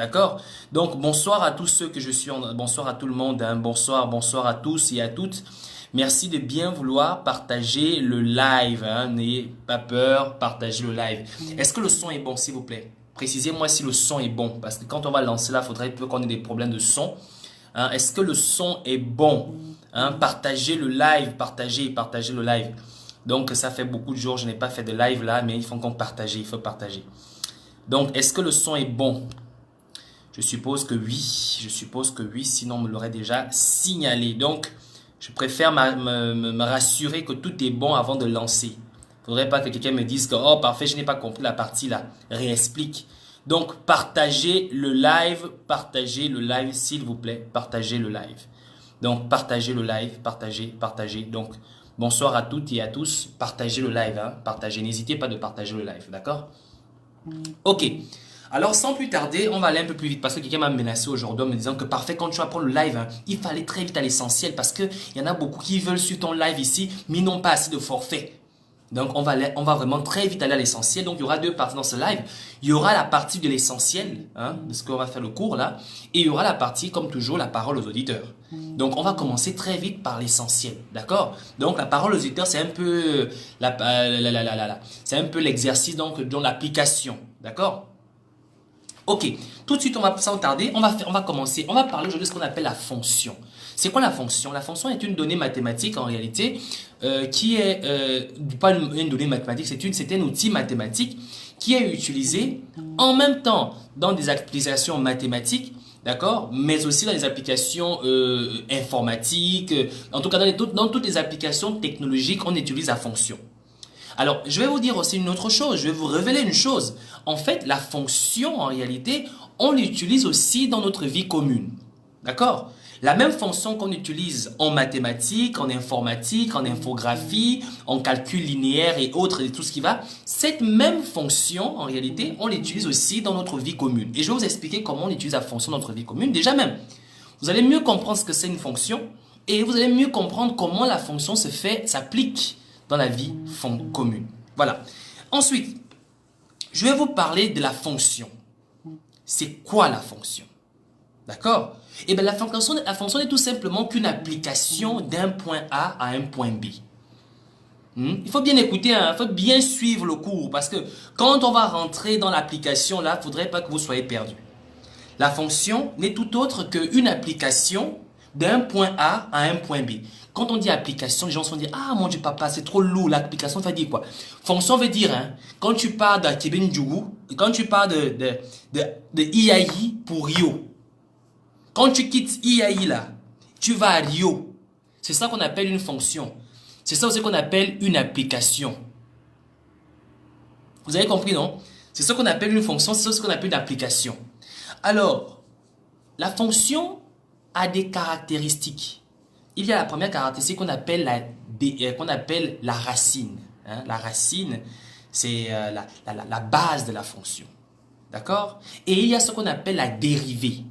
D'accord? Donc, bonsoir à tous ceux que je suis bonsoir à tout le monde, hein. Bonsoir à tous et à toutes. Merci de bien vouloir partager le live, hein. N'ayez pas peur, partagez le live. Est-ce que le son est bon, s'il vous plaît? Précisez-moi si le son est bon, parce que quand on va lancer là, il faudrait qu'on ait des problèmes de son. Hein. Est-ce que le son est bon? Hein. Partagez le live, partagez le live. Donc, ça fait beaucoup de jours, je n'ai pas fait de live là, mais il faut qu'on partage, il faut partager. Donc, est-ce que le son est bon? Je suppose que oui, sinon on me l'aurait déjà signalé. Donc, je préfère me rassurer que tout est bon avant de lancer. Il ne faudrait pas que quelqu'un me dise que, oh parfait, je n'ai pas compris la partie là. Réexplique. Donc, partagez le live s'il vous plaît, partagez le live. Donc, partagez le live, partagez. Donc, bonsoir à toutes et à tous, partagez le live, hein, partagez. N'hésitez pas de partager le live, d'accord? Ok. Alors, sans plus tarder, on va aller un peu plus vite parce que quelqu'un m'a menacé aujourd'hui en me disant que parfait, quand tu vas prendre le live, hein, il fallait très vite à l'essentiel parce qu'il y en a beaucoup qui veulent suivre ton live ici, mais n'ont pas assez de forfait. Donc, on va vraiment très vite aller à l'essentiel. Donc, il y aura deux parties dans ce live. Il y aura la partie de l'essentiel, hein, de ce qu'on va faire le cours là, et il y aura la partie, comme toujours, la parole aux auditeurs. Donc, on va commencer très vite par l'essentiel, d'accord? Donc, la parole aux auditeurs, c'est un peu c'est un peu l'exercice donc dans l'application, d'accord? Ok, tout de suite, on va sans tarder, on va commencer. On va parler aujourd'hui de ce qu'on appelle la fonction. C'est quoi la fonction? La fonction est une donnée mathématique en réalité qui est pas une donnée mathématique, c'est un outil mathématique qui est utilisé en même temps dans des applications mathématiques, d'accord, mais aussi dans les applications informatiques. En tout cas, dans toutes les applications technologiques, on utilise la fonction. Alors, je vais vous dire aussi une autre chose, je vais vous révéler une chose. En fait, la fonction, en réalité, on l'utilise aussi dans notre vie commune. D'accord? La même fonction qu'on utilise en mathématiques, en informatique, en infographie, en calcul linéaire et autres, et tout ce qui va, cette même fonction, en réalité, on l'utilise aussi dans notre vie commune. Et je vais vous expliquer comment on utilise la fonction dans notre vie commune. Déjà même, vous allez mieux comprendre ce que c'est une fonction et vous allez mieux comprendre comment la fonction s'applique dans la vie commune. Voilà. Ensuite, je vais vous parler de la fonction. C'est quoi la fonction? D'accord? Eh bien, la fonction est tout simplement qu'une application d'un point A à un point B. Il faut bien écouter, hein, il faut bien suivre le cours parce que quand on va rentrer dans l'application, là, il ne faudrait pas que vous soyez perdu. La fonction n'est tout autre qu'une application d'un point A à un point B. Quand on dit application, les gens se vont dire, ah mon Dieu papa, c'est trop lourd, l'application, ça veut dire quoi? Fonction veut dire, hein, quand tu pars d'Akeben-Djougou, quand tu pars de IAI pour Rio, quand tu quittes IAI là, tu vas à Rio. C'est ça qu'on appelle une fonction. C'est ça aussi qu'on appelle une application. Vous avez compris, non? C'est ce qu'on appelle une fonction, c'est ce qu'on appelle une application. Alors, la fonction a des caractéristiques. Il y a la première caractéristique qu'on appelle la racine. Hein? La racine, c'est la base de la fonction. D'accord? Et il y a ce qu'on appelle la dérivée.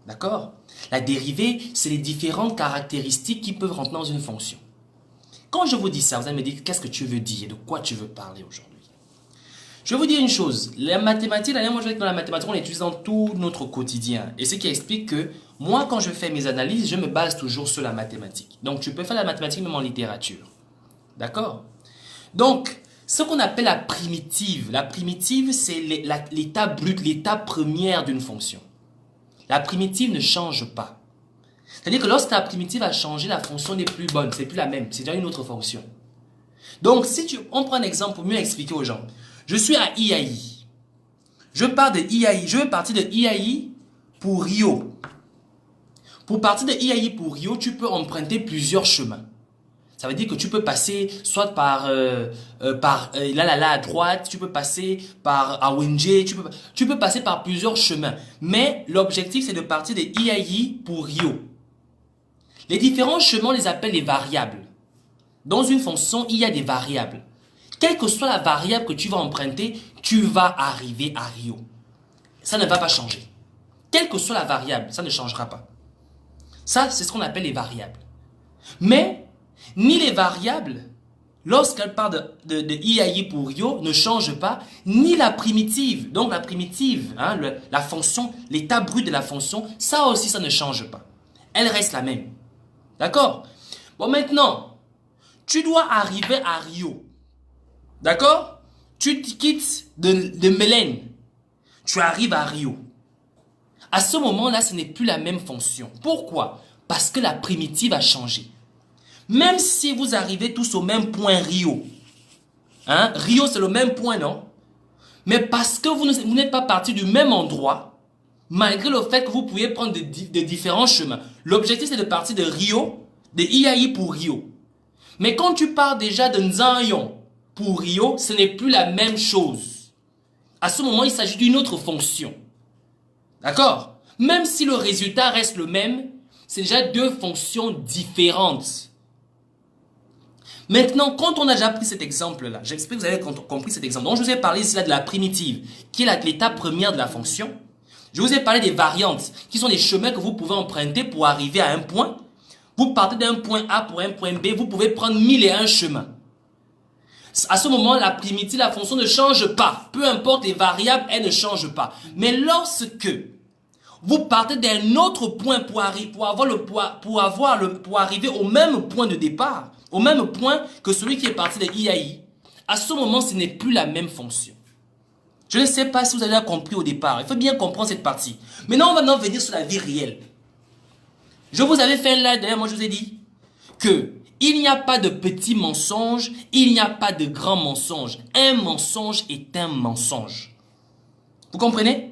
D'accord? La dérivée, c'est les différentes caractéristiques qui peuvent rentrer dans une fonction. Quand je vous dis ça, vous allez me dire qu'est-ce que tu veux dire, de quoi tu veux parler aujourd'hui. Je vais vous dire une chose, la mathématique, moi je vais dans la mathématique, on l'utilise dans tout notre quotidien. Et ce qui explique que moi, quand je fais mes analyses, je me base toujours sur la mathématique. Donc, tu peux faire la mathématique même en littérature. D'accord? Donc, ce qu'on appelle la primitive, c'est l'état brut, l'état première d'une fonction. La primitive ne change pas. C'est-à-dire que lorsque la primitive a changé, la fonction n'est plus bonne, c'est plus la même, c'est déjà une autre fonction. Donc, on prend un exemple pour mieux expliquer aux gens. Je suis à IAI. Je pars de IAI. Je veux partir de IAI pour Rio. Pour partir de IAI pour Rio, tu peux emprunter plusieurs chemins. Ça veut dire que tu peux passer soit par là à droite, tu peux passer par Awenje, tu peux passer par plusieurs chemins. Mais l'objectif, c'est de partir de IAI pour Rio. Les différents chemins, on les appelle les variables. Dans une fonction, il y a des variables. Quelle que soit la variable que tu vas emprunter, tu vas arriver à Rio. Ça ne va pas changer. Quelle que soit la variable, ça ne changera pas. Ça, c'est ce qu'on appelle les variables. Mais, ni les variables, lorsqu'elle parle de IAI pour Rio, ne change pas, ni la primitive. Donc la primitive, hein, la fonction, l'état brut de la fonction, ça aussi, ça ne change pas. Elle reste la même. D'accord? Bon, maintenant, tu dois arriver à Rio. D'accord? Tu te quittes de Mélène. Tu arrives à Rio. À ce moment-là, ce n'est plus la même fonction. Pourquoi? Parce que la primitive a changé. Même si vous arrivez tous au même point Rio. Hein? Rio, c'est le même point, non? Mais parce que vous n'êtes pas partis du même endroit, malgré le fait que vous pouviez prendre de différents chemins. L'objectif, c'est de partir de Rio, de IAI pour Rio. Mais quand tu pars déjà de Nzanyon pour Rio, ce n'est plus la même chose. À ce moment, il s'agit d'une autre fonction. D'accord? Même si le résultat reste le même, c'est déjà deux fonctions différentes. Maintenant, quand on a déjà pris cet exemple-là, j'espère que vous avez compris cet exemple. Donc, je vous ai parlé ici là de la primitive, qui est l'étape première de la fonction. Je vous ai parlé des variantes, qui sont des chemins que vous pouvez emprunter pour arriver à un point. Vous partez d'un point A pour un point B, vous pouvez prendre 1001 chemins. À ce moment, la primitive, la fonction ne change pas. Peu importe les variables, elle ne change pas. Mais lorsque vous partez d'un autre point pour arriver au même point de départ, au même point que celui qui est parti de IAI, à ce moment, ce n'est plus la même fonction. Je ne sais pas si vous avez compris au départ. Il faut bien comprendre cette partie. Maintenant, on va maintenant venir sur la vie réelle. Je vous avais fait un live, d'ailleurs, moi je vous ai dit que il n'y a pas de petits mensonges, il n'y a pas de grands mensonges. Un mensonge est un mensonge. Vous comprenez?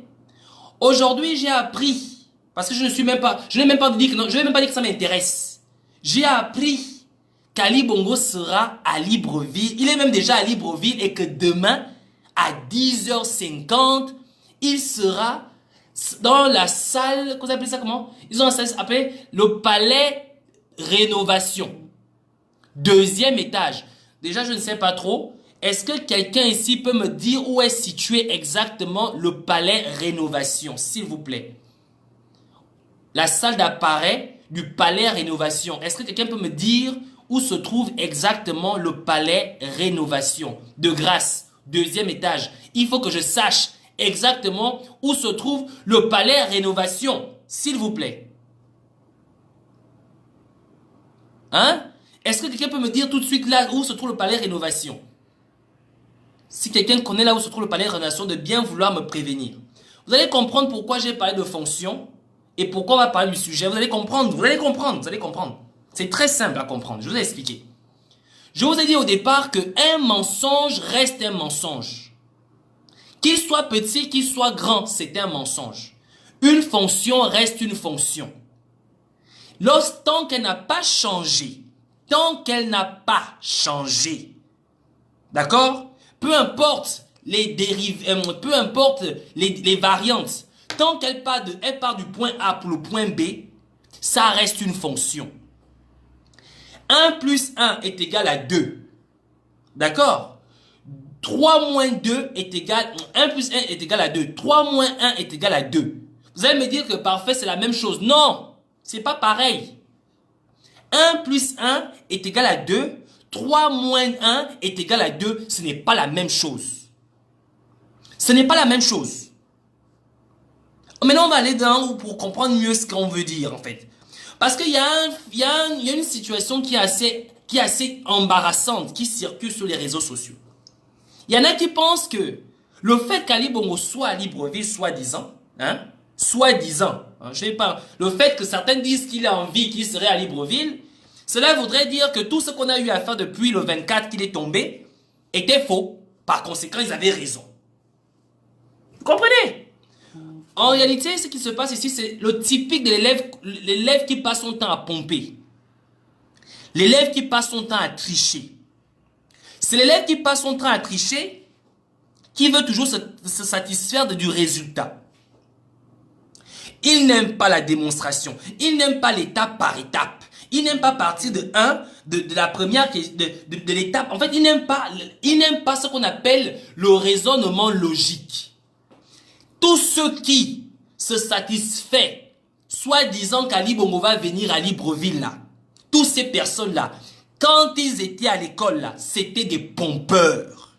Aujourd'hui, j'ai appris, parce que je n'ai même pas dit que ça m'intéresse. J'ai appris qu'Ali Bongo sera à Libreville. Il est même déjà à Libreville et que demain, à 10h50, il sera dans la salle, vous appelez ça comment? Ils ont une salle appelée le Palais Rénovation. 2e étage. Déjà, je ne sais pas trop. Est-ce que quelqu'un ici peut me dire où est situé exactement le Palais Rénovation, s'il vous plaît? La salle d'appareil du Palais Rénovation. Est-ce que quelqu'un peut me dire où se trouve exactement le Palais Rénovation? De grâce, 2e étage. Il faut que je sache exactement où se trouve le Palais Rénovation, s'il vous plaît. Hein? Est-ce que quelqu'un peut me dire tout de suite là où se trouve le Palais Rénovation? Si quelqu'un connaît là où se trouve le Palais Rénovation, de bien vouloir me prévenir. Vous allez comprendre pourquoi j'ai parlé de fonction et pourquoi on va parler du sujet. Vous allez comprendre, vous allez comprendre. C'est très simple à comprendre, je vous ai expliqué. Je vous ai dit au départ qu'un mensonge reste un mensonge. Qu'il soit petit, qu'il soit grand, c'est un mensonge. Une fonction reste une fonction. Tant qu'elle n'a pas changé, d'accord? Peu importe les dérives, peu importe les variantes, tant qu'elle part du point A pour le point B, ça reste une fonction. 1 plus 1 est égal à 2. D'accord? 3 moins 2 est égal, 1 plus 1 est égal à 2. 3 moins 1 est égal à 2. Vous allez me dire que parfait, c'est la même chose. Non, c'est pas pareil. 1 plus 1 est égal à 2. 3 moins 1 est égal à 2. Ce n'est pas la même chose. Ce n'est pas la même chose. Maintenant, on va aller dans pour comprendre mieux ce qu'on veut dire, en fait. Parce qu'il y a une situation qui est assez embarrassante, qui circule sur les réseaux sociaux. Il y en a qui pensent que le fait qu'Ali Bongo soit à Libreville, soi-disant, je sais pas, le fait que certains disent qu'il a envie qu'il serait à Libreville, cela voudrait dire que tout ce qu'on a eu à faire depuis le 24 qu'il est tombé était faux. Par conséquent, ils avaient raison. Vous comprenez? En réalité, ce qui se passe ici, c'est le typique de l'élève qui passe son temps à pomper. L'élève qui passe son temps à tricher. C'est l'élève qui passe son temps à tricher qui veut toujours se satisfaire du résultat. Il n'aime pas la démonstration. Il n'aime pas l'étape par étape. Il n'aime pas partir de la première, de l'étape. En fait, il n'aime pas ce qu'on appelle le raisonnement logique. Tous ceux qui se satisfait, soit disant qu'Ali Bongo va venir à Libreville là, toutes ces personnes-là, Quand ils étaient à l'école, là, c'était des pompeurs.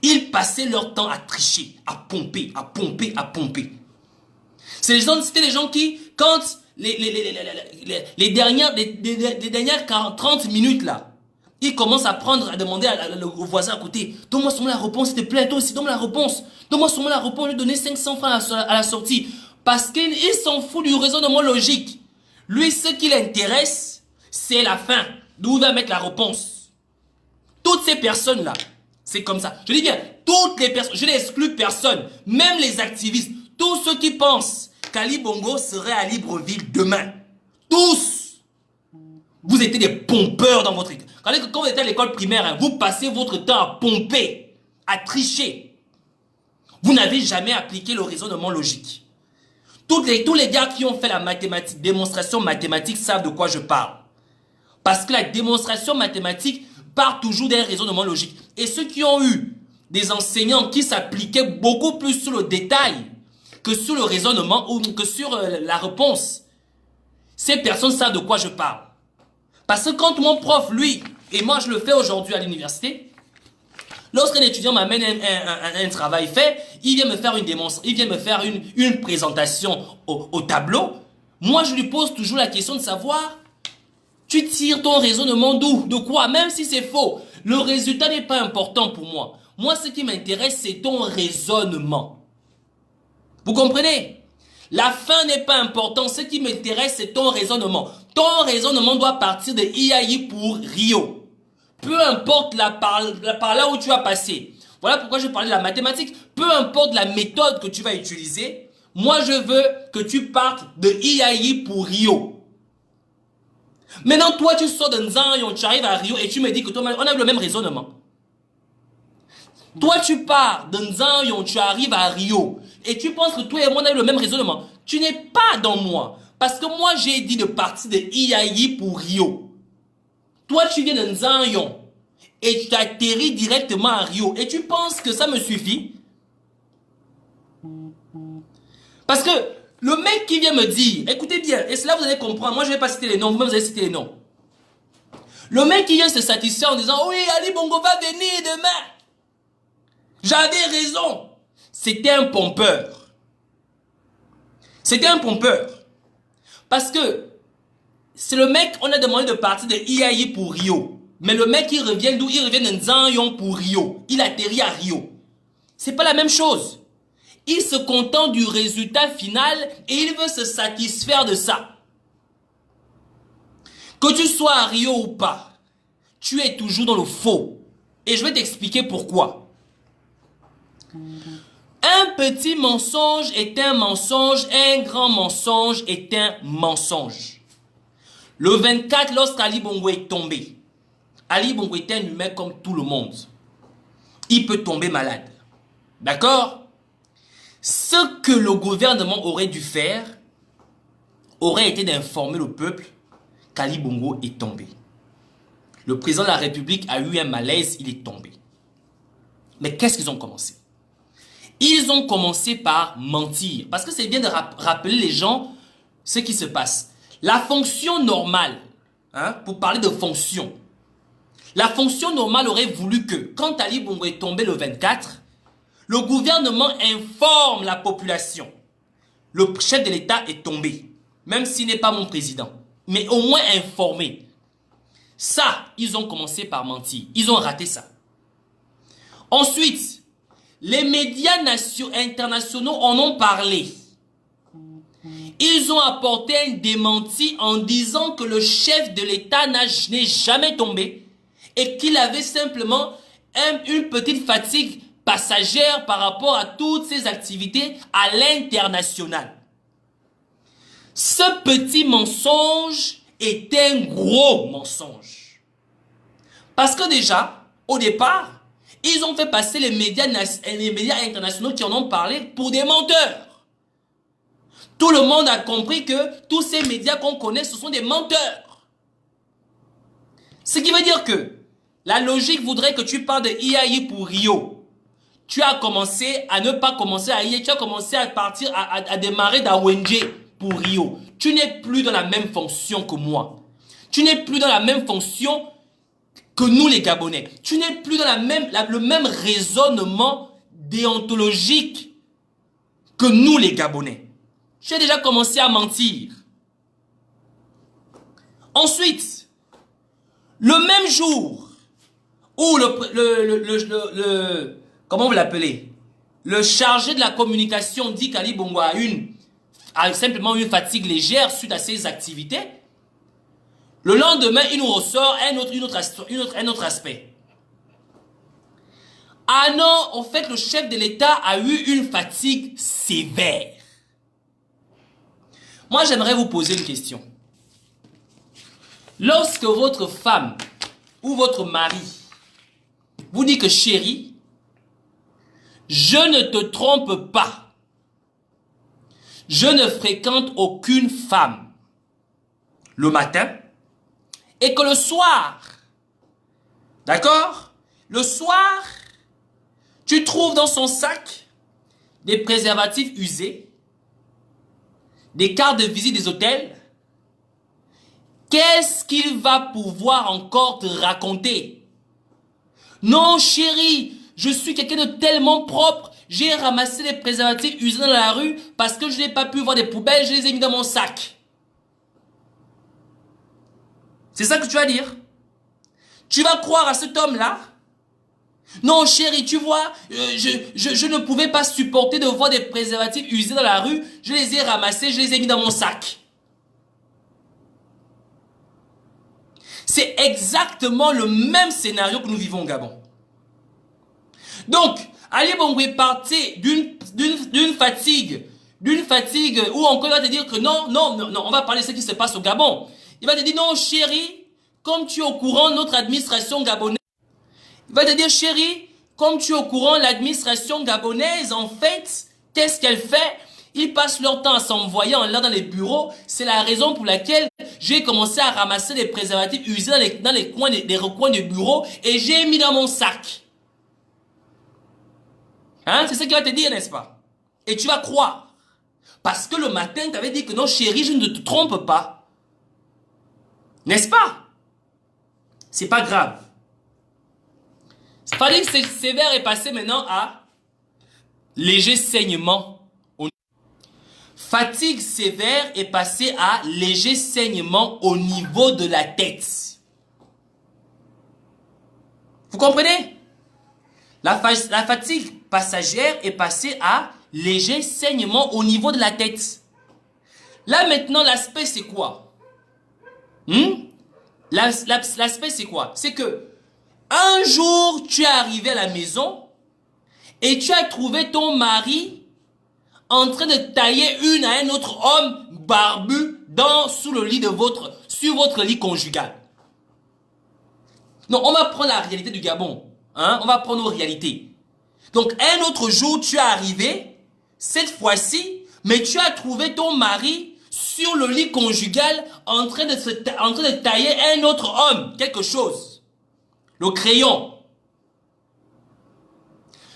Ils passaient leur temps à tricher, à pomper, à pomper, à pomper. C'était les gens qui, quand les dernières 30 minutes, là, ils commencent à demander au voisin à côté, donne-moi seulement la réponse, s'il te plaît, toi aussi, donne-moi la réponse. Donne-moi seulement la réponse, je vais donner 500 francs à la sortie. Parce qu'il s'en fout du raisonnement logique. Lui, ce qui l'intéresse, c'est la fin, d'où il va mettre la réponse. Toutes ces personnes-là, c'est comme ça. Je dis bien, toutes les personnes, je n'exclus personne, même les activistes, tous ceux qui pensent qu'Ali Bongo serait à Libreville demain. Tous, vous étiez des pompeurs dans votre école. Quand vous étiez à l'école primaire, hein, vous passez votre temps à pomper, à tricher. Vous n'avez jamais appliqué le raisonnement logique. Tous les gars qui ont fait la mathématique, démonstration mathématique, savent de quoi je parle. Parce que la démonstration mathématique part toujours d'un raisonnement logique. Et ceux qui ont eu des enseignants qui s'appliquaient beaucoup plus sur le détail que sur le raisonnement ou que sur la réponse, ces personnes savent de quoi je parle. Parce que quand mon prof, lui, et moi je le fais aujourd'hui à l'université, lorsqu'un étudiant m'amène un travail fait, il vient me faire une démonstration, il vient me faire une présentation au tableau. Moi, je lui pose toujours la question de savoir, tu tires ton raisonnement d'où? De quoi? Même si c'est faux. Le résultat n'est pas important pour moi. Moi, ce qui m'intéresse, c'est ton raisonnement. Vous comprenez? La fin n'est pas important. Ce qui m'intéresse, c'est ton raisonnement. Ton raisonnement doit partir de IAI pour Rio. Peu importe par là où tu as passé. Voilà pourquoi je parlais de la mathématique. Peu importe la méthode que tu vas utiliser, moi je veux que tu partes de IAI pour Rio. Maintenant, toi, tu sors de Nzanyon, tu arrives à Rio et tu me dis que toi, on a le même raisonnement. Toi, tu pars de Nzanyon, tu arrives à Rio et tu penses que toi et moi, on a le même raisonnement. Tu n'es pas dans moi. Parce que moi, j'ai dit de partir de IAI pour Rio. Toi, tu viens de Nzanyon et tu atterris directement à Rio et tu penses que ça me suffit? Parce que le mec qui vient me dire, écoutez bien, et cela vous allez comprendre, moi je ne vais pas citer les noms, vous-même vous allez citer les noms. Le mec qui vient se satisfaire en disant, oui, Ali Bongo va venir demain. J'avais raison. C'était un pompeur. C'était un pompeur. Parce que c'est le mec, on a demandé de partir de IAI pour Rio. Mais le mec, il revient d'où? Il revient de Nzanyon pour Rio. Il atterrit à Rio. C'est pas la même chose. Il se contente du résultat final et il veut se satisfaire de ça. Que tu sois à Rio ou pas, tu es toujours dans le faux. Et je vais t'expliquer pourquoi. Un petit mensonge est un mensonge, un grand mensonge est un mensonge. Le 24, lorsqu'Ali Bongo est tombé, Ali Bongo est un humain comme tout le monde. Il peut tomber malade. D'accord? Ce que le gouvernement aurait dû faire, aurait été d'informer le peuple qu'Ali Bongo est tombé. Le président de la République a eu un malaise, il est tombé. Mais qu'est-ce qu'ils ont commencé? Ils ont commencé par mentir. Parce que c'est bien de rappeler les gens ce qui se passe. La fonction normale, hein, pour parler de fonction, la fonction normale aurait voulu que, quand Ali Bongo est tombé le 24, le gouvernement informe la population. Le chef de l'État est tombé, même s'il n'est pas mon président. Mais au moins informé. Ça, ils ont commencé par mentir. Ils ont raté ça. Ensuite, les médias internationaux en ont parlé. Ils ont apporté un démenti en disant que le chef de l'État n'est jamais tombé et qu'il avait simplement une petite fatigue passagère par rapport à toutes ses activités à l'international. Ce petit mensonge est un gros mensonge. Parce que déjà, au départ, ils ont fait passer les médias internationaux qui en ont parlé pour des menteurs. Tout le monde a compris que tous ces médias qu'on connaît, ce sont des menteurs. Ce qui veut dire que la logique voudrait que tu parles de IAI pour Rio. Tu as commencé à ne pas commencer à IAI, tu as commencé à partir, à démarrer d'Awenje pour Rio. Tu n'es plus dans la même fonction que moi. Tu n'es plus dans la même fonction que nous les Gabonais. Tu n'es plus dans le même raisonnement déontologique que nous les Gabonais. Tu as déjà commencé à mentir. Ensuite, le même jour où comment vous l'appelez? Le chargé de la communication dit qu'Ali Bongo a simplement une fatigue légère suite à ses activités. Le lendemain, il nous ressort un autre aspect. Ah non, en fait, le chef de l'État a eu une fatigue sévère. Moi, j'aimerais vous poser une question. Lorsque votre femme ou votre mari vous dit que chérie, je ne te trompe pas. Je ne fréquente aucune femme le matin et que le soir, d'accord? Le soir, tu trouves dans son sac des préservatifs usés, des cartes de visite des hôtels. Qu'est-ce qu'il va pouvoir encore te raconter? Non, chérie, je suis quelqu'un de tellement propre. J'ai ramassé les préservatifs usés dans la rue parce que je n'ai pas pu voir des poubelles, je les ai mis dans mon sac. C'est ça que tu vas dire? Tu vas croire à cet homme-là? Non, chérie, tu vois, je ne pouvais pas supporter de voir des préservatifs usés dans la rue. Je les ai ramassés, je les ai mis dans mon sac. C'est exactement le même scénario que nous vivons au Gabon. Donc, Ali Bongo est parti d'une fatigue, où encore il va te dire que non, on va parler de ce qui se passe au Gabon. Il va te dire, non, chérie, comme tu es au courant, notre administration gabonaise, il va te dire, chérie, comme tu es au courant, l'administration gabonaise, en fait, qu'est-ce qu'elle fait? Ils passent leur temps à s'envoyer en l'air dans les bureaux. C'est la raison pour laquelle j'ai commencé à ramasser les préservatifs usés dans les recoins des bureaux et j'ai mis dans mon sac. Hein? C'est ce qu'il va te dire, n'est-ce pas? Et tu vas croire. Parce que le matin, tu avais dit que non, chérie, je ne te trompe pas. N'est-ce pas? C'est pas grave. Fatigue sévère est passé maintenant à léger saignement. Fatigue sévère est passé à léger saignement au niveau de la tête. Vous comprenez? La fatigue passagère est passée à léger saignement au niveau de la tête. Là maintenant, l'aspect c'est quoi? L'aspect c'est quoi? C'est que un jour, tu es arrivé à la maison et tu as trouvé ton mari en train de tailler une à un autre homme barbu sous le lit sur votre lit conjugal. Non, on va prendre la réalité du Gabon. Hein? On va prendre nos réalités. Donc, un autre jour, tu es arrivé, cette fois-ci, mais tu as trouvé ton mari sur le lit conjugal en train de tailler un autre homme, quelque chose. Le crayon.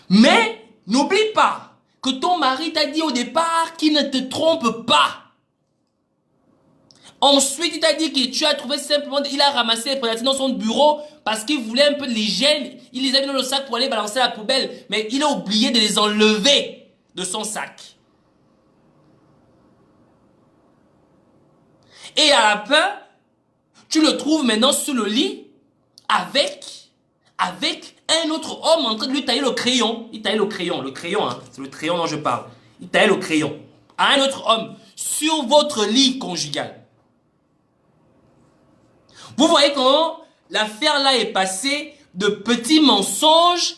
Mais, n'oublie pas que ton mari t'a dit au départ qu'il ne te trompe pas. Ensuite, il t'a dit que tu as trouvé simplement, il a ramassé les préservatifs dans son bureau parce qu'il voulait un peu de l'hygiène. Il les a mis dans le sac pour aller balancer à la poubelle. Mais il a oublié de les enlever de son sac. Et à la fin, tu le trouves maintenant sur le lit avec un autre homme en train de lui tailler le crayon. Il taillait le crayon, hein, c'est le crayon dont je parle. Il taillait le crayon à un autre homme sur votre lit conjugal. Vous voyez comment l'affaire là est passée de petits mensonges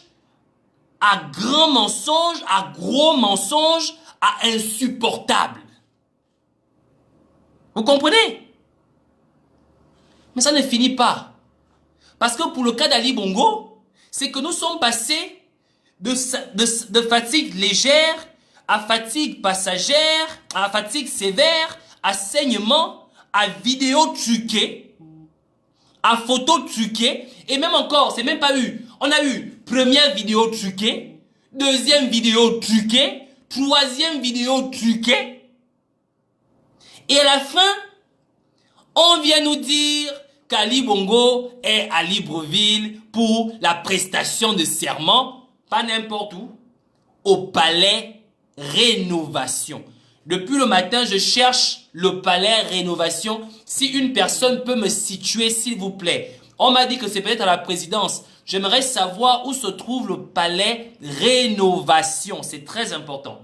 à grands mensonges, à gros mensonges, à insupportables. Vous comprenez? Mais ça ne finit pas. Parce que pour le cas d'Ali Bongo, c'est que nous sommes passés de fatigue légère à fatigue passagère, à fatigue sévère, à saignement, à vidéo truquée, à photo truquée, et même encore, c'est même pas eu. On a eu première vidéo truquée, deuxième vidéo truquée, troisième vidéo truquée, et à la fin, on vient nous dire qu'Ali Bongo est à Libreville pour la prestation de serment, pas n'importe où, au palais Rénovation. Depuis le matin, je cherche le palais Rénovation. Si une personne peut me situer, s'il vous plaît. On m'a dit que c'est peut-être à la présidence. J'aimerais savoir où se trouve le palais Rénovation. C'est très important.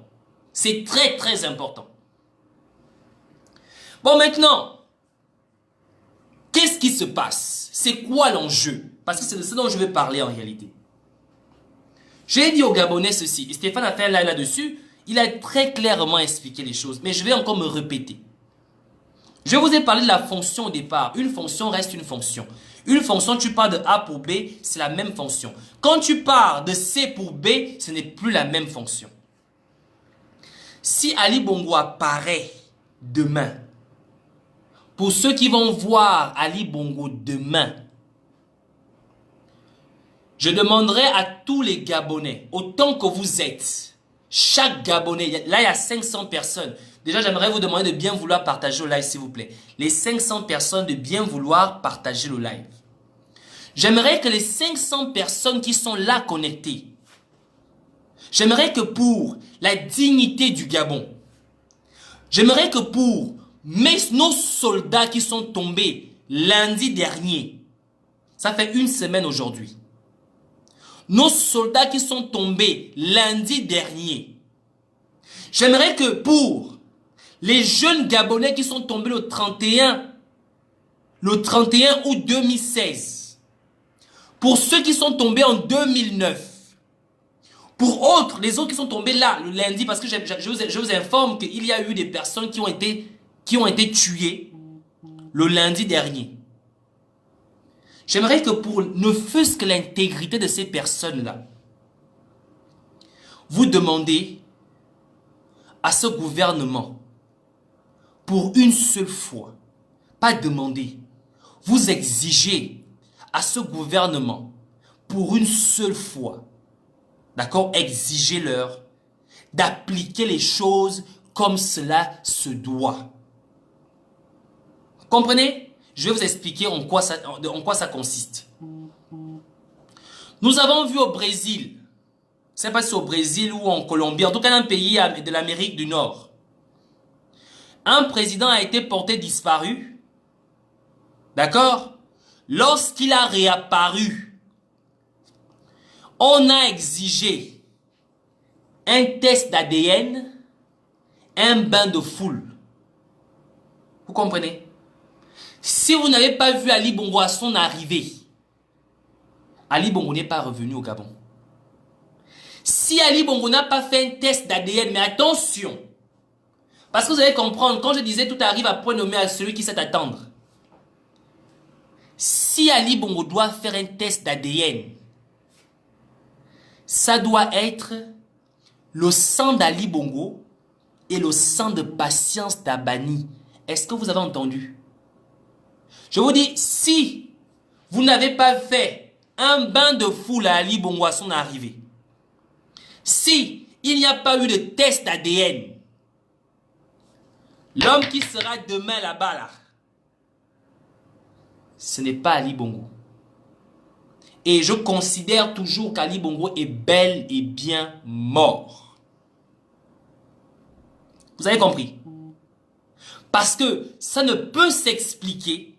C'est très, très important. Bon, maintenant, qu'est-ce qui se passe? C'est quoi l'enjeu? Parce que c'est de ce dont je vais parler en réalité. J'ai dit aux Gabonais ceci, et Stéphane a fait un live là-dessus, il a très clairement expliqué les choses, mais je vais encore me répéter. Je vous ai parlé de la fonction au départ. Une fonction reste une fonction. Une fonction, tu pars de A pour B, c'est la même fonction. Quand tu pars de C pour B, ce n'est plus la même fonction. Si Ali Bongo apparaît demain, pour ceux qui vont voir Ali Bongo demain, je demanderai à tous les Gabonais, autant que vous êtes, chaque Gabonais, là il y a 500 personnes. Déjà, j'aimerais vous demander de bien vouloir partager le live, s'il vous plaît. Les 500 personnes de bien vouloir partager le live. J'aimerais que les 500 personnes qui sont là connectées, j'aimerais que pour la dignité du Gabon, j'aimerais que pour nos soldats qui sont tombés lundi dernier, ça fait une semaine aujourd'hui, nos soldats qui sont tombés lundi dernier, j'aimerais que pour les jeunes Gabonais qui sont tombés le 31 août 2016, pour ceux qui sont tombés en 2009, pour les autres qui sont tombés là, le lundi, parce que je vous informe qu'il y a eu des personnes qui ont été tuées le lundi dernier. J'aimerais que pour ne fût-ce que l'intégrité de ces personnes-là, vous demandez à ce gouvernement, pour une seule fois, pas demander, vous exigez à ce gouvernement, pour une seule fois, d'accord, exigez-leur d'appliquer les choses comme cela se doit. Comprenez? Je vais vous expliquer en quoi ça consiste. Nous avons vu au Brésil, je ne sais pas si c'est au Brésil ou en Colombie, en tout cas un pays de l'Amérique du Nord, un président a été porté disparu, d'accord? Lorsqu'il a réapparu, on a exigé un test d'ADN, un bain de foule. Vous comprenez? Si vous n'avez pas vu Ali Bongo à son arrivée, Ali Bongo n'est pas revenu au Gabon. Si Ali Bongo n'a pas fait un test d'ADN, mais attention, parce que vous allez comprendre, quand je disais tout arrive à point nommé à celui qui sait attendre. Si Ali Bongo doit faire un test d'ADN, ça doit être le sang d'Ali Bongo et le sang de Patience Dabani. Est-ce que vous avez entendu? Je vous dis, si vous n'avez pas fait un bain de foule à Ali Bongo à son arrivée, si il n'y a pas eu de test d'ADN, l'homme qui sera demain là-bas, là, ce n'est pas Ali Bongo. Et je considère toujours qu'Ali Bongo est bel et bien mort. Vous avez compris? Parce que ça ne peut s'expliquer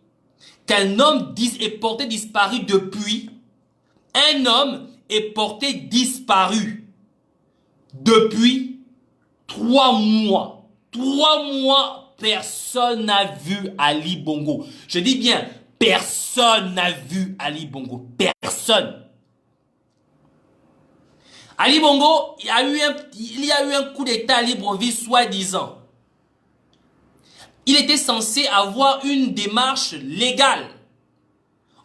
qu'un homme est porté disparu depuis. Un homme est porté disparu depuis 3 mois. 3 mois, personne n'a vu Ali Bongo. Je dis bien, personne n'a vu Ali Bongo. Personne. Ali Bongo, il y a eu un coup d'état à Libreville, soi-disant. Il était censé avoir une démarche légale.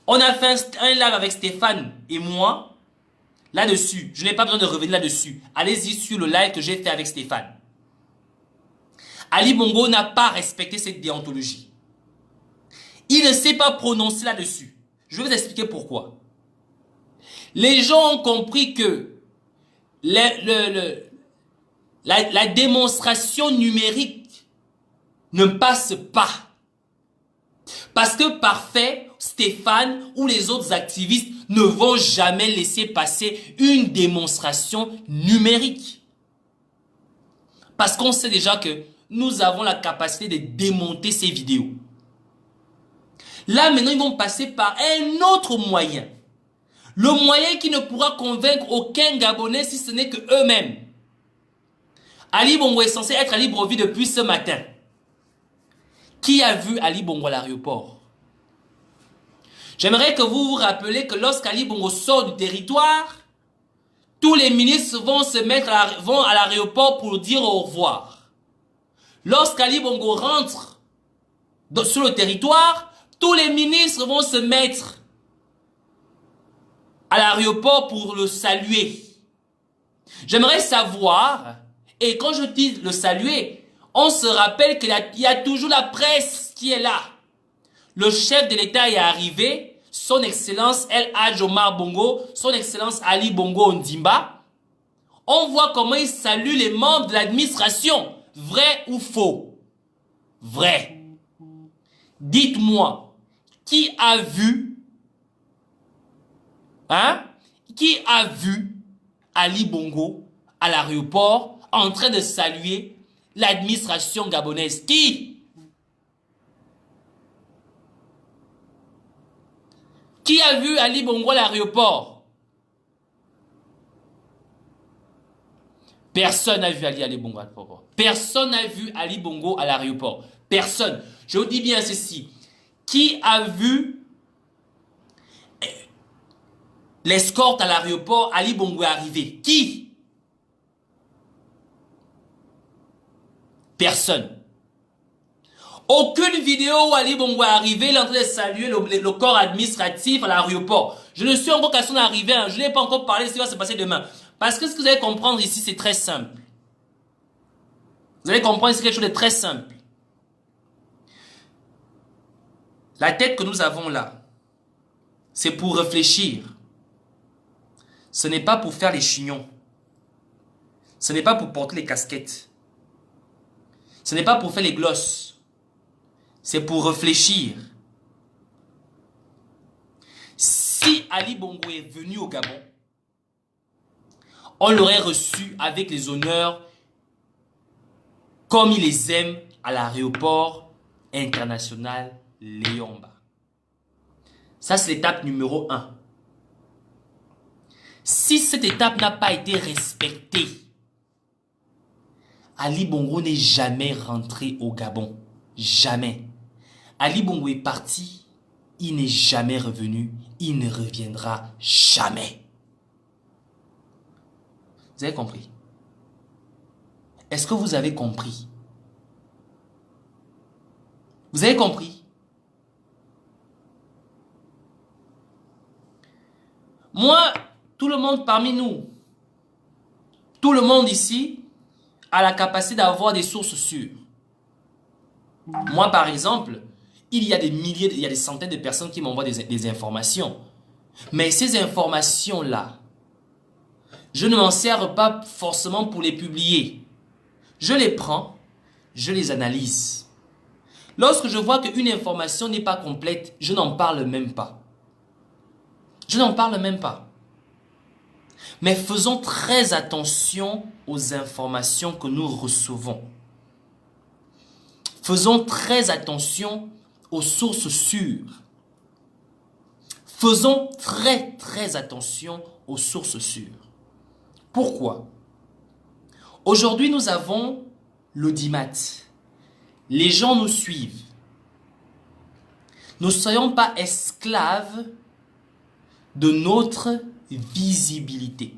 On a fait un live avec Stéphane et moi, là-dessus. Je n'ai pas besoin de revenir là-dessus. Allez-y sur le live que j'ai fait avec Stéphane. Ali Bongo n'a pas respecté cette déontologie. Il ne s'est pas prononcé là-dessus. Je vais vous expliquer pourquoi. Les gens ont compris que la démonstration numérique ne passe pas. Parce que par fait, Stéphane ou les autres activistes ne vont jamais laisser passer une démonstration numérique. Parce qu'on sait déjà que nous avons la capacité de démonter ces vidéos. Là, maintenant, ils vont passer par un autre moyen. Le moyen qui ne pourra convaincre aucun Gabonais si ce n'est que eux-mêmes. Ali Bongo est censé être à Libreville depuis ce matin. Qui a vu Ali Bongo à l'aéroport? J'aimerais que vous vous rappelez que lorsqu'Ali Bongo sort du territoire, tous les ministres vont se mettre vont à l'aéroport pour dire au revoir. Lorsqu'Ali Bongo rentre sur le territoire, tous les ministres vont se mettre à l'aéroport pour le saluer. J'aimerais savoir, et quand je dis le saluer, on se rappelle qu'il y a toujours la presse qui est là. Le chef de l'État est arrivé, son excellence El Hadj Omar Bongo, son excellence Ali Bongo Ondimba. On voit comment il salue les membres de l'administration. Vrai ou faux? Vrai. Dites-moi, qui a vu, qui a vu Ali Bongo à l'aéroport en train de saluer l'administration gabonaise? Qui a vu Ali Bongo à l'aéroport? Personne n'a vu Ali Bongo à l'aéroport. Personne n'a vu Ali Bongo à l'aéroport. Personne. Je vous dis bien ceci. Qui a vu l'escorte à l'aéroport, Ali Bongo est arrivé? Qui? Personne. Aucune vidéo où Ali Bongo est arrivé, il est en train de saluer le corps administratif à l'aéroport. Je ne suis encore qu'à son arrivée, je n'ai pas encore parlé de ce qui va se passer demain. Parce que ce que vous allez comprendre ici, c'est très simple. Vous allez comprendre, c'est quelque chose de très simple. La tête que nous avons là, c'est pour réfléchir. Ce n'est pas pour faire les chignons. Ce n'est pas pour porter les casquettes. Ce n'est pas pour faire les glosses. C'est pour réfléchir. Si Ali Bongo est venu au Gabon, on l'aurait reçu avec les honneurs comme il les aime à l'aéroport international Léomba. Ça, c'est l'étape numéro 1. Si cette étape n'a pas été respectée, Ali Bongo n'est jamais rentré au Gabon. Jamais. Ali Bongo est parti, il n'est jamais revenu, il ne reviendra jamais. Vous avez compris? Est-ce que vous avez compris? Vous avez compris? Moi, tout le monde parmi nous, tout le monde ici a la capacité d'avoir des sources sûres. Moi, par exemple, il y a des milliers, il y a des centaines de personnes qui m'envoient des informations. Mais ces informations-là, je ne m'en sers pas forcément pour les publier. Je les prends, je les analyse. Lorsque je vois qu'une information n'est pas complète, je n'en parle même pas. Je n'en parle même pas. Mais faisons très attention aux informations que nous recevons. Faisons très attention aux sources sûres. Faisons très attention aux sources sûres. Pourquoi? Aujourd'hui, nous avons l'audimat. Les gens nous suivent. Ne soyons pas esclaves de notre visibilité.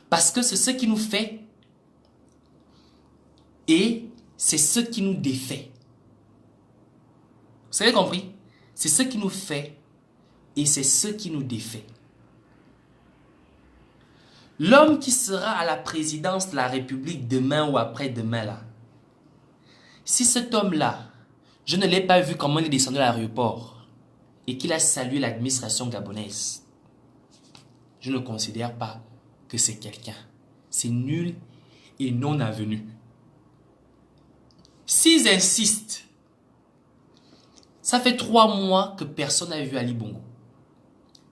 Parce que c'est ce qui nous fait et c'est ce qui nous défait. Vous avez compris? C'est ce qui nous fait et c'est ce qui nous défait. L'homme qui sera à la présidence de la République demain ou après-demain là, si cet homme-là, je ne l'ai pas vu comment il est descendu à l'aéroport et qu'il a salué l'administration gabonaise, je ne considère pas que c'est quelqu'un. C'est nul et non avenu. S'ils insistent Ça fait 3 mois que personne n'a vu Ali Bongo.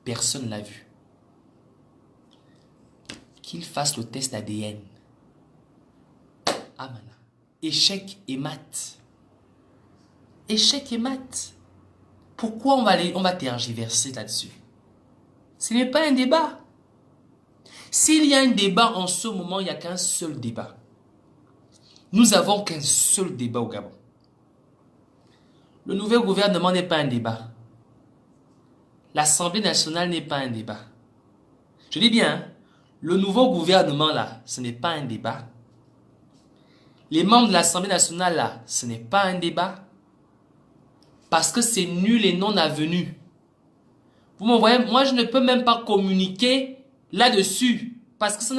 Personne ne l'a vu. Qu'il fasse le test ADN. Ah, mana. Échec et mat. Échec et mat. Pourquoi on va tergiverser là-dessus? Ce n'est pas un débat. S'il y a un débat en ce moment, il n'y a qu'un seul débat. Nous n'avons qu'un seul débat au Gabon. Le nouvel gouvernement n'est pas un débat. L'Assemblée nationale n'est pas un débat. Je dis bien, hein, le nouveau gouvernement là, ce n'est pas un débat. Les membres de l'Assemblée nationale là, ce n'est pas un débat. Parce que c'est nul et non avenu. Vous me voyez, moi je ne peux même pas communiquer là-dessus. Parce que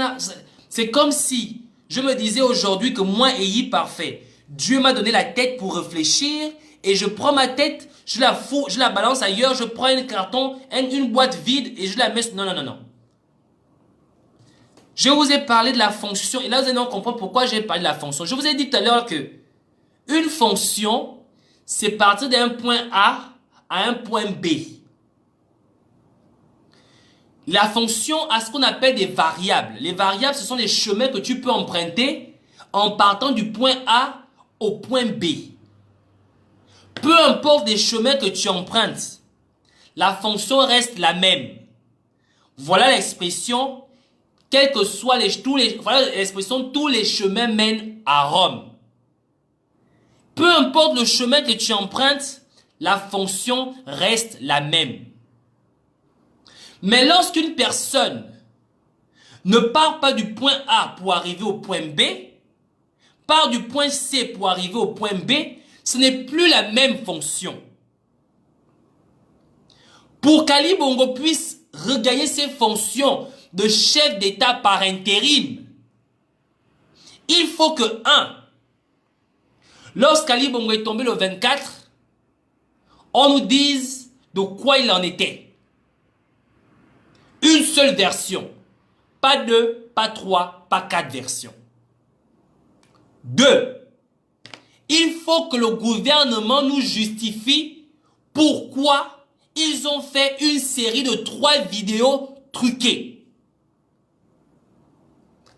c'est comme si je me disais aujourd'hui que moi, ayant parfait, Dieu m'a donné la tête pour réfléchir et je prends ma tête, je la balance ailleurs, je prends un carton, une boîte vide et je la mets... Non, non, non, non. Je vous ai parlé de la fonction et là vous allez comprendre pourquoi j'ai parlé de la fonction. Je vous ai dit tout à l'heure que une fonction, c'est partir d'un point A à un point B. La fonction a ce qu'on appelle des variables. Les variables, ce sont les chemins que tu peux emprunter en partant du point A au point B. Peu importe les chemins que tu empruntes, la fonction reste la même. Voilà l'expression, quels que soient voilà l'expression, tous les chemins mènent à Rome. Peu importe le chemin que tu empruntes, la fonction reste la même. Mais lorsqu'une personne ne part pas du point A pour arriver au point B, part du point C pour arriver au point B, ce n'est plus la même fonction. Pour qu'Ali Bongo puisse regagner ses fonctions de chef d'État par intérim, il faut que, lorsqu'Ali Bongo est tombé le 24, on nous dise de quoi il en était. Une seule version. Pas 2, pas 3, pas 4 versions. 2. Il faut que le gouvernement nous justifie pourquoi ils ont fait une série de 3 vidéos truquées.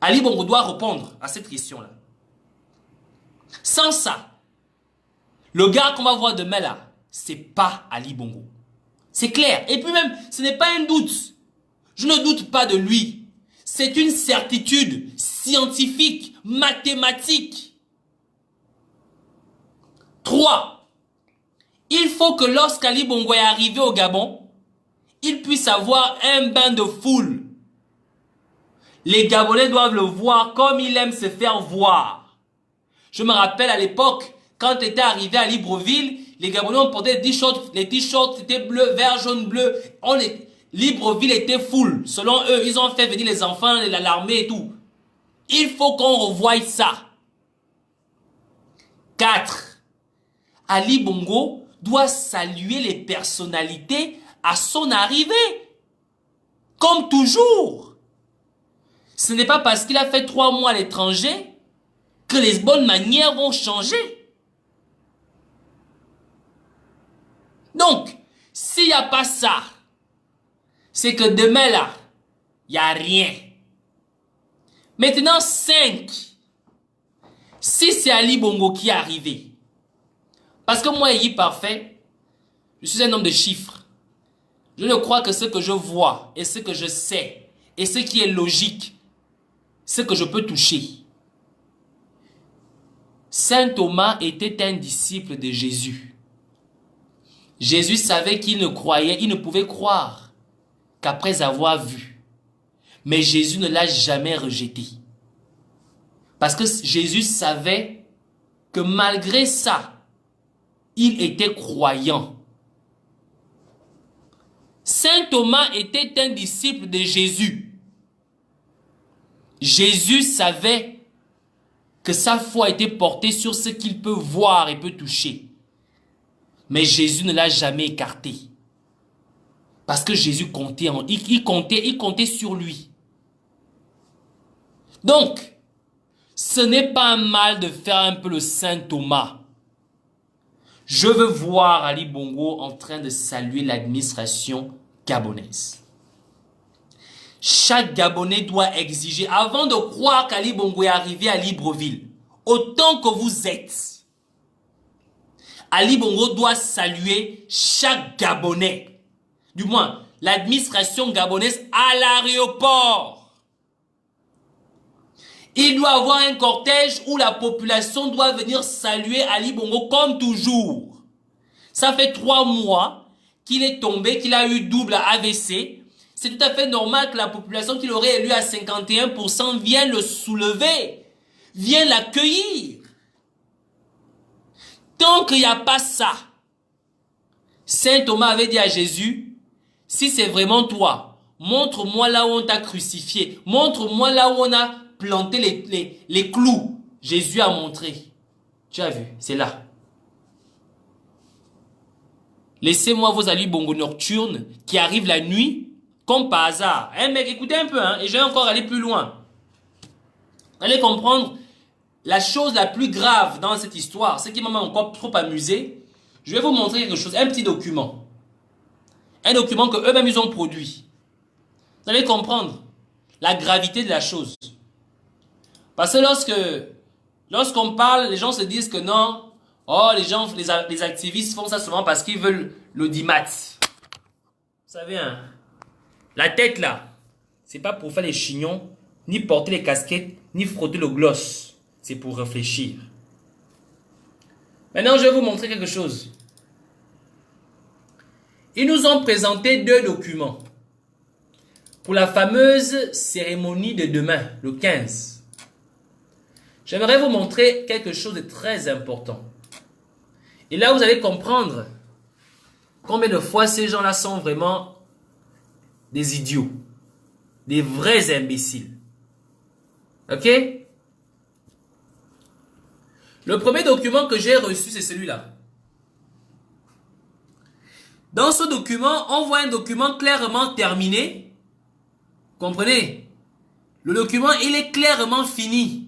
Ali Bongo doit répondre à cette question-là. Sans ça, le gars qu'on va voir demain là, c'est pas Ali Bongo. C'est clair. Et puis même, ce n'est pas un doute. Je ne doute pas de lui. C'est une certitude scientifique, mathématique. 3. Il faut que lorsqu'Ali Bongo est arrivé au Gabon, il puisse avoir un bain de foule. Les Gabonais doivent le voir comme il aime se faire voir. Je me rappelle à l'époque, quand il était arrivé à Libreville, les Gabonais ont porté des t-shirts, les t-shirts étaient bleus, vert, jaune, bleu. Libreville était full. Selon eux, ils ont fait venir les enfants, l'armée et tout. Il faut qu'on revoie ça. 4. Ali Bongo doit saluer les personnalités à son arrivée. Comme toujours. Ce n'est pas parce qu'il a fait 3 mois à l'étranger que les bonnes manières vont changer. Donc, s'il n'y a pas ça, c'est que demain là, il n'y a rien. Maintenant, 5. Si c'est Ali Bongo qui est arrivé, parce que moi, il est parfait, je suis un homme de chiffres. Je ne crois que ce que je vois et ce que je sais et ce qui est logique, ce que je peux toucher. Saint Thomas était un disciple de Jésus. Jésus savait qu'il ne croyait, il ne pouvait croire qu'après avoir vu. Mais Jésus ne l'a jamais rejeté. Parce que Jésus savait que malgré ça, il était croyant. Saint Thomas était un disciple de Jésus. Jésus savait que sa foi était portée sur ce qu'il peut voir et peut toucher. Mais Jésus ne l'a jamais écarté. Parce que Jésus comptait, il comptait sur lui. Donc, ce n'est pas un mal de faire un peu le Saint Thomas. Je veux voir Ali Bongo en train de saluer l'administration gabonaise. Chaque Gabonais doit exiger, avant de croire qu'Ali Bongo est arrivé à Libreville, autant que vous êtes, Ali Bongo doit saluer chaque Gabonais, du moins l'administration gabonaise à l'aéroport. Il doit avoir un cortège où la population doit venir saluer Ali Bongo comme toujours. Ça fait 3 mois qu'il est tombé, qu'il a eu double AVC. C'est tout à fait normal que la population qu'il aurait élu à 51% vienne le soulever, vienne l'accueillir. Tant qu'il n'y a pas ça, Saint Thomas avait dit à Jésus, si c'est vraiment toi, montre-moi là où on t'a crucifié, montre-moi là où on a planté les clous. Jésus a montré. Tu as vu, c'est là. Laissez-moi vos Ali Bongo nocturnes qui arrivent la nuit, comme par hasard. Hein, mec, écoutez un peu, hein, et je vais encore aller plus loin. Vous allez comprendre la chose la plus grave dans cette histoire, ce qui m'a encore trop amusé. Je vais vous montrer quelque chose, un petit document. Un document que eux-mêmes ils ont produit. Vous allez comprendre la gravité de la chose. Parce que lorsqu'on parle, les gens se disent que non, oh, les activistes font ça seulement parce qu'ils veulent l'audimat. Vous savez, hein, la tête là, c'est pas pour faire les chignons, ni porter les casquettes, ni frotter le gloss. C'est pour réfléchir. Maintenant, je vais vous montrer quelque chose. Ils nous ont présenté 2 documents pour la fameuse cérémonie de demain, le 15. J'aimerais vous montrer quelque chose de très important. Et là, vous allez comprendre combien de fois ces gens-là sont vraiment des idiots, des vrais imbéciles. Ok? Le premier document que j'ai reçu, c'est celui-là. Dans ce document, on voit un document clairement terminé. Comprenez? Le document, il est clairement fini.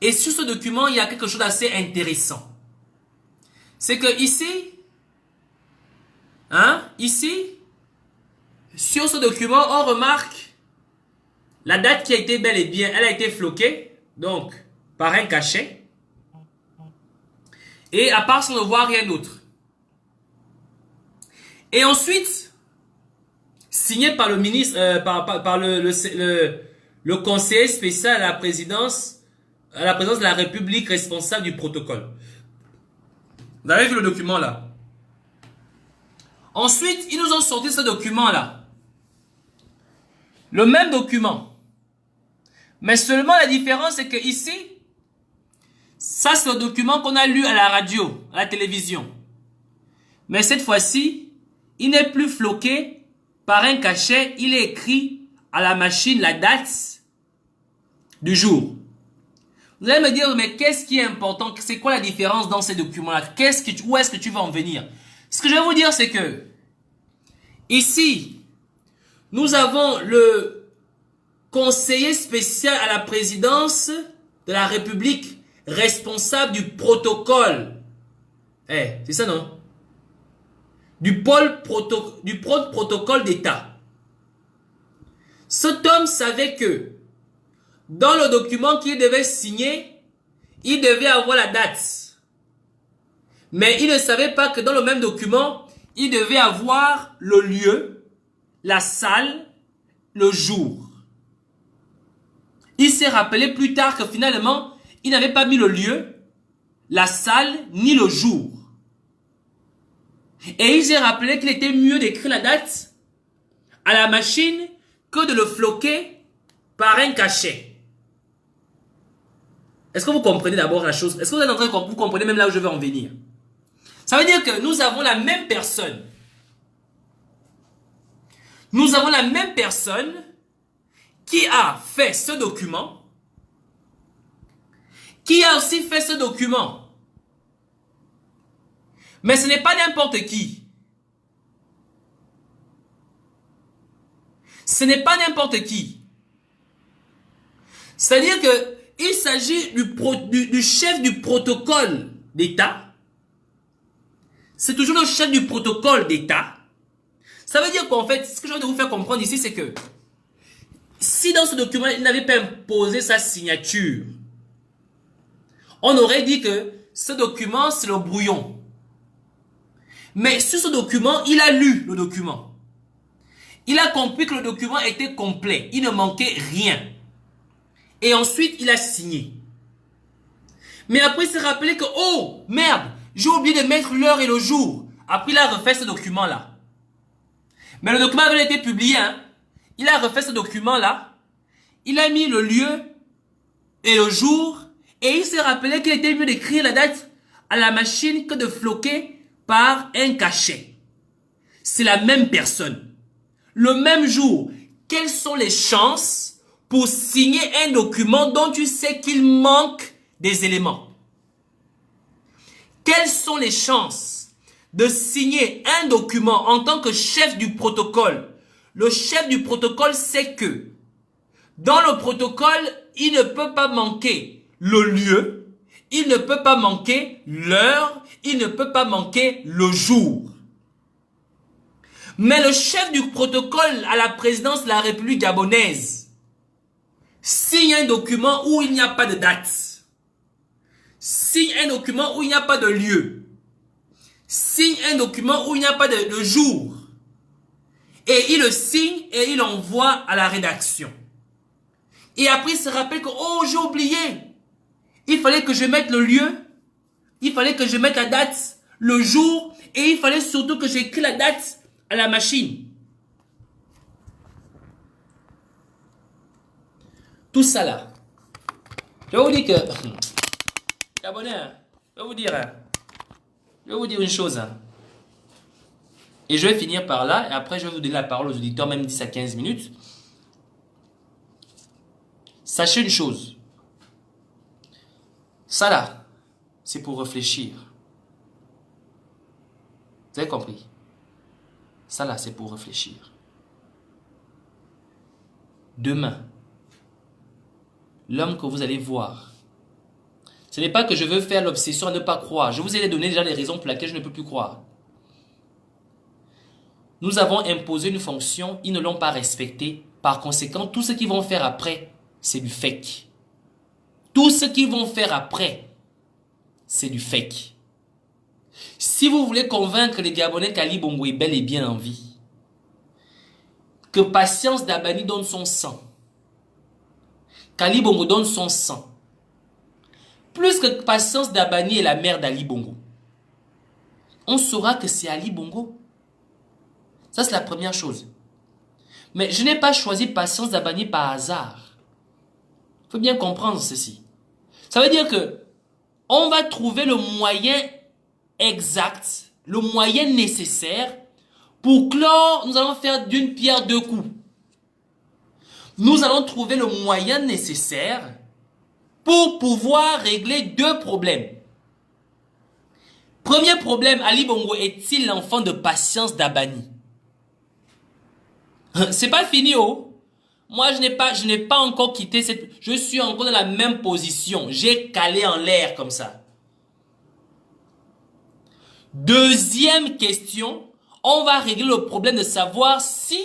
Et sur ce document, il y a quelque chose d'assez intéressant. C'est que ici, sur ce document, on remarque la date qui a été bel et bien, elle a été floquée, donc, par un cachet. Et à part ça, on ne voit rien d'autre. Et ensuite, signé par le ministre, par le conseiller spécial à la présidence de la République responsable du protocole. Vous avez vu le document là? Ensuite, ils nous ont sorti ce document là. Le même document. Mais seulement la différence c'est que ici, ça c'est le document qu'on a lu à la radio, à la télévision. Mais cette fois-ci, il n'est plus floqué par un cachet, il est écrit à la machine la date du jour. Vous allez me dire, mais qu'est-ce qui est important? C'est quoi la différence dans ces documents-là? Où est-ce que tu vas en venir? Ce que je vais vous dire, c'est que ici, nous avons le conseiller spécial à la présidence de la République responsable du protocole. C'est ça, non? Du protocole d'État. Cet homme savait que dans le document qu'il devait signer, il devait avoir la date. Mais il ne savait pas que dans le même document, il devait avoir le lieu, la salle, le jour. Il s'est rappelé plus tard que finalement, il n'avait pas mis le lieu, la salle, ni le jour. Et il s'est rappelé qu'il était mieux d'écrire la date à la machine que de le floquer par un cachet. Est-ce que vous comprenez d'abord la chose? Est-ce que vous êtes en train de vous comprenez même là où je veux en venir? Ça veut dire que nous avons la même personne. Nous avons la même personne qui a fait ce document, qui a aussi fait ce document. Mais ce n'est pas n'importe qui. Ce n'est pas n'importe qui. C'est-à-dire que il s'agit du chef du protocole d'État. C'est toujours le chef du protocole d'État. Ça veut dire qu'en fait, ce que j'ai envie de vous faire comprendre ici, c'est que si dans ce document, il n'avait pas imposé sa signature, on aurait dit que ce document, c'est le brouillon. Mais sur ce document, il a lu le document. Il a compris que le document était complet. Il ne manquait rien. Et ensuite, il a signé. Mais après, il s'est rappelé que, oh, merde, j'ai oublié de mettre l'heure et le jour. Après, il a refait ce document-là. Mais le document avait été publié, hein. Il a refait ce document-là. Il a mis le lieu et le jour. Et il s'est rappelé qu'il était mieux d'écrire la date à la machine que de floquer par un cachet. C'est la même personne. Le même jour. Quelles sont les chances pour signer un document dont tu sais qu'il manque des éléments? Quelles sont les chances de signer un document en tant que chef du protocole? Le chef du protocole sait que dans le protocole, il ne peut pas manquer le lieu, il ne peut pas manquer l'heure, il ne peut pas manquer le jour. Mais le chef du protocole à la présidence de la République gabonaise signe un document où il n'y a pas de date. Signe un document où il n'y a pas de lieu. Signe un document où il n'y a pas de jour. Et il le signe et il l'envoie à la rédaction. Et après il se rappelle que, oh, j'ai oublié. Il fallait que je mette le lieu. Il fallait que je mette la date, le jour. Et il fallait surtout que j'écris la date à la machine. Tout ça là. Je vais vous dire que... Gabonais, je vais vous dire une chose. Et je vais finir par là. Et après, je vais vous donner la parole aux auditeurs, même 10 à 15 minutes. Sachez une chose. Ça là, c'est pour réfléchir. Vous avez compris? Ça là, c'est pour réfléchir. Demain, l'homme que vous allez voir, ce n'est pas que je veux faire l'obsession à ne pas croire. Je vous ai donné déjà les raisons pour lesquelles je ne peux plus croire. Nous avons imposé une fonction, ils ne l'ont pas respectée. Par conséquent, tout ce qu'ils vont faire après, c'est du fake. Tout ce qu'ils vont faire après, c'est du fake. Si vous voulez convaincre les Gabonais qu'Ali Bongo est bel et bien en vie, que Patience Dabani donne son sang, qu'Ali Bongo donne son sang, plus que Patience Dabani est la mère d'Ali Bongo, on saura que c'est Ali Bongo. Ça, c'est la première chose. Mais je n'ai pas choisi Patience Dabani par hasard. Il faut bien comprendre ceci. Ça veut dire que on va trouver le moyen exact, le moyen nécessaire pour clore. Nous allons faire d'une pierre deux coups. Nous allons trouver le moyen nécessaire pour pouvoir régler deux problèmes. Premier problème, Ali Bongo est-il l'enfant de Patience Dabani? C'est pas fini, oh. Moi, je n'ai pas encore quitté cette... Je suis encore dans la même position. J'ai calé en l'air comme ça. Deuxième question, on va régler le problème de savoir si,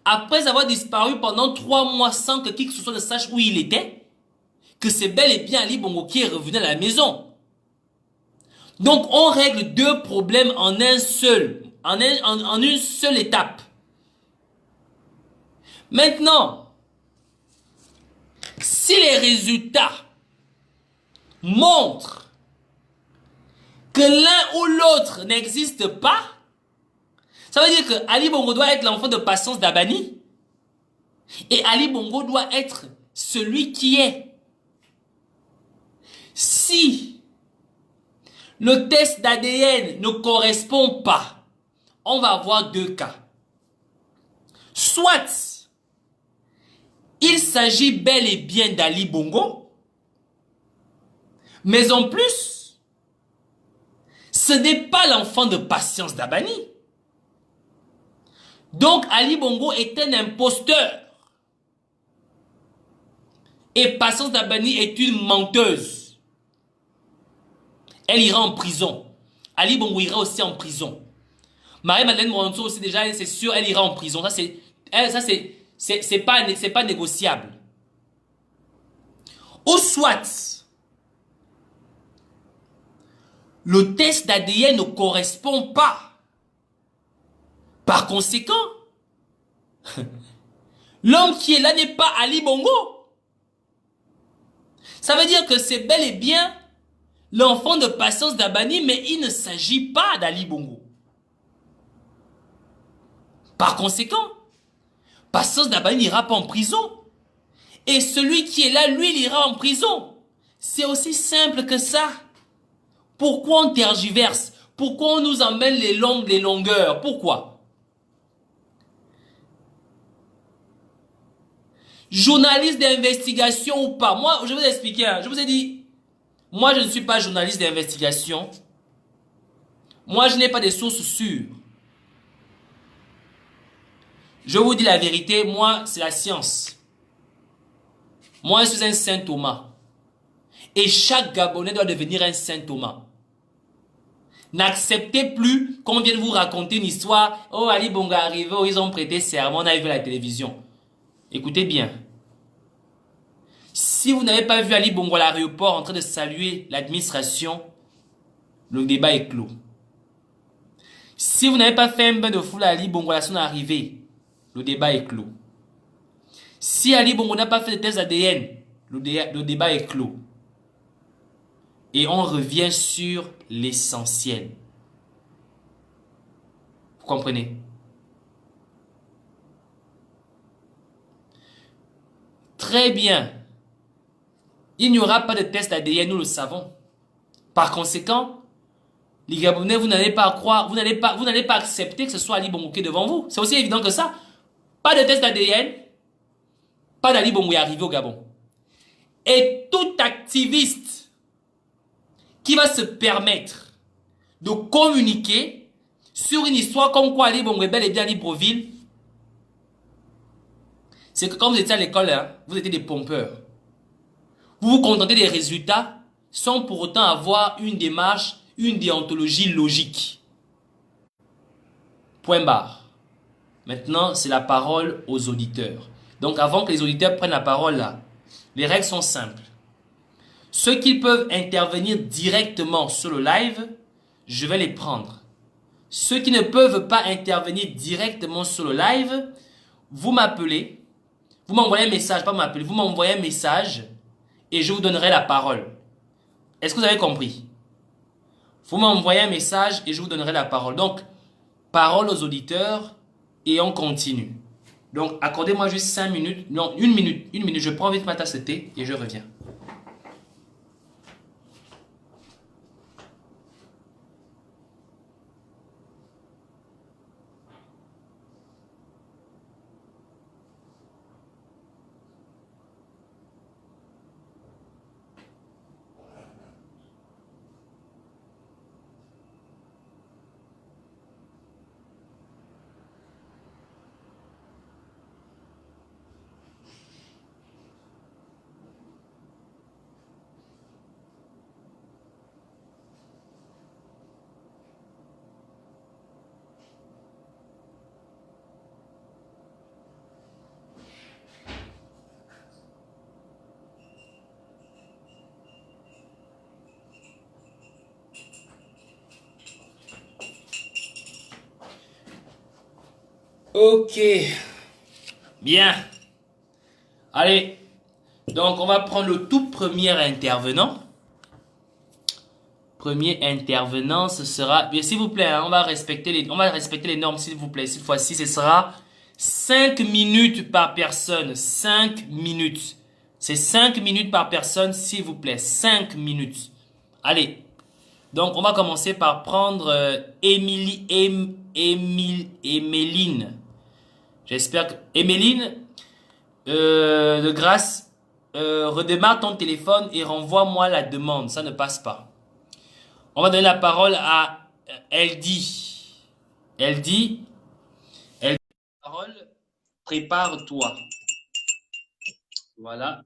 après avoir disparu pendant 3 mois sans que qui que ce soit ne sache où il était, que c'est bel et bien Ali Bongo qui est revenu à la maison. Donc, on règle deux problèmes en une seule étape. Maintenant, si les résultats montrent que l'un ou l'autre n'existe pas, ça veut dire que Ali Bongo doit être l'enfant de Patience Dabani et Ali Bongo doit être celui qui est. Si le test d'ADN ne correspond pas, on va avoir deux cas. Soit il s'agit bel et bien d'Ali Bongo, mais en plus, ce n'est pas l'enfant de Patience Dabani. Donc Ali Bongo est un imposteur. Et Patience Dabani est une menteuse. Elle ira en prison. Ali Bongo ira aussi en prison. Marie-Madeleine Moronso aussi déjà, c'est sûr, elle ira en prison. C'est pas négociable. Ou soit, le test d'ADN ne correspond pas. Par conséquent, l'homme qui est là n'est pas Ali Bongo. Ça veut dire que c'est bel et bien l'enfant de Patience Dabani, mais il ne s'agit pas d'Ali Bongo. Par conséquent, Patience Dabani n'ira pas en prison. Et celui qui est là, lui, il ira en prison. C'est aussi simple que ça. Pourquoi on tergiverse? Pourquoi on nous emmène les longueurs? Pourquoi? Journaliste d'investigation ou pas? Moi, je vous ai expliqué, hein, je vous ai dit, moi, je ne suis pas journaliste d'investigation. Moi, je n'ai pas de sources sûres. Je vous dis la vérité, moi, c'est la science. Moi, je suis un Saint Thomas. Et chaque Gabonais doit devenir un Saint Thomas. N'acceptez plus qu'on vienne vous raconter une histoire. Oh, Ali Bongo est arrivé, oh, ils ont prêté serment, on a vu la télévision. Écoutez bien. Si vous n'avez pas vu Ali Bongo à l'aéroport en train de saluer l'administration, le débat est clos. Si vous n'avez pas fait un bain de foule à Ali Bongo à son arrivée, le débat est clos. Si Ali Bongo n'a pas fait de test ADN, le débat est clos. Et on revient sur l'essentiel. Vous comprenez? Très bien. Il n'y aura pas de test ADN, nous le savons. Par conséquent, les Gabonais, vous n'allez pas croire, vous n'allez pas accepter que ce soit Ali Bongo qui est devant vous. C'est aussi évident que ça. Pas de test ADN, pas d'Ali Bongo est arrivé au Gabon. Et tout activiste qui va se permettre de communiquer sur une histoire comme quoi Ali Bongo est bel et bien à Libreville, c'est que quand vous étiez à l'école, hein, vous étiez des pompeurs. Vous vous contentez des résultats sans pour autant avoir une démarche, une déontologie logique. Point barre. Maintenant, c'est la parole aux auditeurs. Donc, avant que les auditeurs prennent la parole là, les règles sont simples. Ceux qui peuvent intervenir directement sur le live, je vais les prendre. Ceux qui ne peuvent pas intervenir directement sur le live, vous m'appelez, vous m'envoyez un message, pas m'appeler, vous m'envoyez un message et je vous donnerai la parole. Est-ce que vous avez compris? Vous m'envoyez un message et je vous donnerai la parole. Donc, parole aux auditeurs et on continue. Donc, accordez-moi juste 5 minutes, non, une minute, je prends vite ma tasse de thé et je reviens. Ok, bien. Allez, donc on va prendre le tout premier intervenant. Premier intervenant, ce sera, bien s'il vous plaît, hein, on va respecter les normes s'il vous plaît. Cette fois-ci, ce sera 5 minutes par personne. 5 minutes. C'est 5 minutes par personne, s'il vous plaît. 5 minutes. Allez. Donc, on va commencer par prendre Emeline. J'espère que... Emeline, de grâce, redémarre ton téléphone et renvoie-moi la demande. Ça ne passe pas. On va donner la parole à Eldi. Eldi, parole, prépare-toi. Voilà.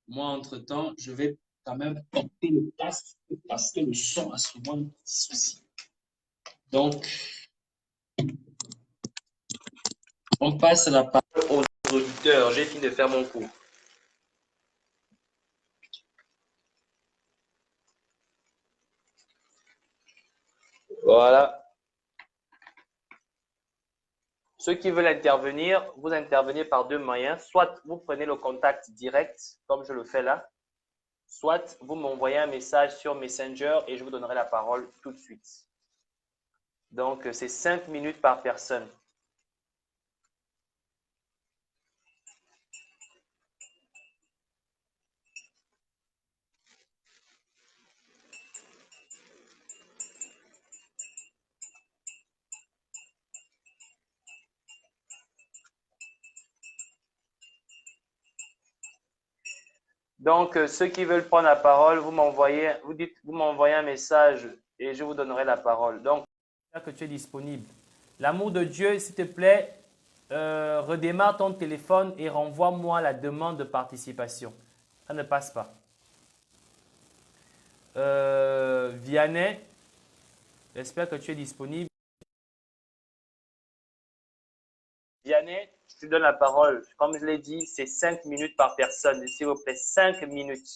Moi, entre-temps, je vais quand même porter le casque parce que le son a souvent des soucis. Donc, on passe la parole aux auditeurs. J'ai fini de faire mon cours. Voilà. Ceux qui veulent intervenir, vous intervenez par deux moyens. Soit vous prenez le contact direct, comme je le fais là, soit vous m'envoyez un message sur Messenger et je vous donnerai la parole tout de suite. Donc, c'est 5 minutes par personne. Donc, ceux qui veulent prendre la parole, vous m'envoyez un message et je vous donnerai la parole. Donc, que tu es disponible. L'amour de Dieu, s'il te plaît, redémarre ton téléphone et renvoie-moi la demande de participation. Ça ne passe pas. Vianney, j'espère que tu es disponible. Vianney, je te donne la parole. Comme je l'ai dit, c'est 5 minutes par personne. S'il vous plaît, 5 minutes.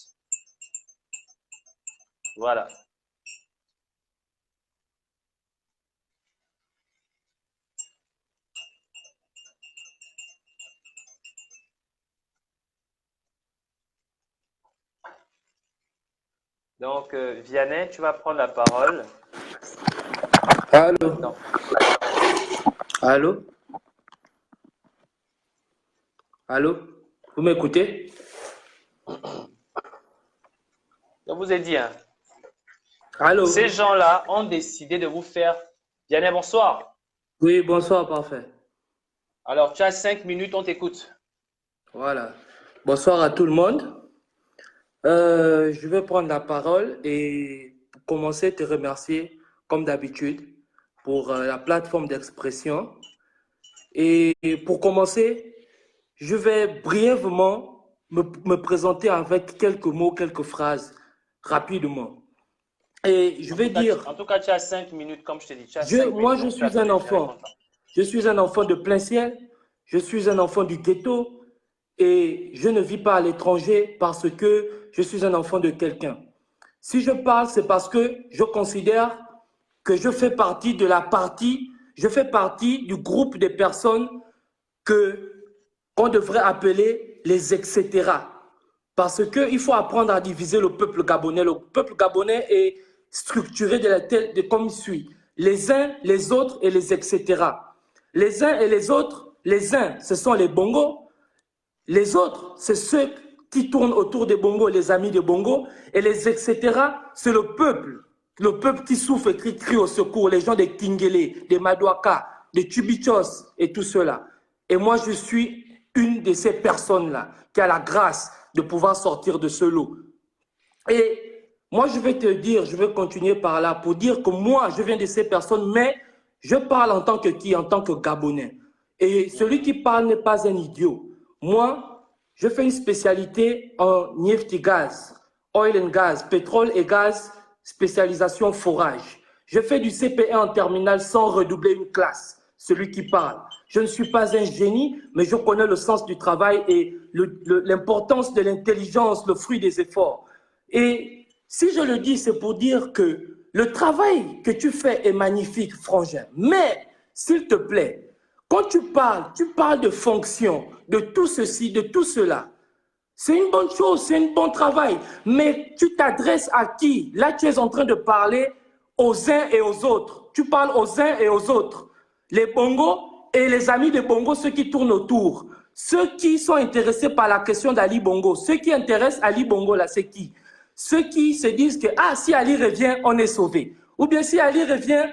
Voilà. Donc, Vianney, tu vas prendre la parole. Allô? Non. Allô? Allô? Vous m'écoutez? Je vous ai dit, hein, Allô? ces gens-là ont décidé de vous faire… Vianney, bonsoir. Oui, bonsoir, parfait. Alors, tu as 5 minutes, on t'écoute. Voilà. Bonsoir à tout le monde. Je vais prendre la parole et pour commencer, te remercier, comme d'habitude, pour la plateforme d'expression. Et pour commencer, je vais brièvement me présenter avec quelques mots, quelques phrases, rapidement. Et je vais dire… En tout cas, tu as 5 minutes, comme je te dis. Tu as 5 minutes. Moi, je suis un enfant. Je suis un enfant de plein ciel. Je suis un enfant du ghetto. Et je ne vis pas à l'étranger parce que je suis un enfant de quelqu'un. Si je parle, c'est parce que je considère que je fais partie de la partie, je fais partie du groupe des personnes qu'on devrait appeler les etc. Parce qu'il faut apprendre à diviser le peuple gabonais. Le peuple gabonais est structuré comme suit. Les uns, les autres et les etc. Les uns et les autres, les uns, ce sont les bongos. Les autres, c'est ceux qui tournent autour des bongos, les amis des bongos. Et les etc., c'est le peuple. Le peuple qui souffre et qui crie au secours. Les gens des Kingele, des Madouaka, des Tubichos et tout cela. Et moi, je suis une de ces personnes-là qui a la grâce de pouvoir sortir de ce lot. Et moi, je vais te dire, je vais continuer par là pour dire que moi, je viens de ces personnes, mais je parle en tant que qui? En tant que Gabonais. Et celui qui parle n'est pas un idiot. Moi, je fais une spécialité en Niefti Gaz, Oil and Gas, pétrole et gaz, spécialisation forage. Je fais du CPE en terminale sans redoubler une classe, celui qui parle. Je ne suis pas un génie, mais je connais le sens du travail et l'importance de l'intelligence, le fruit des efforts. Et si je le dis, c'est pour dire que le travail que tu fais est magnifique, frangin. Mais, s'il te plaît, quand tu parles de fonction, de tout ceci, de tout cela. C'est une bonne chose, c'est un bon travail. Mais tu t'adresses à qui? Là, tu es en train de parler aux uns et aux autres. Tu parles aux uns et aux autres. Les bongos et les amis des bongos, ceux qui tournent autour. Ceux qui sont intéressés par la question d'Ali Bongo. Ceux qui intéressent Ali Bongo, là, c'est qui? Ceux qui se disent que, ah, si Ali revient, on est sauvé. Ou bien si Ali revient,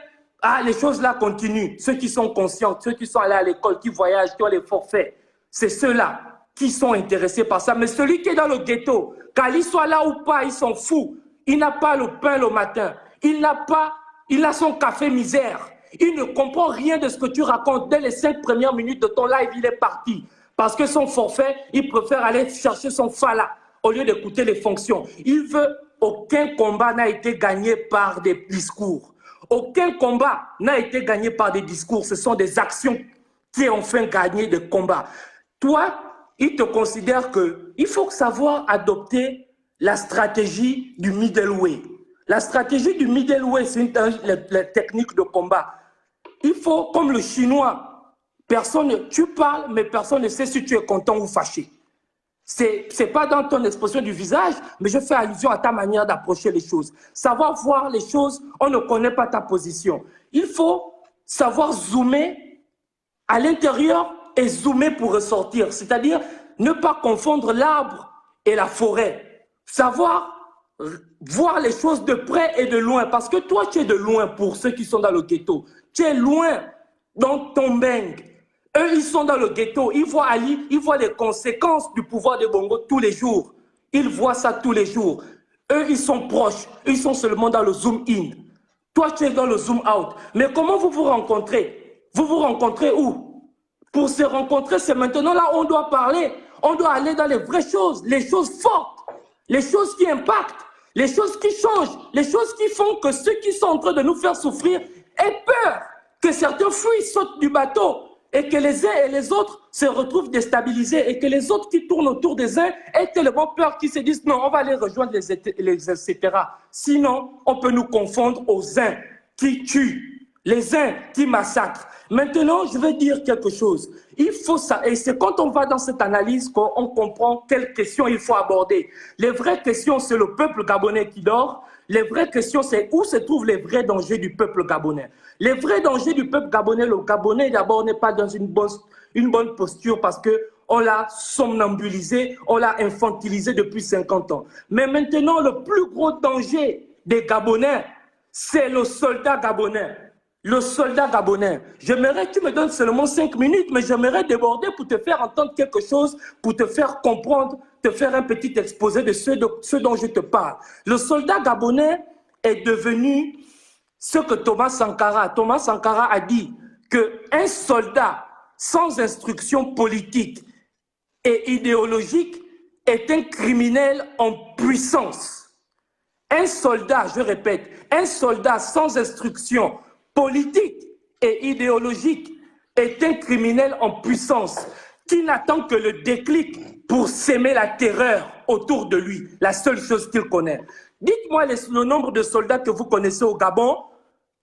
ah, les choses là continuent. Ceux qui sont conscients, ceux qui sont allés à l'école, qui voyagent, qui ont les forfaits, c'est ceux-là qui sont intéressés par ça. Mais celui qui est dans le ghetto, qu'Ali soit là ou pas, il s'en fout. Il n'a pas le pain le matin. Il a son café misère. Il ne comprend rien de ce que tu racontes. Dès les 5 premières minutes de ton live, il est parti. Parce que son forfait, il préfère aller chercher son fala au lieu d'écouter les fonctions. Il veut, aucun combat n'a été gagné par des discours. Aucun combat n'a été gagné par des discours. Ce sont des actions qui ont fait gagner des combats. Toi, il te considère qu'il faut savoir adopter la stratégie du middleweight. La stratégie du middleweight, c'est la technique de combat. Il faut, comme le chinois, tu parles, mais personne ne sait si tu es content ou fâché. Ce n'est pas dans ton expression du visage, mais je fais allusion à ta manière d'approcher les choses. Savoir voir les choses, on ne connaît pas ta position. Il faut savoir zoomer à l'intérieur et zoomer pour ressortir. C'est-à-dire ne pas confondre l'arbre et la forêt. Savoir voir les choses de près et de loin. Parce que toi, tu es de loin pour ceux qui sont dans le ghetto. Tu es loin dans ton bang. Eux, ils sont dans le ghetto. Ils voient Ali, ils voient les conséquences du pouvoir de Bongo tous les jours. Ils voient ça tous les jours. Eux, ils sont proches. Ils sont seulement dans le zoom in. Toi, tu es dans le zoom out. Mais comment vous vous rencontrez? Vous vous rencontrez où? Pour se rencontrer, c'est maintenant là où on doit parler. On doit aller dans les vraies choses, les choses fortes, les choses qui impactent, les choses qui changent, les choses qui font que ceux qui sont en train de nous faire souffrir aient peur, que certains fuient, sautent du bateau et que les uns et les autres se retrouvent déstabilisés et que les autres qui tournent autour des uns aient tellement peur qu'ils se disent non, on va aller rejoindre les etc. Sinon, on peut nous confondre aux uns qui tuent, les uns qui massacrent. Maintenant, je vais dire quelque chose. Il faut ça, et c'est quand on va dans cette analyse qu'on comprend quelles questions il faut aborder. Les vraies questions, c'est le peuple gabonais qui dort. Les vraies questions, c'est où se trouvent les vrais dangers du peuple gabonais. Les vrais dangers du peuple gabonais, le Gabonais d'abord n'est pas dans une bonne posture parce qu'on l'a somnambulisé, on l'a infantilisé depuis 50 ans. Mais maintenant, le plus gros danger des Gabonais, c'est le soldat gabonais. Le soldat gabonais. J'aimerais que tu me donnes seulement 5 minutes, mais j'aimerais déborder pour te faire entendre quelque chose, pour te faire comprendre, te faire un petit exposé de ce dont je te parle. Le soldat gabonais est devenu ce que Thomas Sankara a dit, qu'un soldat sans instruction politique et idéologique est un criminel en puissance. Un soldat, je répète, un soldat sans instruction politique et idéologique est un criminel en puissance qui n'attend que le déclic pour s'aimer la terreur autour de lui, la seule chose qu'il connaît. Dites-moi le nombre de soldats que vous connaissez au Gabon,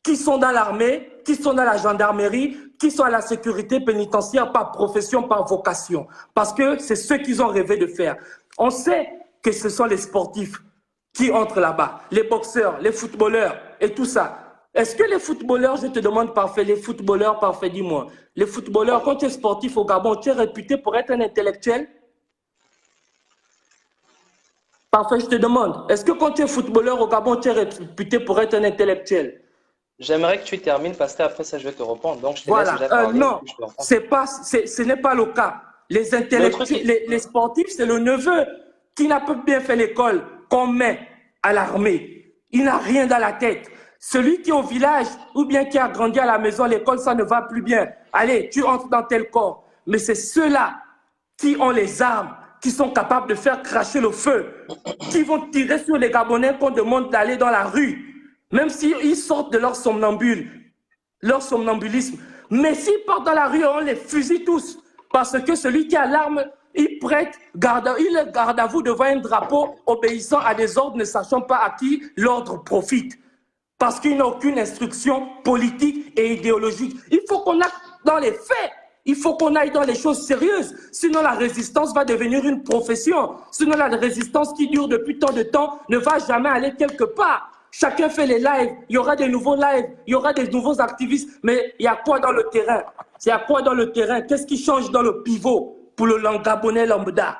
qui sont dans l'armée, qui sont dans la gendarmerie, qui sont à la sécurité pénitentiaire par profession, par vocation. Parce que c'est ce qu'ils ont rêvé de faire. On sait que ce sont les sportifs qui entrent là-bas, les boxeurs, les footballeurs et tout ça. Est-ce que les footballeurs, je te demande parfait, les footballeurs parfait, dis-moi, les footballeurs, quand tu es sportif au Gabon, tu es réputé pour être un intellectuel? Parfait, je te demande, est-ce que quand tu es footballeur au Gabon, tu es réputé pour être un intellectuel? J'aimerais que tu termines parce qu'après ça, je vais te répondre. Donc, je te voilà. laisse déjà parler. Non, ce n'est pas le cas. Les intellectuels, les sportifs, c'est le neveu qui n'a pas bien fait l'école qu'on met à l'armée. Il n'a rien dans la tête. Celui qui est au village ou bien qui a grandi à la maison, l'école, ça ne va plus bien. Allez, tu entres dans tel corps. Mais c'est ceux-là qui ont les armes, qui sont capables de faire cracher le feu, qui vont tirer sur les Gabonais qu'on demande d'aller dans la rue, même s'ils sortent de leur somnambulisme. Mais s'ils partent dans la rue, on les fusille tous. Parce que celui qui a l'arme, il est garde à vous devant un drapeau, obéissant à des ordres, ne sachant pas à qui l'ordre profite. Parce qu'il n'a aucune instruction politique et idéologique. Il faut qu'on aille dans les faits. Il faut qu'on aille dans les choses sérieuses. Sinon, la résistance va devenir une profession. Sinon, la résistance qui dure depuis tant de temps ne va jamais aller quelque part. Chacun fait les lives. Il y aura des nouveaux lives. Il y aura des nouveaux activistes. Mais il y a quoi dans le terrain? Il y a quoi dans le terrain? Qu'est-ce qui change dans le pivot pour le Gabonais lambda?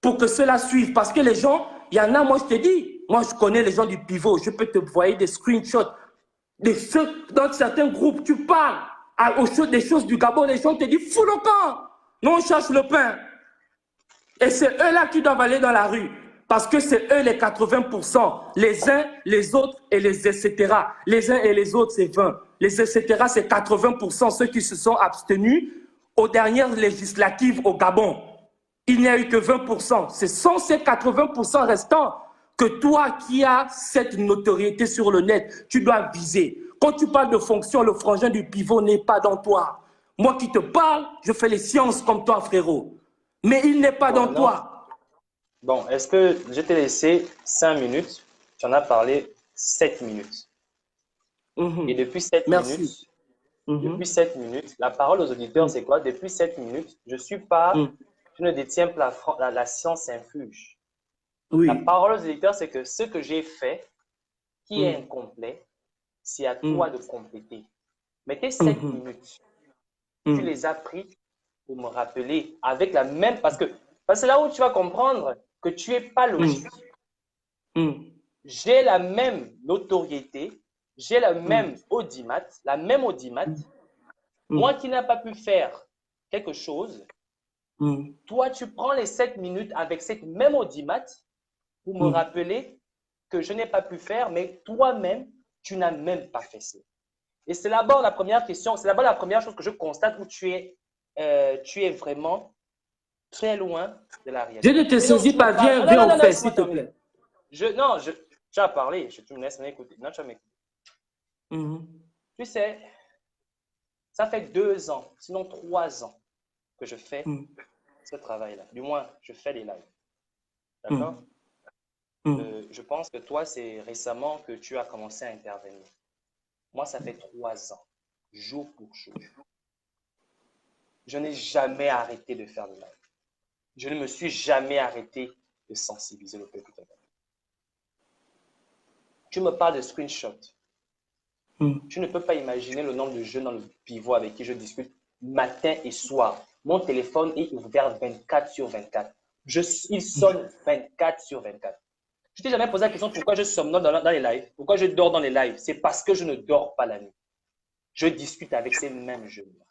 Pour que cela suive. Parce que les gens, il y en a, moi je te dis, moi je connais les gens du pivot. Je peux te envoyer des screenshots. Dans certains groupes, tu parles des choses du Gabon. Les gens te disent, fous le camp. Nous, on cherche le pain. Et c'est eux-là qui doivent aller dans la rue. Parce que c'est eux les 80%. Les uns, les autres et les etc. Les uns et les autres, c'est 20. Les etc. c'est 80%. Ceux qui se sont abstenus aux dernières législatives au Gabon. il n'y a eu que 20%. Ce sont ces 80% restants que toi qui as cette notoriété sur le net, tu dois viser. Quand tu parles de fonction, le frangin du pivot n'est pas dans toi. Moi qui te parle, je fais les sciences comme toi, frérot. Mais il n'est pas Bon, dans non. toi. Bon, est-ce que je t'ai laissé 5 minutes? Tu en as parlé 7 minutes. Et depuis 7 Merci. minutes, depuis 7 minutes, la parole aux auditeurs, c'est quoi? Depuis 7 minutes, je ne détiens pas la science infuse. Oui. La parole aux auditeurs, c'est que ce que j'ai fait, qui est incomplet, c'est à toi de compléter. Mais tes 7 minutes, tu les as pris pour me rappeler avec la même… Parce que c'est là où tu vas comprendre que tu n'es pas logique. J'ai la même notoriété, j'ai la même audimat, Moi qui n'ai pas pu faire quelque chose, toi, tu prends les 7 minutes avec cette même audimat pour me rappeler que je n'ai pas pu faire, mais toi-même, tu n'as même pas fait ça. Et c'est d'abord la première question, c'est d'abord la première chose que je constate où tu es vraiment très loin de la réalité. Je ne te saisis pas, viens au fait, s'il te plaît. Tu as parlé, tu me laisses m'écouter. Non, tu vas m'écouter. Tu sais, ça fait 2 ans, sinon 3 ans que je fais ce travail-là. Du moins, je fais des lives. D'accord? Je pense que toi, c'est récemment que tu as commencé à intervenir. Moi, ça fait 3 ans, jour pour jour. Je n'ai jamais arrêté de faire des lives. Je ne me suis jamais arrêté de sensibiliser le peuple. Tu me parles de screenshots. Tu ne peux pas imaginer le nombre de jeunes dans le pivot avec qui je discute matin et soir. Mon téléphone est ouvert 24/24. Il sonne 24/24. Je t'ai jamais posé la question pourquoi je somnole dans les lives, pourquoi je dors dans les lives. C'est parce que je ne dors pas la nuit. Je discute avec ces mêmes jeunes-là.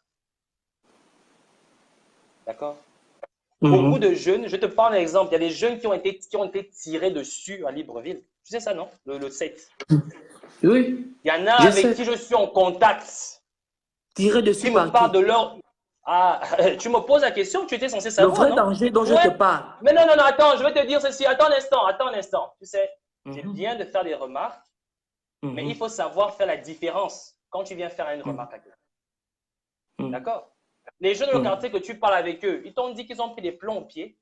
D'accord? Beaucoup de jeunes, je te parle d'un exemple, il y a des jeunes qui ont été tirés dessus à Libreville. Tu sais ça, non? Le 7. Oui. Il y en a avec qui je suis en contact. Tirés dessus qui par me parlent qui? de leur… Ah, tu me poses la question, tu étais censé savoir, le vrai danger dont je te parle. Mais non, attends, je vais te dire ceci. Attends un instant. Tu sais, c'est bien de faire des remarques, mais il faut savoir faire la différence quand tu viens faire une remarque à quelqu'un. D'accord? Les jeunes de quartier que tu parles avec eux, ils t'ont dit qu'ils ont pris des plombs aux pieds.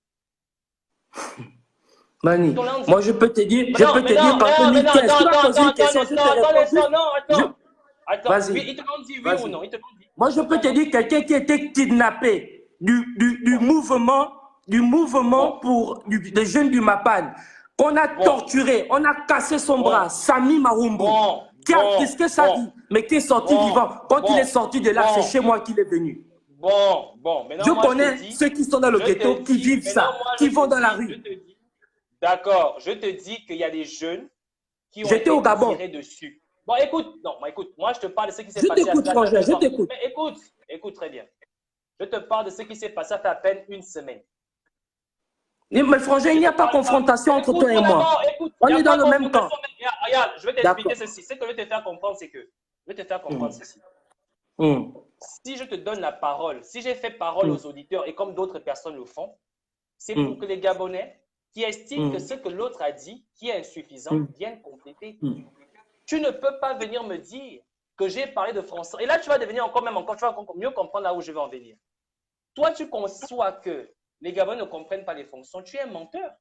Mani, moi je peux te dire, parce que Nickel, tu m'as posé une question, je te réponds. Attends, ils te l'ont dit oui ou non? Moi je peux te dire quelqu'un qui a été kidnappé du mouvement pour des jeunes du Mapan, qu'on a torturé, on a cassé son bras, Sami Marumbu, qui a risqué sa vie, mais qui est sorti vivant. Quand il est sorti de là, c'est chez moi qu'il est venu. Maintenant, je connais ceux qui sont dans le ghetto, qui vivent ça, qui vont dans la rue. D'accord, je te dis qu'il y a des jeunes qui ont été tirés dessus. Écoute, moi je te parle de ce qui s'est passé. Je t'écoute, frangin, je t'écoute. Mais écoute très bien. Je te parle de ce qui s'est passé, ça fait à peine 1 semaine. Mais frangin, il n'y a pas confrontation entre toi et moi. On est dans le même camp. Regarde, je vais t'expliquer ceci. Ce que je vais te faire comprendre, c'est que ceci. Si je te donne la parole, si j'ai fait parole aux auditeurs et comme d'autres personnes le font, c'est pour que les Gabonais qui estiment que ce que l'autre a dit, qui est insuffisant, viennent compléter. Tu ne peux pas venir me dire que j'ai parlé de français. Et là, tu vas devenir tu vas mieux comprendre là où je vais en venir. Toi, tu conçois que les Gabonais ne comprennent pas les fonctions. Tu es un menteur.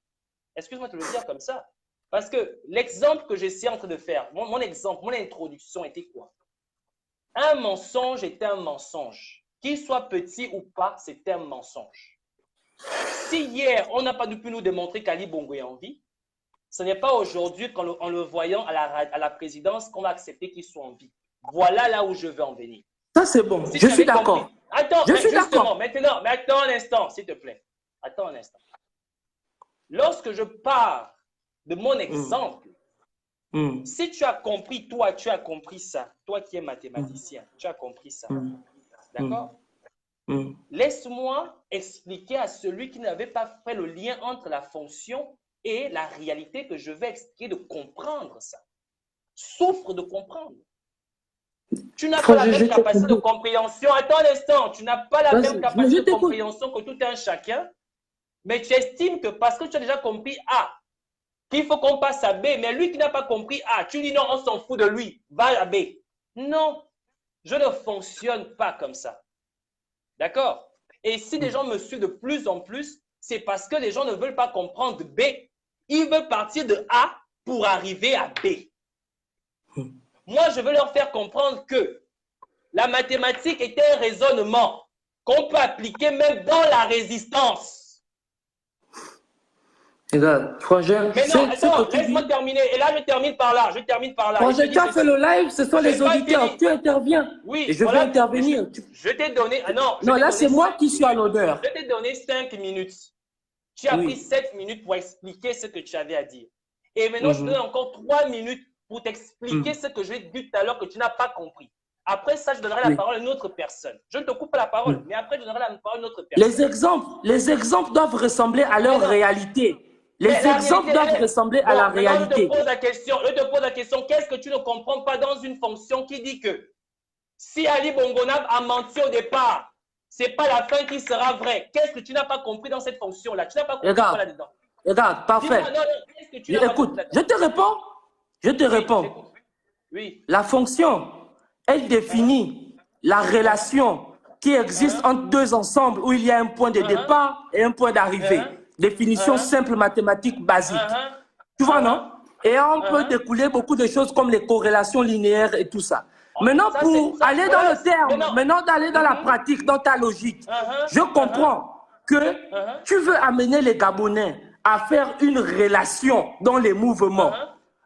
Excuse-moi de te le dire comme ça. Parce que l'exemple que j'essaie en train de faire, mon exemple, mon introduction était quoi? Un mensonge était un mensonge. Qu'il soit petit ou pas, c'était un mensonge. Si hier, on n'a pas pu nous démontrer qu'Ali Bongo est en vie, ce n'est pas aujourd'hui, en le voyant à la présidence, qu'on va accepter qu'il soit en vie. Voilà là où je veux en venir. Ça, c'est bon. Je suis d'accord. Attends, justement, maintenant, mais attends un instant, s'il te plaît. Attends un instant. Lorsque je parle de mon exemple, si tu as compris, toi, tu as compris ça. Toi qui es mathématicien, tu as compris ça. D'accord? Laisse-moi expliquer à celui qui n'avait pas fait le lien entre la fonction et la réalité que je vais expliquer de comprendre ça. Souffre de comprendre. Tu n'as pas la même capacité de compréhension. Attends un instant, tu n'as pas la même capacité de compréhension que tout un chacun. Mais tu estimes que parce que tu as déjà compris A, qu'il faut qu'on passe à B, mais lui qui n'a pas compris A, tu dis non, on s'en fout de lui, va à B. Non, je ne fonctionne pas comme ça. D'accord? Et si des gens me suivent de plus en plus, c'est parce que les gens ne veulent pas comprendre B. Ils veulent partir de A pour arriver à B. Moi, je veux leur faire comprendre que la mathématique est un raisonnement qu'on peut appliquer même dans la résistance. Regarde, Frangin, mais non, attends, laisse-moi terminer. Et là, je termine par là. Frangin, tu as fait le live, ce sont les auditeurs. Tu interviens. Oui, et je vais intervenir. Je t'ai donné... non, là, c'est moi qui suis à l'honneur. Je t'ai donné 5 minutes. Tu as pris 7 minutes pour expliquer ce que tu avais à dire. Et maintenant, je te donne encore 3 minutes pour t'expliquer ce que je vais te dire tout à l'heure que tu n'as pas compris. Après ça, je donnerai la parole à une autre personne. Je ne te coupe pas la parole, mais après, je donnerai la parole à une autre personne. Les exemples doivent ressembler à leur réalité. Les exemples doivent ressembler à la réalité. Je te pose la question, qu'est-ce que tu ne comprends pas dans une fonction qui dit que si Ali Bongonab a menti au départ, ce n'est pas la fin qui sera vraie. Qu'est-ce que tu n'as pas compris dans cette fonction-là? Tu n'as pas compris quoi là-dedans? Regarde, parfait. Écoute, je te réponds. Oui. La fonction, elle définit la relation qui existe entre deux ensembles où il y a un point de départ et un point d'arrivée. Définition simple mathématique basique. Tu vois, non? Et on peut découler beaucoup de choses comme les corrélations linéaires et tout ça. Maintenant, pour aller dans le terme, maintenant d'aller dans la pratique, dans ta logique, je comprends que tu veux amener les Gabonais à faire une relation dans les mouvements,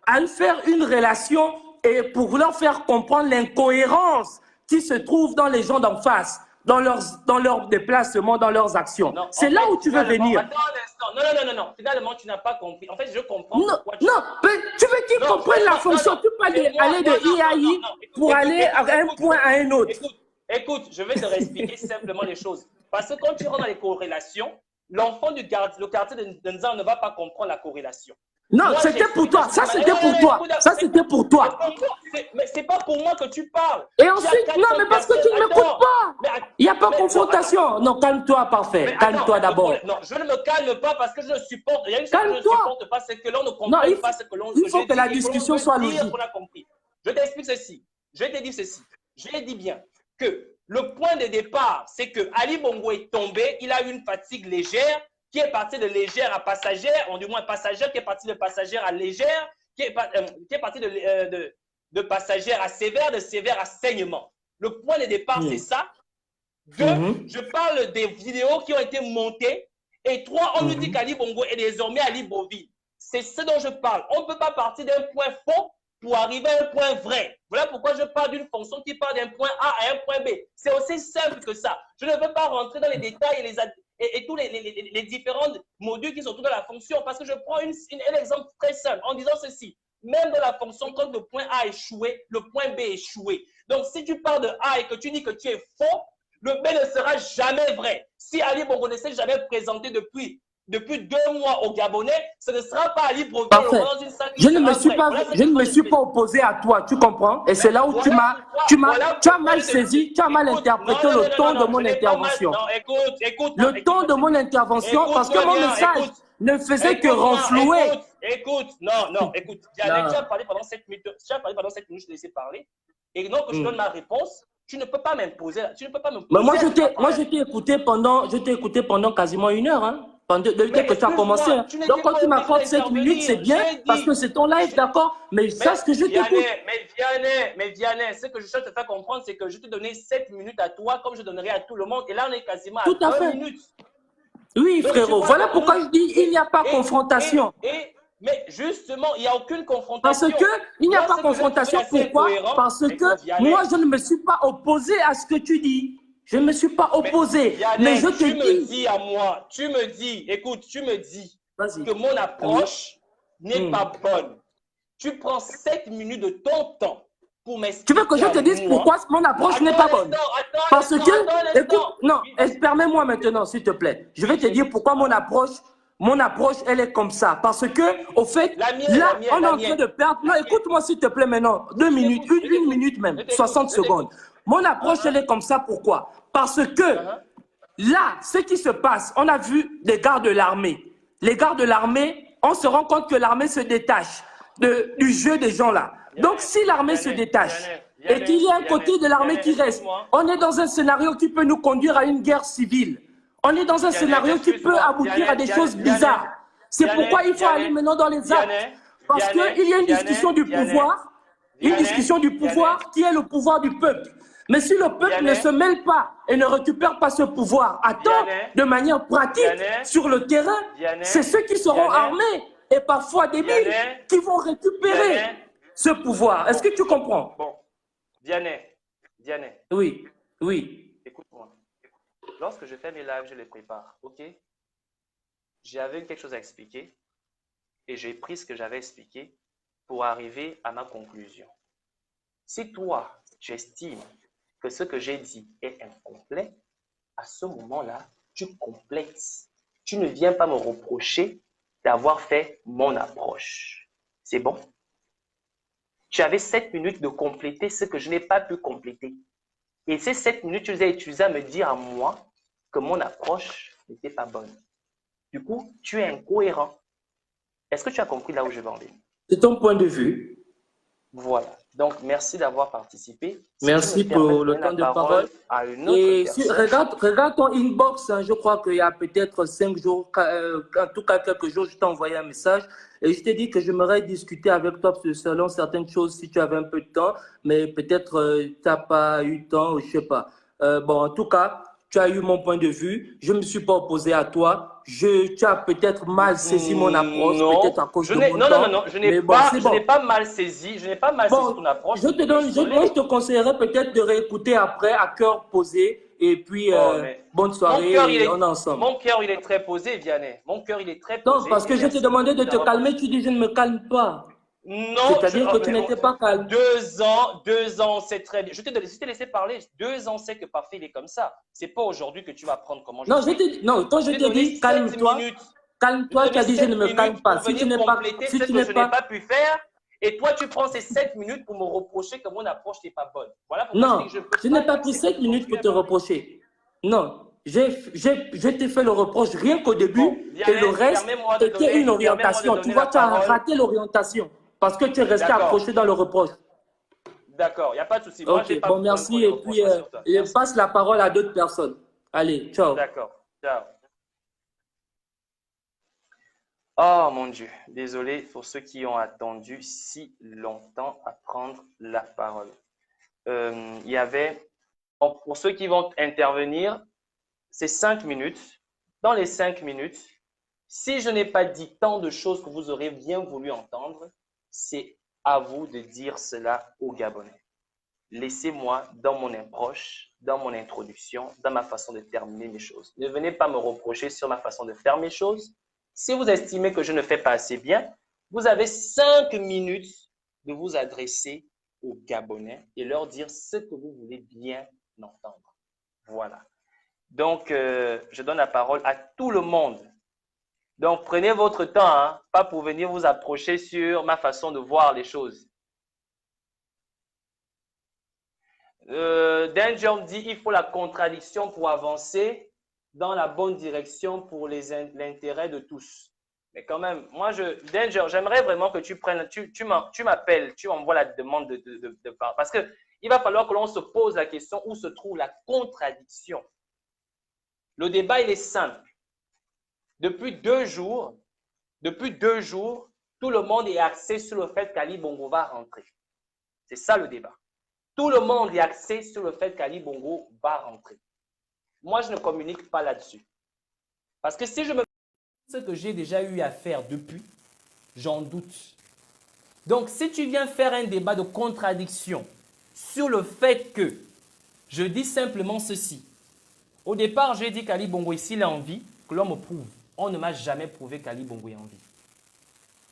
à faire une relation et pour leur faire comprendre l'incohérence qui se trouve dans les gens d'en face, dans leurs déplacements, dans leurs actions. C'est là où tu veux venir. Attends un instant. Non. Finalement, tu n'as pas compris. En fait, je comprends. Non, tu veux qu'ils comprennent la fonction. Tu peux aller de IAI pour aller à un point à un autre. Écoute, je vais te réexpliquer simplement les choses. Parce que quand tu rentres dans les corrélations, l'enfant du quartier de Nzan ne va pas comprendre la corrélation. Non, c'était pour toi. Ça, c'était pour toi. Ça, c'était pour toi. Mais c'est pas pour moi que tu parles. Et ensuite, non, mais parce que tu ne m'écoutes pas. Il n'y a pas de confrontation. Non, calme-toi, parfait. Calme-toi d'abord. Non, je ne me calme pas parce que je supporte. Il y a une chose que je ne supporte pas, c'est que l'on ne comprend pas ce que l'on dit. Il faut que la discussion soit logique. Je t'explique ceci. Je te dis ceci. J'ai dit bien que le point de départ, c'est que Ali Bongo est tombé. Il a eu une fatigue légère, qui est parti de légère à passagère, ou du moins passagère, qui est parti de passagère à légère, qui est parti de passagère à sévère, de sévère à saignement. Le point de départ, c'est ça. Deux, je parle des vidéos qui ont été montées. Et trois, on nous dit qu'Ali Bongo est désormais Ali Boville. C'est ce dont je parle. On ne peut pas partir d'un point faux pour arriver à un point vrai. Voilà pourquoi je parle d'une fonction qui part d'un point A à un point B. C'est aussi simple que ça. Je ne veux pas rentrer dans les détails et tous les différents modules qui sont autour de la fonction parce que je prends un exemple très simple en disant ceci. Même dans la fonction, quand le point A échoué, le point B échoué. Donc, si tu pars de A et que tu dis que tu es faux, le B ne sera jamais vrai. Si Ali Bongo ne s'est jamais présenté depuis 2 mois au Gabonais, ce ne sera pas Ali Bongo dans une salle. Je ne me suis pas opposé à toi, tu comprends? Et c'est là où tu as mal saisi, tu as mal interprété le ton de mon intervention. Non, écoute. Le ton de mon intervention, parce que mon message ne faisait que renflouer. Écoute. Tu as parlé pendant 7 minutes, je te laissais parler. Et donc, je donne ma réponse. Tu ne peux pas m'imposer. Mais moi, je t'ai écouté pendant quasiment 1 heure. Hein. Dès que tu as commencé. Donc, quand tu m'accordes 7 minutes, c'est bien parce que c'est ton live, d'accord? Mais sache que je t'écoute. Mais Vianney, ce que je cherche à te faire comprendre, c'est que je te donnais 7 minutes à toi, comme je donnerais à tout le monde. Et là, on est quasiment à 1 minute. Oui, frérot. Voilà pourquoi je dis il n'y a pas confrontation. Mais justement, il n'y a aucune confrontation. Parce qu'il n'y a pas confrontation. Pourquoi? Parce que moi, je ne me suis pas opposé à ce que tu dis. Je ne me suis pas opposé. Mais je te dis. Tu me dis à moi, tu me dis que mon approche n'est pas bonne. Tu prends 7 minutes de ton temps pour m'expliquer. Tu veux que je te dise pourquoi mon approche n'est pas bonne? Parce que, écoute, non, permets-moi maintenant, s'il te plaît. Je vais te dire pourquoi mon approche, elle est comme ça. Parce que, au fait, là, on est en train de perdre. Non, écoute-moi, s'il te plaît, maintenant. 2 minutes, une minute même, 60 secondes. Mon approche, elle est comme ça. Pourquoi? Parce que Là, ce qui se passe, on a vu les gars de l'armée. Les gars de l'armée, on se rend compte que l'armée se détache du jeu des gens là. Donc, si l'armée se détache et qu'il y a un côté de l'armée qui reste, on est dans un scénario qui peut nous conduire à une guerre civile. On est dans un scénario qui peut aboutir à des choses bizarres. C'est pourquoi il faut aller maintenant dans les actes. Parce qu'il y a une discussion du pouvoir, qui est le pouvoir du peuple. Mais si le peuple ne se mêle pas et ne récupère pas ce pouvoir à temps, de manière pratique, sur le terrain, c'est ceux qui seront armés et parfois débiles qui vont récupérer ce pouvoir. Est-ce que tu comprends? Bon, Vianney. Oui, oui. Écoute-moi. Lorsque je fais mes lives, je les prépare, ok? J'avais quelque chose à expliquer et j'ai pris ce que j'avais expliqué pour arriver à ma conclusion. Si toi, tu estimes que ce que j'ai dit est incomplet, à ce moment-là, tu complètes. Tu ne viens pas me reprocher d'avoir fait mon approche. C'est bon? Tu avais 7 minutes de compléter ce que je n'ai pas pu compléter. Et ces 7 minutes, tu les as utilisées à me dire à moi que mon approche n'était pas bonne. Du coup, tu es incohérent. Est-ce que tu as compris là où je vais en venir? C'est ton point de vue. Voilà. Donc, merci d'avoir participé. Merci pour le temps de parole. Et regarde ton inbox. Hein, je crois qu'il y a peut-être 5 jours, en tout cas quelques jours, je t'ai envoyé un message. Et je t'ai dit que j'aimerais discuter avec toi selon certaines choses si tu avais un peu de temps. Mais peut-être tu n'as pas eu le temps, je ne sais pas. Bon, en tout cas, tu as eu mon point de vue. Je ne me suis pas opposé à toi. Tu as peut-être mal saisi mon approche, peut-être à cause de mon temps. Non, je n'ai pas mal saisi. Je n'ai pas mal saisi ton approche. Moi, je te conseillerais peut-être de réécouter après à cœur posé. Et puis, bonne soirée, on est ensemble. Mon cœur, il est très posé, Vianney. Mon cœur, il est très posé. Non, parce que je t'ai demandé de te calmer, tu dis je ne me calme pas. Non, c'est-à-dire que tu n'étais pas calme. 2 ans, c'est très bien. Je t'ai laissé parler. 2 ans, c'est que parfait, il est comme ça. C'est pas aujourd'hui que tu vas apprendre comment je suis. Non, quand je t'ai dit calme-toi, tu as dit je ne me calme pas. Si tu n'es pas, ce que je n'ai pas pu faire, et toi, tu prends ces 7 minutes pour me reprocher que mon approche n'est pas bonne. Voilà pourquoi je n'ai pas pris 7 minutes pour te reprocher. Non. Je t'ai fait le reproche rien qu'au début et le reste était une orientation. Tu vois, tu as raté l'orientation parce que tu es resté accroché dans le reproche. D'accord, il n'y a pas de souci. Ok, bon, merci. Et puis, je passe la parole à d'autres personnes. Allez, ciao. D'accord, ciao. Oh mon Dieu, désolé pour ceux qui ont attendu si longtemps à prendre la parole. Il y avait, pour ceux qui vont intervenir, c'est 5 minutes. Dans les 5 minutes, si je n'ai pas dit tant de choses que vous aurez bien voulu entendre, c'est à vous de dire cela aux Gabonais. Laissez-moi dans mon approche, dans mon introduction, dans ma façon de terminer mes choses. Ne venez pas me reprocher sur ma façon de faire mes choses. Si vous estimez que je ne fais pas assez bien, vous avez 5 minutes de vous adresser aux Gabonais et leur dire ce que vous voulez bien entendre. Voilà. Donc, je donne la parole à tout le monde. Donc, prenez votre temps, hein, pas pour venir vous approcher sur ma façon de voir les choses. Danger dit il faut la contradiction pour avancer dans la bonne direction pour l'intérêt de tous. Mais quand même, moi, Danger, j'aimerais vraiment que tu prennes, tu m'appelles, tu m'envoies la demande de part. Parce qu'il va falloir que l'on se pose la question où se trouve la contradiction. Le débat, il est simple. Depuis 2 jours, tout le monde est axé sur le fait qu'Ali Bongo va rentrer. C'est ça le débat. Tout le monde est axé sur le fait qu'Ali Bongo va rentrer. Moi, je ne communique pas là-dessus. Parce que si je me... Ce que j'ai déjà eu à faire depuis, j'en doute. Donc, si tu viens faire un débat de contradiction sur le fait que je dis simplement ceci. Au départ, j'ai dit qu'Ali Bongo, s'il a envie, que l'on me prouve. On ne m'a jamais prouvé qu'Ali Bongo est en vie.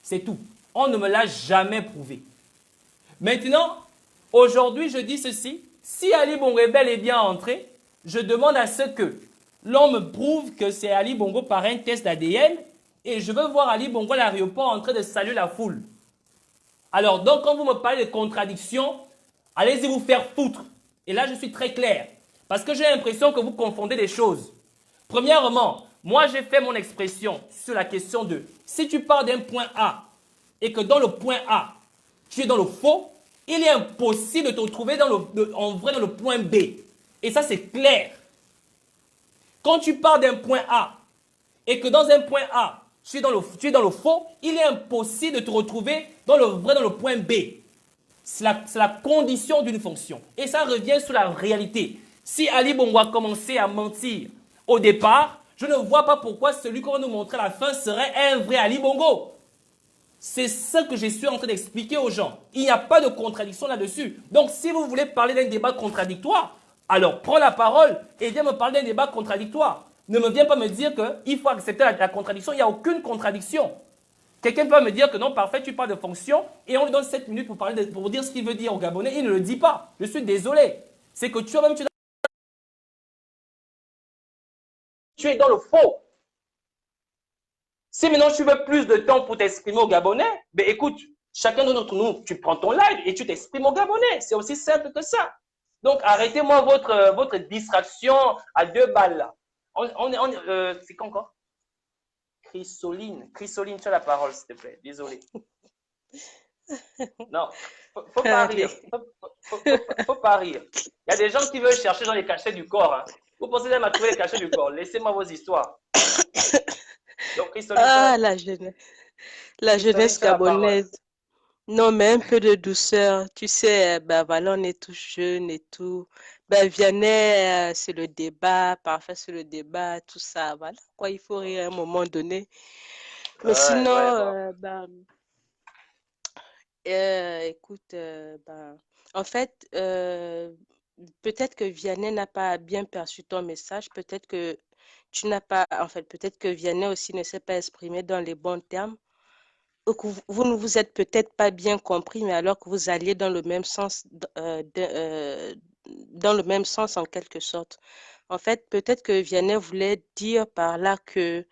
C'est tout. On ne me l'a jamais prouvé. Maintenant, aujourd'hui, je dis ceci. Si Ali Bongo est bel et bien entré, je demande à ce que l'on me prouve que c'est Ali Bongo par un test d'ADN et je veux voir Ali Bongo à l'aéroport en train de saluer la foule. Alors, donc, quand vous me parlez de contradiction, allez-y vous faire foutre. Et là, je suis très clair. Parce que j'ai l'impression que vous confondez des choses. Premièrement, moi j'ai fait mon expression sur la question de si tu pars d'un point A et que dans le point A, tu es dans le faux, il est impossible de te retrouver en vrai dans le point B. Et ça, c'est clair. Quand tu pars d'un point A et que dans un point A, tu es dans le faux, il est impossible de te retrouver dans le vrai dans le point B. C'est la condition d'une fonction. Et ça revient sur la réalité. Si Ali Bongo a commencé à mentir au départ, je ne vois pas pourquoi celui qu'on va nous montrer à la fin serait un vrai Ali Bongo. C'est ça que je suis en train d'expliquer aux gens. Il n'y a pas de contradiction là-dessus. Donc, si vous voulez parler d'un débat contradictoire, alors prends la parole et viens me parler d'un débat contradictoire. Ne me viens pas me dire qu'il faut accepter la contradiction. Il n'y a aucune contradiction. Quelqu'un peut me dire que non, parfait, tu parles de fonction et on lui donne 7 minutes pour dire ce qu'il veut dire au Gabonais. Il ne le dit pas. Je suis désolé. C'est que tu es dans le faux. Si maintenant tu veux plus de temps pour t'exprimer au Gabonais, ben écoute, chacun d'entre nous, tu prends ton live et tu t'exprimes au Gabonais. C'est aussi simple que ça. Donc, arrêtez-moi votre distraction à 2 balles là. C'est quoi encore? Chrysoline, tu as la parole, s'il te plaît. Désolé. Non, faut pas rire. Faut pas rire. Il y a des gens qui veulent chercher dans les cachets du corps. Hein. Vous pensez même à trouver les cachets du corps. Laissez-moi vos histoires. Donc, Chrysoline, la jeunesse. La jeunesse gabonaise. Non, mais un peu de douceur. Tu sais, ben voilà, on est tous jeunes et tout. Ben Vianney, c'est le débat, parfait, c'est le débat, tout ça. Voilà, quoi, il faut rire à un moment donné. Mais sinon, écoute, en fait, peut-être que Vianney n'a pas bien perçu ton message, peut-être que tu n'as pas, en fait, peut-être que Vianney aussi ne s'est pas exprimé dans les bons termes. Ou que vous ne vous êtes peut-être pas bien compris, mais alors que vous alliez dans le même sens, dans le même sens en quelque sorte. En fait, peut-être que Vianney voulait dire par là que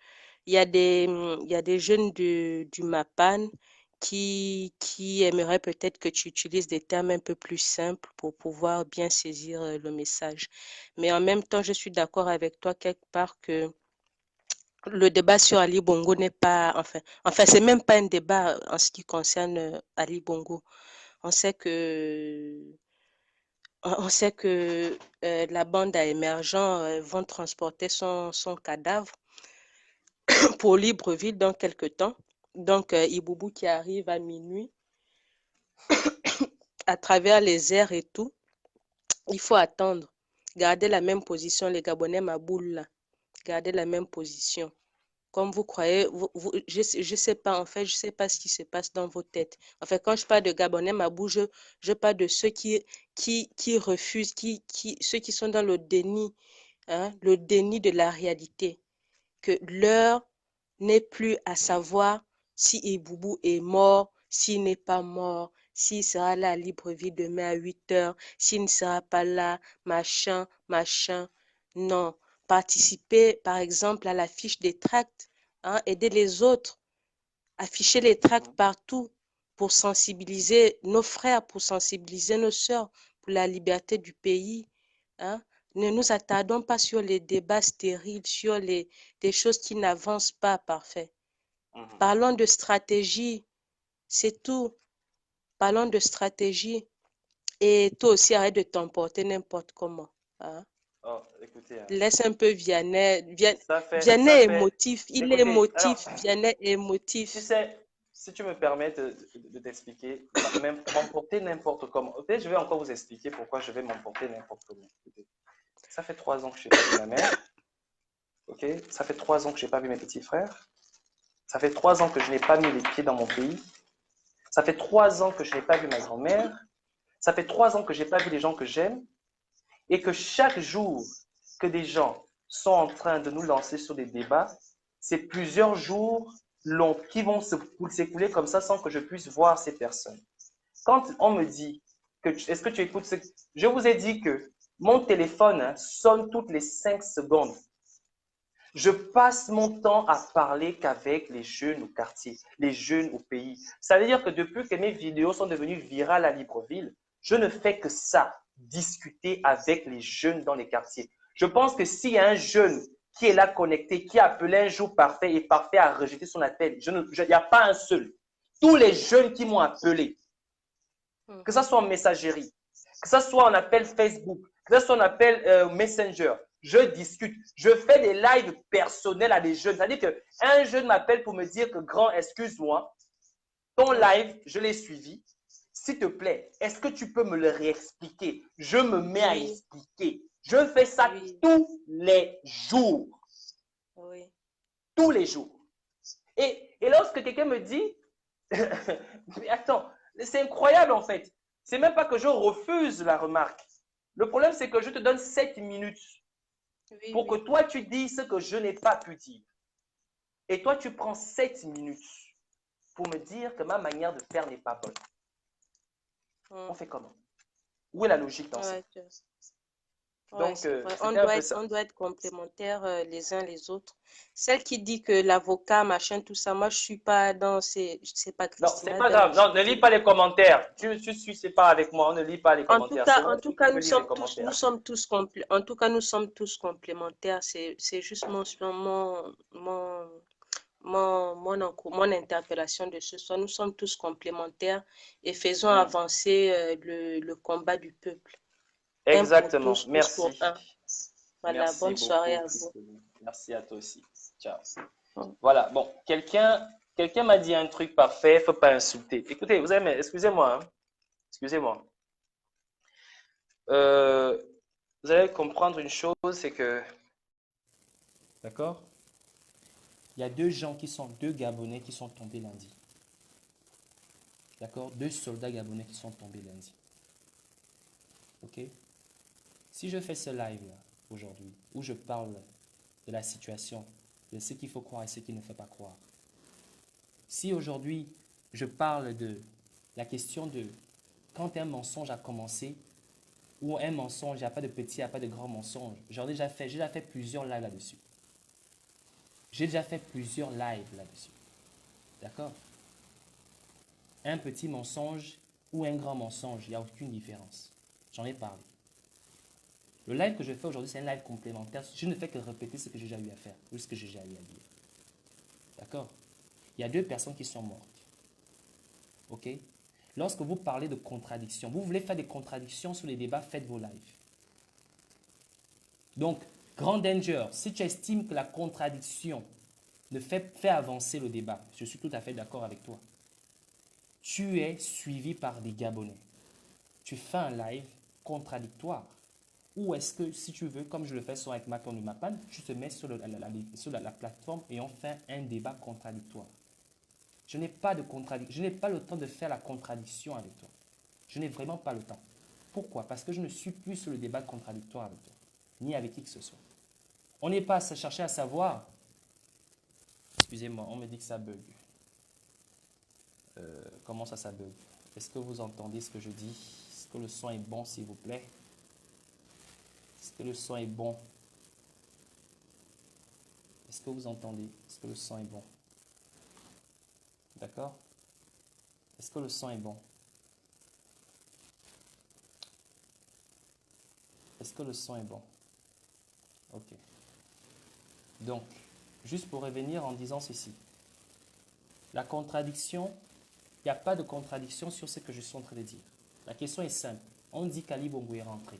il y a des jeunes du MAPAN qui aimeraient peut-être que tu utilises des termes un peu plus simples pour pouvoir bien saisir le message. Mais en même temps, je suis d'accord avec toi quelque part que le débat sur Ali Bongo n'est pas, enfin, c'est même pas un débat en ce qui concerne Ali Bongo. On sait que, la bande à émergents vont transporter son cadavre pour Libreville dans quelques temps. Donc, Iboubou qui arrive à minuit à travers les airs et tout, il faut attendre. Garder la même position, les Gabonais Maboul là. Garder la même position. Comme vous croyez, je sais pas, en fait, je sais pas ce qui se passe dans vos têtes. En fait, quand je parle de Gabonais Mabou, je parle de ceux qui refusent, ceux qui sont dans le déni de la réalité. Que l'heure n'est plus à savoir si Iboubou est mort, s'il n'est pas mort, s'il sera là à Libreville demain à 8 heures, s'il ne sera pas là, machin. Non. Participer, par exemple, à l'affiche des tracts, aider les autres, afficher les tracts partout pour sensibiliser nos frères, pour sensibiliser nos sœurs, pour la liberté du pays. Ne nous attardons pas sur les débats stériles, sur des choses qui n'avancent pas parfait. Parlons de stratégie, c'est tout. Parlons de stratégie. Et toi aussi, arrête de t'emporter n'importe comment. Oh, écoutez, laisse un peu Vianney. Vianney est émotif. Il est émotif. Vianney est émotif. Tu sais, si tu me permets de t'expliquer, m'emporter n'importe comment. Peut-être je vais encore vous expliquer pourquoi je vais m'emporter n'importe comment. Ça fait 3 ans que je n'ai pas vu ma mère. Ok, ça fait 3 ans que je n'ai pas vu mes petits frères. Ça fait 3 ans que je n'ai pas mis les pieds dans mon pays. Ça fait 3 ans que je n'ai pas vu ma grand-mère. Ça fait 3 ans que je n'ai pas vu les gens que j'aime. Et que chaque jour que des gens sont en train de nous lancer sur des débats, c'est plusieurs jours longs qui vont s'écouler comme ça sans que je puisse voir ces personnes. Quand on me dit que est-ce que tu écoutes ce... Je vous ai dit que mon téléphone sonne toutes les 5 secondes. Je passe mon temps à parler qu'avec les jeunes au quartier, les jeunes au pays. Ça veut dire que depuis que mes vidéos sont devenues virales à Libreville, je ne fais que ça, discuter avec les jeunes dans les quartiers. Je pense que s'il y a un jeune qui est là connecté, qui a appelé un jour parfait et parfait a rejeté son appel. Il n'y a pas un seul. Tous les jeunes qui m'ont appelé, que ce soit en messagerie, que ce soit en appel Facebook, que ce soit en appel Messenger, je discute. Je fais des lives personnels à des jeunes. C'est-à-dire qu'un jeune m'appelle pour me dire que grand, excuse-moi, ton live, je l'ai suivi. S'il te plaît, est-ce que tu peux me le réexpliquer? Je me mets à expliquer. Je fais ça tous les jours. Oui. Tous les jours. Et lorsque quelqu'un me dit, mais attends, c'est incroyable en fait. C'est même pas que je refuse la remarque. Le problème, c'est que je te donne 7 minutes pour que toi, tu dises ce que je n'ai pas pu dire. Et toi, tu prends 7 minutes pour me dire que ma manière de faire n'est pas bonne. On fait comment? Où est la logique dans ça? Donc, on doit être complémentaires les uns les autres. Celle qui dit que l'avocat, machin, tout ça, moi, je ne suis pas dans ces... C'est pas Christina. Non, c'est pas grave. Non, ne lis pas les commentaires. Tu suis pas avec moi. On ne lit pas les commentaires. En tout cas, nous sommes tous complémentaires. C'est juste mon interpellation de ce soir. Nous sommes tous complémentaires et faisons avancer le combat du peuple. Exactement. Tous, merci. Voilà, merci bonne beaucoup, soirée à vous. Merci à toi aussi. Ciao. Voilà, bon, quelqu'un m'a dit un truc parfait, il ne faut pas insulter. Écoutez, excusez-moi. Excusez-moi. Vous allez comprendre une chose, c'est que... D'accord? Il y a deux Gabonais qui sont tombés lundi. D'accord? 2 soldats gabonais qui sont tombés lundi. Ok? Si je fais ce live-là, aujourd'hui, où je parle de la situation, de ce qu'il faut croire et ce qu'il ne faut pas croire. Si aujourd'hui, je parle de la question de quand un mensonge a commencé, ou un mensonge, il n'y a pas de petit, il n'y a pas de grand mensonge. J'ai déjà fait plusieurs lives là-dessus. J'ai déjà fait plusieurs lives là-dessus. D'accord? Un petit mensonge ou un grand mensonge, il n'y a aucune différence. J'en ai parlé. Le live que je fais aujourd'hui, c'est un live complémentaire. Je ne fais que répéter ce que j'ai déjà eu à faire ou ce que j'ai déjà eu à dire. D'accord? Il y a 2 personnes qui sont mortes. Ok? Lorsque vous parlez de contradictions, vous voulez faire des contradictions sur les débats, faites vos lives. Donc, grand danger, si tu estimes que la contradiction ne fait avancer le débat, je suis tout à fait d'accord avec toi. Tu es suivi par des Gabonais. Tu fais un live contradictoire. Ou est-ce que, si tu veux, comme je le fais souvent avec Macron ou Mapan, tu te mets sur la plateforme et on fait un débat contradictoire. Je n'ai pas de contradiction. Je n'ai pas le temps de faire la contradiction avec toi. Je n'ai vraiment pas le temps. Pourquoi? Parce que je ne suis plus sur le débat contradictoire avec toi, ni avec qui que ce soit. On n'est pas à chercher à savoir. Excusez-moi, on me dit que ça bug. Comment ça bug? Est-ce que vous entendez ce que je dis? Est-ce que le son est bon, s'il vous plaît? Est-ce que le son est bon? Est-ce que vous entendez? Est-ce que le son est bon? D'accord? Est-ce que le son est bon? Est-ce que le son est bon? Ok. Donc, juste pour revenir en disant ceci. La contradiction, il n'y a pas de contradiction sur ce que je suis en train de dire. La question est simple. On dit qu'Ali Bongo est rentré.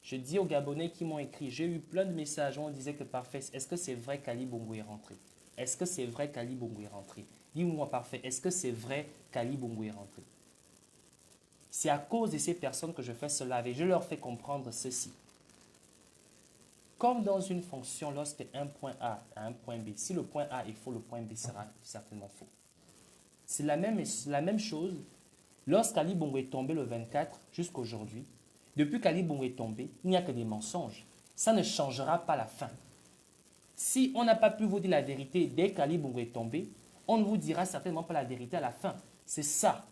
Je dis aux Gabonais qui m'ont écrit, j'ai eu plein de messages, on disait que parfait, est-ce que c'est vrai qu'Ali Bongo est rentré? Est-ce que c'est vrai qu'Ali Bongo est rentré? Dis-moi parfait, est-ce que c'est vrai qu'Ali Bongo est rentré? C'est à cause de ces personnes que je fais cela et je leur fais comprendre ceci. Comme dans une fonction, lorsque un point A a un point B, si le point A est faux, le point B sera certainement faux. C'est la même chose lorsqu'Ali Bongo est tombé le 24 jusqu'à aujourd'hui. Depuis qu'Ali Bongo est tombé, il n'y a que des mensonges. Ça ne changera pas la fin. Si on n'a pas pu vous dire la vérité dès qu'Ali Bongo est tombé, on ne vous dira certainement pas la vérité à la fin. C'est ça.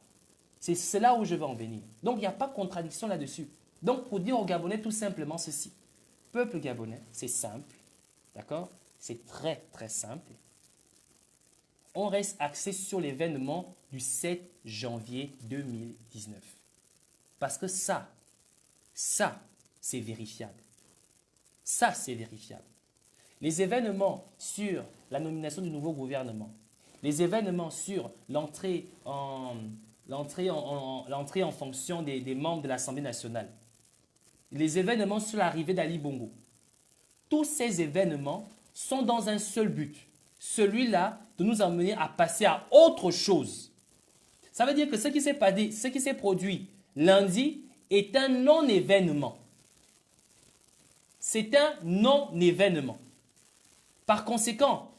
C'est là où je veux en venir. Donc, il n'y a pas de contradiction là-dessus. Donc, pour dire aux Gabonais tout simplement ceci. Peuple gabonais, c'est simple. D'accord? C'est très, très simple. On reste axé sur l'événement du 7 janvier 2019. Parce que ça, c'est vérifiable. Ça, c'est vérifiable. Les événements sur la nomination du nouveau gouvernement, les événements sur l'entrée en fonction des membres de l'Assemblée nationale, les événements sur l'arrivée d'Ali Bongo, tous ces événements sont dans un seul but, celui-là de nous amener à passer à autre chose. Ça veut dire que ce qui s'est produit lundi est un non-événement. C'est un non-événement. Par conséquent,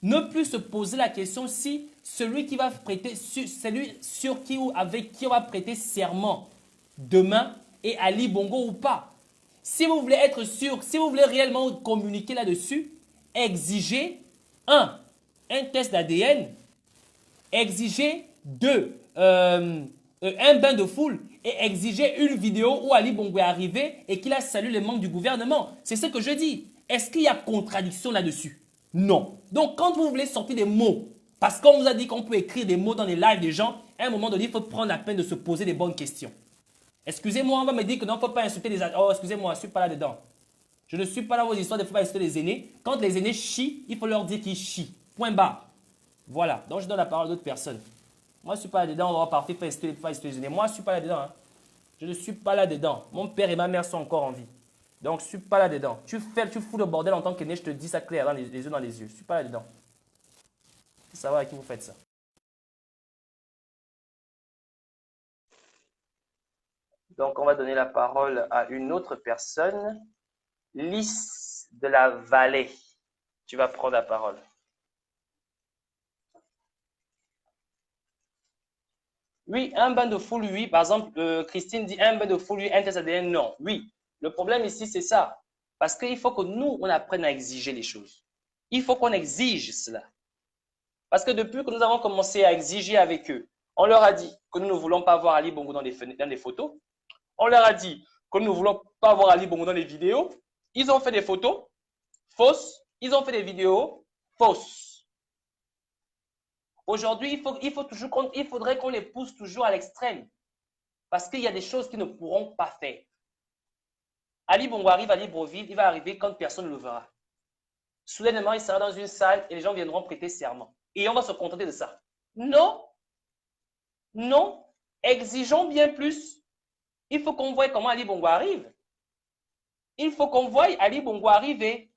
ne plus se poser la question si celui qui va prêter, celui sur qui ou avec qui on va prêter serment demain est Ali Bongo ou pas. Si vous voulez être sûr, si vous voulez réellement communiquer là-dessus, exigez un test d'ADN, exigez un bain de foule et exigez une vidéo où Ali Bongo est arrivé et qu'il a salué les membres du gouvernement. C'est ce que je dis. Est-ce qu'il y a contradiction là-dessus? Non. Donc, quand vous voulez sortir des mots, parce qu'on vous a dit qu'on peut écrire des mots dans les lives des gens, à un moment donné, il faut prendre la peine de se poser des bonnes questions. Excusez-moi, on va me dire que non, il ne faut pas insulter les... Oh, excusez-moi, je ne suis pas là-dedans. Je ne suis pas là vos histoires, il ne faut pas insulter les aînés. Quand les aînés chient, il faut leur dire qu'ils chient. Point barre. Voilà. Donc, je donne la parole à d'autres personnes. Moi, je ne suis pas là-dedans, on va partir pour insulter les aînés. Moi, je ne suis pas là-dedans. Hein. Je ne suis pas là-dedans. Mon père et ma mère sont encore en vie. Donc, je ne suis pas là-dedans. Tu fous le bordel en tant qu'aîné, je te dis ça clair, les yeux dans les yeux. Je ne suis pas là-dedans. Il faut savoir à qui vous faites ça. Donc, on va donner la parole à une autre personne. Lys de la Vallée. Tu vas prendre la parole. Oui, un bain de foule, oui. Par exemple, Christine dit un bain de foule, oui, un test ADN, non. Oui. Le problème ici, c'est ça. Parce qu'il faut que nous, on apprenne à exiger les choses. Il faut qu'on exige cela. Parce que depuis que nous avons commencé à exiger avec eux, on leur a dit que nous ne voulons pas voir Ali Bongo dans des photos. On leur a dit que nous ne voulons pas voir Ali Bongo dans les vidéos. Ils ont fait des photos fausses. Ils ont fait des vidéos fausses. Aujourd'hui, il faudrait qu'on les pousse toujours à l'extrême. Parce qu'il y a des choses qu'ils ne pourront pas faire. Ali Bongo arrive à Libreville, il va arriver quand personne ne le verra. Soudainement, il sera dans une salle et les gens viendront prêter serment. Et on va se contenter de ça. Non. Non. Exigeons bien plus. Il faut qu'on voie comment Ali Bongo arrive. Il faut qu'on voie Ali Bongo arriver.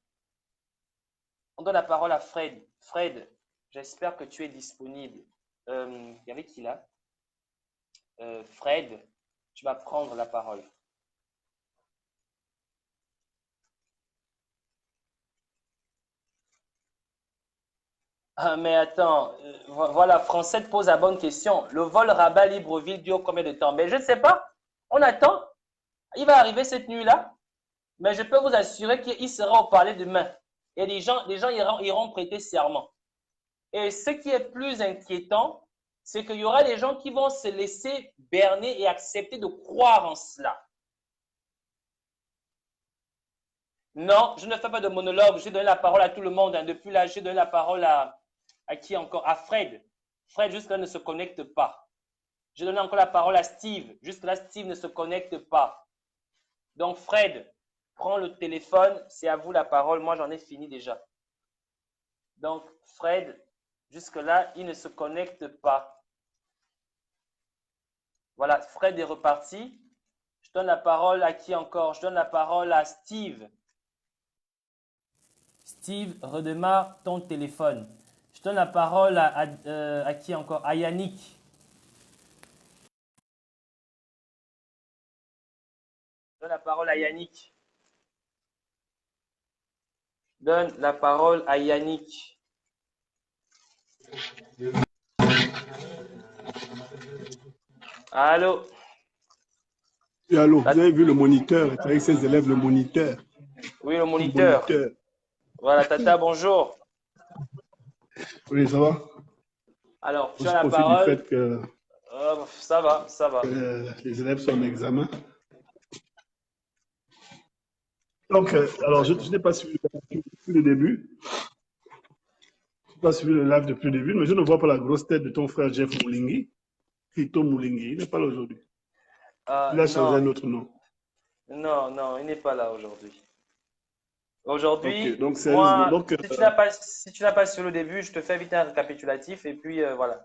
On donne la parole à Fred. Fred, j'espère que tu es disponible. Il y avait qui là? Fred, tu vas prendre la parole. Ah, mais attends, voilà, Français te pose la bonne question. Le vol Rabat-Libreville dure combien de temps? Mais je ne sais pas. On attend. Il va arriver cette nuit-là. Mais je peux vous assurer qu'il sera au palais demain. Et les gens iront prêter serment. Et ce qui est plus inquiétant, c'est qu'il y aura des gens qui vont se laisser berner et accepter de croire en cela. Non, je ne fais pas de monologue. J'ai donné la parole à tout le monde. Hein. Depuis là, j'ai donné la parole à qui encore? À Fred. Fred, jusque-là, ne se connecte pas. J'ai donné encore la parole à Steve. Jusque-là, Steve ne se connecte pas. Donc, Fred, prends le téléphone. C'est à vous la parole. Moi, j'en ai fini déjà. Donc, Fred, jusque-là, il ne se connecte pas. Voilà, Fred est reparti. Je donne la parole à qui encore? Je donne la parole à Steve. Steve, redémarre ton téléphone. Je donne la parole à qui encore? À Yannick. Je donne la parole à Yannick. Je donne la parole à Yannick. Allô? Oui, allô, vous avez vu le moniteur, avec ses élèves, le moniteur. Oui, le moniteur. Voilà, Tata, bonjour. Oui, ça va? Alors, tu as la parole. Du fait que, ça va, ça va. Les élèves sont en examen. Donc, alors, je n'ai pas suivi depuis le début. Je n'ai pas suivi le live depuis le début, mais je ne vois pas la grosse tête de ton frère Jeff Moulingi. Rito Moulingi, il n'est pas là aujourd'hui. Il a changé un autre nom. Non, non, il n'est pas là aujourd'hui. Aujourd'hui, Ok, donc sérieusement, moi, si tu n'as pas su le début, je te fais vite un récapitulatif et puis voilà.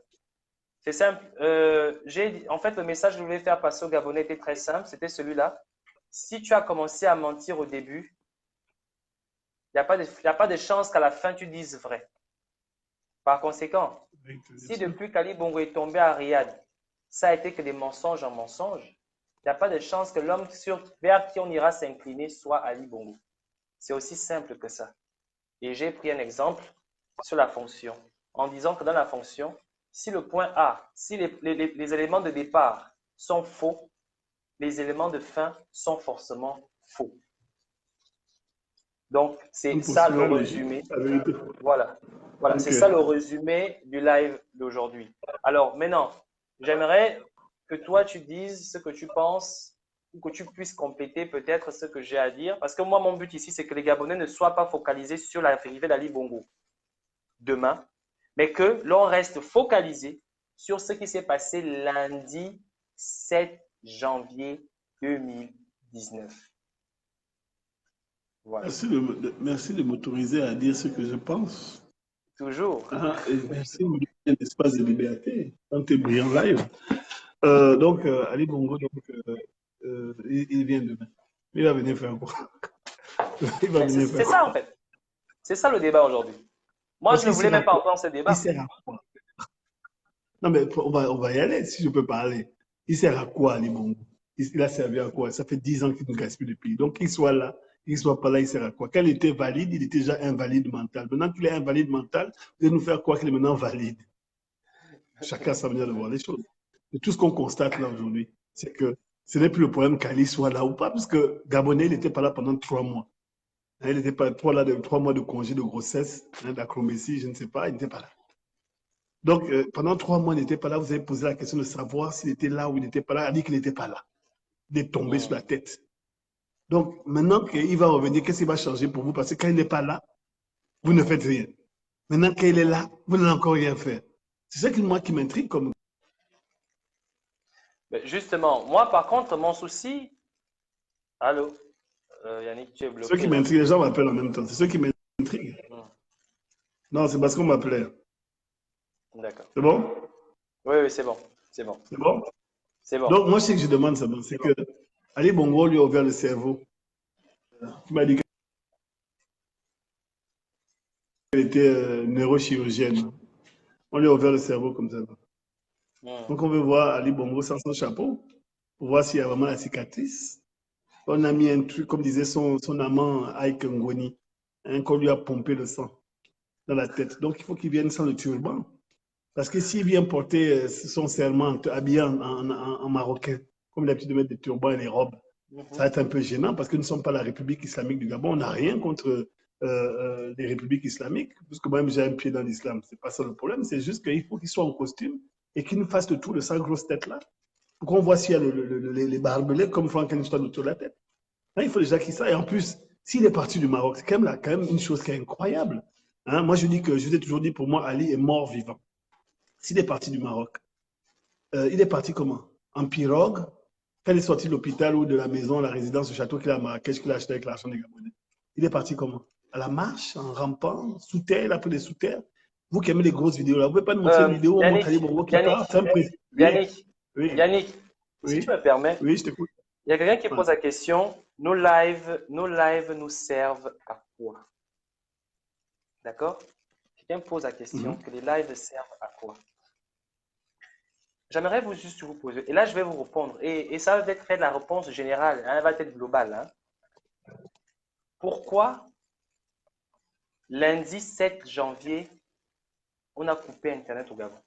C'est simple. En fait, le message que je voulais faire passer aux Gabonais était très simple. C'était celui-là. Si tu as commencé à mentir au début, il n'y a pas de chance qu'à la fin, tu dises vrai. Par conséquent, si depuis qu'Ali Bongo est tombé à Riyad, ça a été que des mensonges en mensonges, il n'y a pas de chance que l'homme vers qui on ira s'incliner soit Ali Bongo. C'est aussi simple que ça. Et j'ai pris un exemple sur la fonction, en disant que dans la fonction, si le point A, si les éléments de départ sont faux, les éléments de fin sont forcément faux. Donc, c'est ça le résumé. Voilà, okay. C'est ça le résumé du live d'aujourd'hui. Alors, maintenant, j'aimerais que toi, tu dises ce que tu penses ou que tu puisses compléter peut-être ce que j'ai à dire. Parce que moi, mon but ici, c'est que les Gabonais ne soient pas focalisés sur l'arrivée d'Ali Bongo demain, mais que l'on reste focalisé sur ce qui s'est passé lundi 7 janvier 2019. Voilà. Merci de m'autoriser à dire ce que je pense. Toujours. Et merci de me donner un espace de liberté dans tes brillants live. Donc, Ali Bongo, il vient demain. Il va venir faire quoi? C'est ça, en fait. C'est ça le débat aujourd'hui. Moi, je ne voulais même pas entendre ce débat. Il sert à quoi? Non, mais on va y aller, si je peux parler. Il sert à quoi, Ali Bongo? Il a servi à quoi? Ça fait 10 ans qu'il nous gaspille le pays. Donc, qu'il soit là, qu'il ne soit pas là, il sert à quoi? Quand il était valide, il était déjà invalide mental. Maintenant qu'il est invalide mental, vous allez nous faire croire qu'il est maintenant valide. Chacun sa manière de voir les choses. Et tout ce qu'on constate là aujourd'hui, c'est que ce n'est plus le problème qu'Ali soit là ou pas, parce que Gabonais, il n'était pas là pendant 3 mois. Il n'était pas 3 mois de congé de grossesse, d'acrométie, je ne sais pas, il n'était pas là. Donc, pendant 3 mois, il n'était pas là. Vous avez posé la question de savoir s'il était là ou il n'était pas là. Il a dit qu'il n'était pas là. Il est tombé sur la tête. Donc, maintenant qu'il va revenir, qu'est-ce qui va changer pour vous? Parce que quand il n'est pas là, vous ne faites rien. Maintenant qu'il est là, vous n'allez encore rien faire. C'est ça qui m'intrigue comme. Justement, moi, par contre, mon souci. Allô? Yannick, tu es bloqué. Ceux qui m'intriguent, les gens m'appellent en même temps. C'est ceux qui m'intriguent. Non, c'est parce qu'on m'appelait. D'accord. C'est bon? Oui, c'est bon. C'est bon. C'est bon? C'est bon. Donc, moi, ce que je demande, c'est que Ali Bongo lui a ouvert le cerveau. Il m'a dit qu'elle était neurochirurgienne. On lui a ouvert le cerveau comme ça. Donc, on veut voir Ali Bongo sans son chapeau pour voir s'il y a vraiment la cicatrice. On a mis un truc, comme disait son amant Ike Ngoni, qu'on lui a pompé le sang dans la tête. Donc, il faut qu'il vienne sans le turban. Parce que s'il vient porter son serment habillé en marocain, comme d'habitude de mettre des turbans et des robes, ça va être un peu gênant parce que nous ne sommes pas la République islamique du Gabon. On n'a rien contre les républiques islamiques, puisque moi-même j'ai un pied dans l'islam. Ce n'est pas ça le problème, c'est juste qu'il faut qu'il soit en costume et qu'il nous fasse le tour de sa grosse tête-là. Pour qu'on voit s'il y a les barbelés comme Frankenstein autour de la tête. Là, il faut déjà qu'il sache. Et en plus, s'il est parti du Maroc, c'est quand même une chose qui est incroyable. Hein? Moi, je vous ai toujours dit, pour moi, Ali est mort vivant. S'il est parti du Maroc, il est parti comment? En pirogue? Quand il est sorti de l'hôpital ou de la maison, la résidence, le château qu'il a à Marrakech, qu'il a acheté avec l'argent des Gabonais. Il est parti comment? À la marche, en rampant, sous terre, il a pris des sous terre. Vous qui aimez les grosses vidéos, là, vous ne pouvez pas nous montrer une vidéo où on montre Ali Bongo qui part. Yannick, si tu me permets, oui, je t'écoute. Il y a quelqu'un qui pose la question, nos lives nous servent à quoi? D'accord? Quelqu'un pose la question que les lives servent à quoi? J'aimerais juste vous poser, et là je vais vous répondre, et ça va être la réponse générale, hein, elle va être globale. Hein. Pourquoi lundi 7 janvier, on a coupé Internet au Gabon?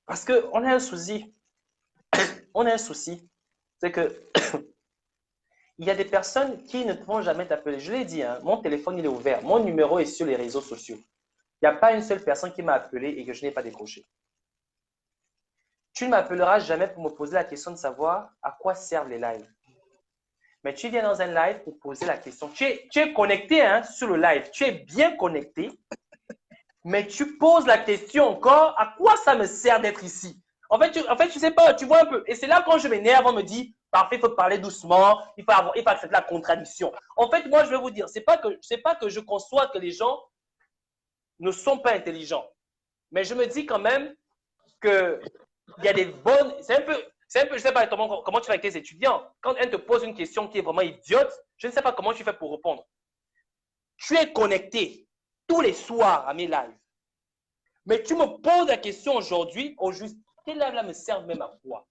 Parce qu'on a un souci. On a un souci. C'est que il y a des personnes qui ne pourront jamais t'appeler. Je l'ai dit, hein, mon téléphone il est ouvert. Mon numéro est sur les réseaux sociaux. Il n'y a pas une seule personne qui m'a appelé et que je n'ai pas décroché. Tu ne m'appelleras jamais pour me poser la question de savoir à quoi servent les lives. Mais tu viens dans un live pour poser la question. Tu es connecté hein, sur le live. Tu es bien connecté. Mais tu poses la question encore, à quoi ça me sert d'être ici? En fait, tu sais pas, tu vois un peu. Et c'est là quand je m'énerve, on me dit, parfait, il faut parler doucement, il faut accepter la contradiction. En fait, moi, je vais vous dire, c'est pas que je conçois que les gens ne sont pas intelligents. Mais je me dis quand même qu'il y a des bonnes... C'est un peu, je ne sais pas comment tu fais avec tes étudiants. Quand elle te pose une question qui est vraiment idiote, je ne sais pas comment tu fais pour répondre. Tu es connecté tous les soirs à mes lives. Mais tu me poses la question aujourd'hui, au juste, tes lives-là me servent même à quoi?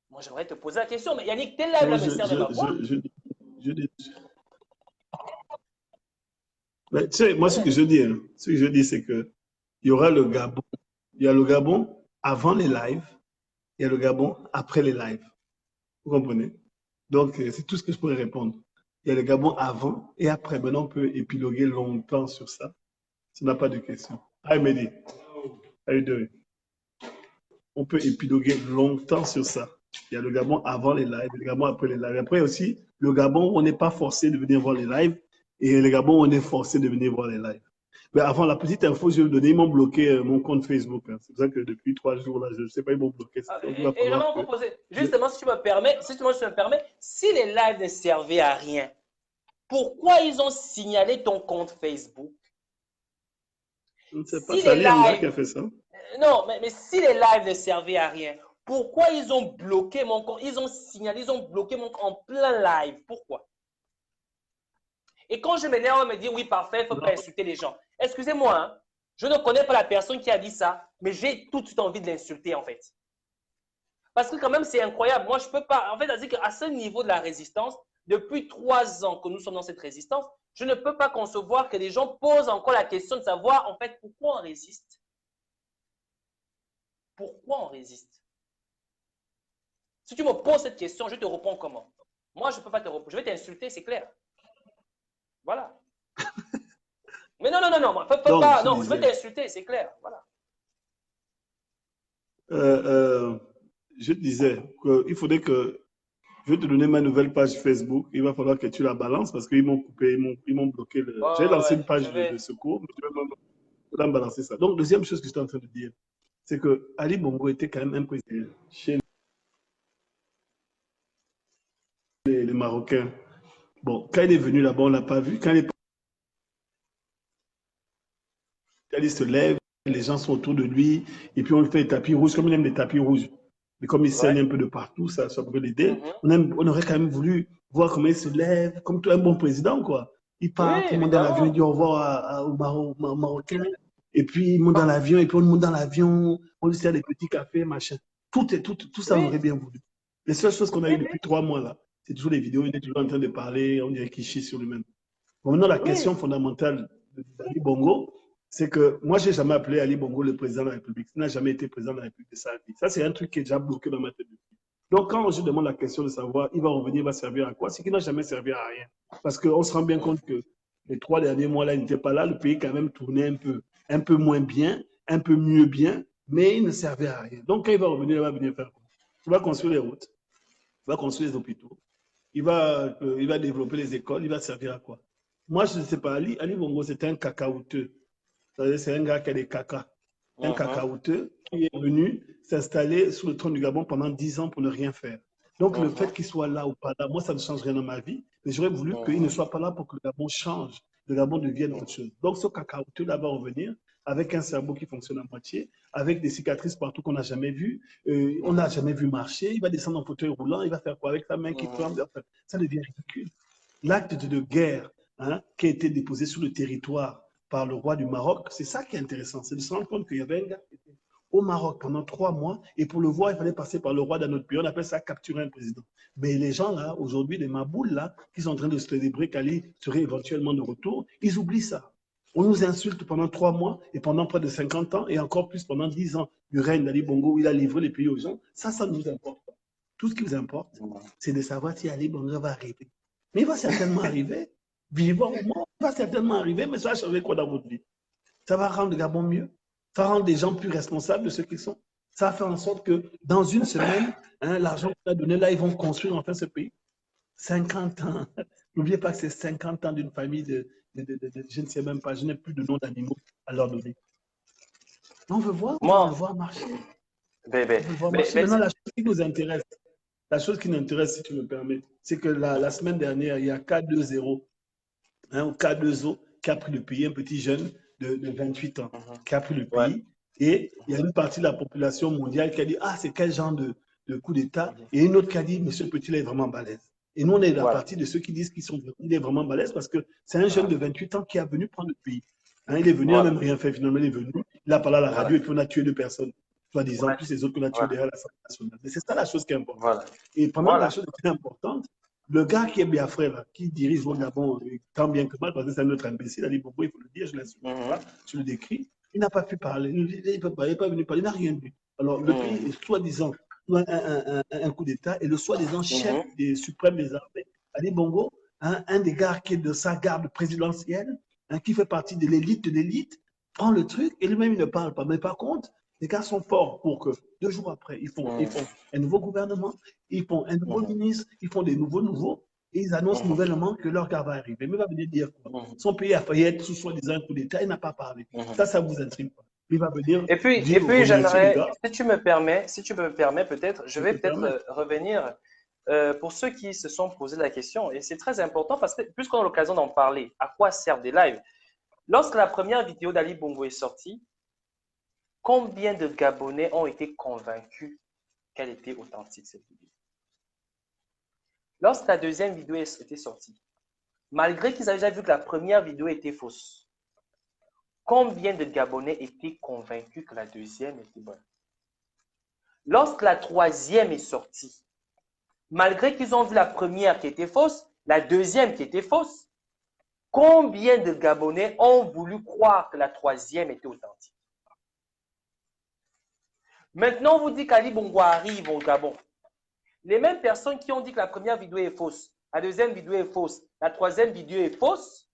Moi, j'aimerais te poser la question, mais Yannick, tes lives-là me servent même à quoi? Mais, tu sais, moi, ce que je dis, c'est que il y aura le Gabon. Il y a le Gabon avant les lives, il y a le Gabon après les lives. Vous comprenez? Donc, c'est tout ce que je pourrais répondre. Il y a le Gabon avant et après. Maintenant, on peut épiloguer longtemps sur ça. Ça n'a pas de question. Hi, Mehdi. How you doing? On peut épiloguer longtemps sur ça. Il y a le Gabon avant les lives, le Gabon après les lives. Après aussi, le Gabon, on n'est pas forcé de venir voir les lives. Et le Gabon, on est forcé de venir voir les lives. Mais avant, la petite info, je vais vous donner, ils m'ont bloqué mon compte Facebook. Hein. C'est pour ça que depuis 3 jours, là, je ne sais pas, ils m'ont bloqué. Et j'aimerais vous poser, justement, si tu me permets, si les lives ne servaient à rien, pourquoi ils ont signalé ton compte Facebook? Je ne sais pas, c'est Ali Anga qui a fait ça. Non, mais si les lives ne servaient à rien, pourquoi ils ont bloqué mon compte? Ils ont signalé, ils ont bloqué mon compte en plein live. Pourquoi? Et quand je m'énerve, on me dit, oui, parfait, il ne faut pas insulter les gens. Excusez-moi, hein, je ne connais pas la personne qui a dit ça, mais j'ai tout de suite envie de l'insulter, en fait. Parce que quand même, c'est incroyable. Moi, je ne peux pas… En fait, c'est-à-dire qu'à ce niveau de la résistance, depuis 3 ans que nous sommes dans cette résistance, je ne peux pas concevoir que les gens posent encore la question de savoir, en fait, pourquoi on résiste. Pourquoi on résiste? Si tu me poses cette question, je te réponds comment? Moi, je ne peux pas te répondre. Je vais t'insulter, c'est clair. Voilà. Mais non, je vais t'insulter, c'est clair. Voilà. Je te disais qu'il faudrait que je vais te donner ma nouvelle page Facebook. Il va falloir que tu la balances parce qu'ils m'ont coupé, ils m'ont bloqué. J'ai lancé une page de secours, mais je vais balancer ça. Donc, deuxième chose que j'étais en train de dire, c'est que Ali Bongo était quand même un président chez les Marocains. Bon, quand il est venu là-bas, on ne l'a pas vu. Quand il se lève, les gens sont autour de lui, et puis on fait des tapis rouges, comme il aime les tapis rouges. Mais comme il saigne un peu de partout, ça peut l'aider. On aurait quand même voulu voir comment il se lève, comme un bon président, quoi. Il part, tout le monde dans l'avion, il dit au revoir aux Marocains, et puis il monte dans l'avion, et puis on monte dans l'avion, on lui sert des petits cafés, machin. Tout ça, on aurait bien voulu. Les seules choses qu'on a eues depuis 3 mois, là, c'est toujours les vidéos, il est toujours en train de parler, on dirait qu'il chie sur lui-même. Bon, maintenant, la question fondamentale d'Ali Bongo, c'est que moi, je n'ai jamais appelé Ali Bongo le président de la République. Il n'a jamais été président de la République de sa vie. Ça, c'est un truc qui est déjà bloqué dans ma tête. Donc, quand je demande la question de savoir, il va revenir, il va servir à quoi, c'est qu'il n'a jamais servi à rien. Parce qu'on se rend bien compte que les 3 derniers mois-là, il n'était pas là. Le pays, quand même, tournait un peu moins bien, un peu mieux bien, mais il ne servait à rien. Donc, quand il va revenir, il va venir faire quoi? Il va construire les routes, il va construire les hôpitaux, il va développer les écoles, il va servir à quoi? Moi, je ne sais pas. Ali Bongo, c'était un cacaoteux. C'est un gars qui a des cacas, un cacaoteux qui est venu s'installer sous le trône du Gabon pendant 10 ans pour ne rien faire. Donc, le fait qu'il soit là ou pas là, moi, ça ne change rien dans ma vie, mais j'aurais voulu qu'il ne soit pas là pour que le Gabon change, le Gabon devienne autre chose. Donc, ce cacaoteux-là va revenir avec un cerveau qui fonctionne à moitié, avec des cicatrices partout qu'on n'a jamais vues, on n'a jamais vu marcher, il va descendre en fauteuil roulant, il va faire quoi avec sa main qui tremble? Enfin, ça devient ridicule. L'acte de guerre qui a été déposé sur le territoire par le roi du Maroc, c'est ça qui est intéressant, c'est de se rendre compte qu'il y avait un gars qui était au Maroc pendant 3 mois, et pour le voir, il fallait passer par le roi d'un autre pays. On appelle ça capturer un président. Mais les gens là, aujourd'hui, les maboules là, qui sont en train de se célébrer qu'Ali serait éventuellement de retour, ils oublient ça. On nous insulte pendant 3 mois, et pendant près de 50 ans, et encore plus pendant 10 ans du règne d'Ali Bongo, où il a livré les pays aux gens. Ça ne nous importe pas. Tout ce qui vous importe, c'est de savoir si Ali Bongo va arriver. Mais il va certainement arriver. Vivant ou mort, va certainement arriver, mais ça va changer quoi dans votre vie? Ça va rendre le Gabon mieux? Ça va rendre les gens plus responsables de ce qu'ils sont? Ça va faire en sorte que dans une semaine, l'argent qu'on a donné là, ils vont construire enfin ce pays. 50 ans. N'oubliez pas que c'est 50 ans d'une famille de je ne sais même pas, je n'ai plus de nom d'animaux à leur donner. On veut voir, on veut voir marcher. On veut voir marcher. Maintenant, la chose qui nous intéresse, la chose qui nous intéresse, si tu me permets, c'est que la semaine dernière, il y a K2-0, ou K2O, qui a pris le pays, un petit jeune de 28 ans, qui a pris le pays. Et il y a une partie de la population mondiale qui a dit, ah, c'est quel genre de coup d'État? Et une autre qui a dit, monsieur Petit, là, est vraiment balèze. Et nous, on est la partie de ceux qui disent qu'il est vraiment balèze parce que c'est un jeune de 28 ans qui est venu prendre le pays. Il est venu, il n'a même rien fait, finalement, il est venu, il a parlé à la radio et puis on a tué 2 personnes. Soi-disant, plus les autres qu'on a tués derrière l'Assemblée nationale. Mais c'est ça la chose qui est importante. Et pendant la chose qui est importante, le gars qui est Biafra, là, qui dirige le Gabon, tant bien que mal, parce que c'est un autre imbécile, Ali Bongo, il faut le dire, je l'assume pas, je le décris, il n'a pas pu parler, il n'est pas venu parler, il n'a rien dit. Alors, le pays est soi-disant un coup d'État et le soi-disant chef des suprêmes des armées, Ali Bongo, un des gars qui est de sa garde présidentielle, qui fait partie de l'élite, prend le truc et lui-même il ne parle pas. Mais par contre, les gars sont forts pour que 2 jours après, ils font un nouveau gouvernement, ils font un nouveau ministre, ils font des nouveaux, et ils annoncent nouvellement que leur gars va arriver. Mais il va venir dire quoi? Son pays a failli être sous soi-disant un coup d'État, il n'a pas parlé. Ça vous intrigue pas. Il va venir. Et puis j'aimerais, si tu me permets peut-être, je vais peut-être revenir pour ceux qui se sont posé la question. Et c'est très important parce que, puisqu'on a l'occasion d'en parler, à quoi servent des lives? Lorsque la première vidéo d'Ali Bongo est sortie, combien de Gabonais ont été convaincus qu'elle était authentique, cette vidéo? Lorsque la deuxième vidéo était sortie, malgré qu'ils avaient déjà vu que la première vidéo était fausse, combien de Gabonais étaient convaincus que la deuxième était bonne? Lorsque la troisième est sortie, malgré qu'ils ont vu la première qui était fausse, la deuxième qui était fausse, combien de Gabonais ont voulu croire que la troisième était authentique? Maintenant, on vous dit qu'Ali Bongo arrive au Gabon. Les mêmes personnes qui ont dit que la première vidéo est fausse, la deuxième vidéo est fausse, la troisième vidéo est fausse,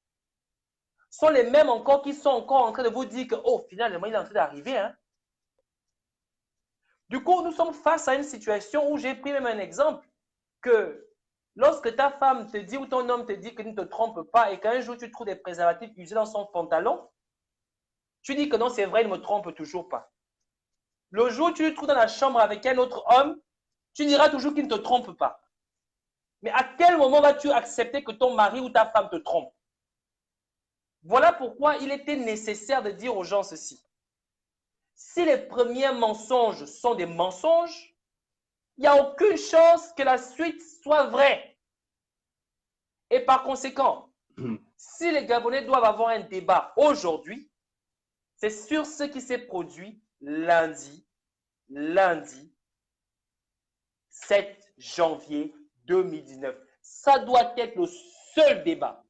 sont les mêmes encore qui sont encore en train de vous dire que, oh, finalement, il est en train d'arriver. Hein? Du coup, nous sommes face à une situation où j'ai pris même un exemple que lorsque ta femme te dit ou ton homme te dit qu'il ne te trompe pas et qu'un jour tu trouves des préservatifs usés dans son pantalon, tu dis que non, c'est vrai, il ne me trompe toujours pas. Le jour où tu le trouves dans la chambre avec un autre homme, tu diras toujours qu'il ne te trompe pas. Mais à quel moment vas-tu accepter que ton mari ou ta femme te trompe? Voilà pourquoi il était nécessaire de dire aux gens ceci. Si les premiers mensonges sont des mensonges, il n'y a aucune chance que la suite soit vraie. Et par conséquent, si les Gabonais doivent avoir un débat aujourd'hui, c'est sur ce qui s'est produit lundi 7 janvier 2019. Ça doit être le seul débat.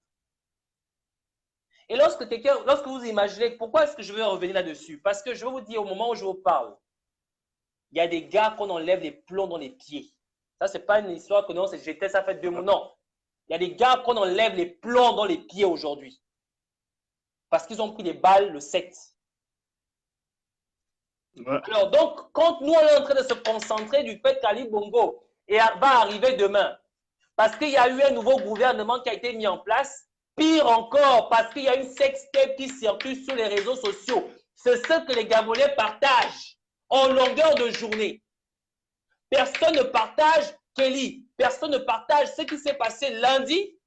Et lorsque vous imaginez, pourquoi est-ce que je veux revenir là-dessus? Parce que je vais vous dire, au moment où je vous parle, il y a des gars qu'on enlève les plombs dans les pieds. Ça, ce n'est pas une histoire que non, j'étais, ça fait 2 mois. Non. Il y a des gars qu'on enlève les plombs dans les pieds aujourd'hui. Parce qu'ils ont pris des balles le 7. Ouais. Alors, donc, quand nous, on est en train de se concentrer du fait qu'Ali Bongo va arriver demain, parce qu'il y a eu un nouveau gouvernement qui a été mis en place, pire encore, parce qu'il y a une sextape qui circule sur les réseaux sociaux. C'est ce que les Gabonais partagent en longueur de journée. Personne ne partage Kelly. Personne ne partage ce qui s'est passé lundi.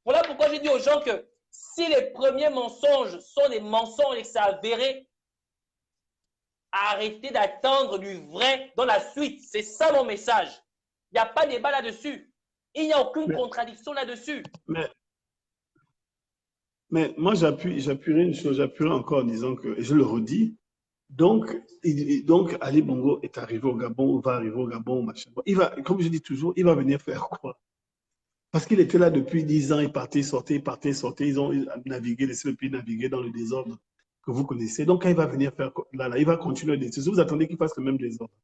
Voilà pourquoi j'ai dit aux gens que si les premiers mensonges sont des mensonges et que c'est avéré, arrêtez d'attendre du vrai dans la suite. C'est ça mon message. Il n'y a pas de débat là-dessus. Il n'y a aucune contradiction là-dessus. Mais moi, j'appuierai une chose, j'appuierai encore en disant que, et je le redis, donc Ali Bongo est arrivé au Gabon, va arriver au Gabon, machin. Il va, comme je dis toujours, il va venir faire quoi? Parce qu'il était là depuis 10 ans, il partait, sortait, ils ont navigué, laissé le pays naviguer dans le désordre que vous connaissez. Donc, quand il va venir faire là, il va continuer. Si vous attendez qu'il fasse le même désordre.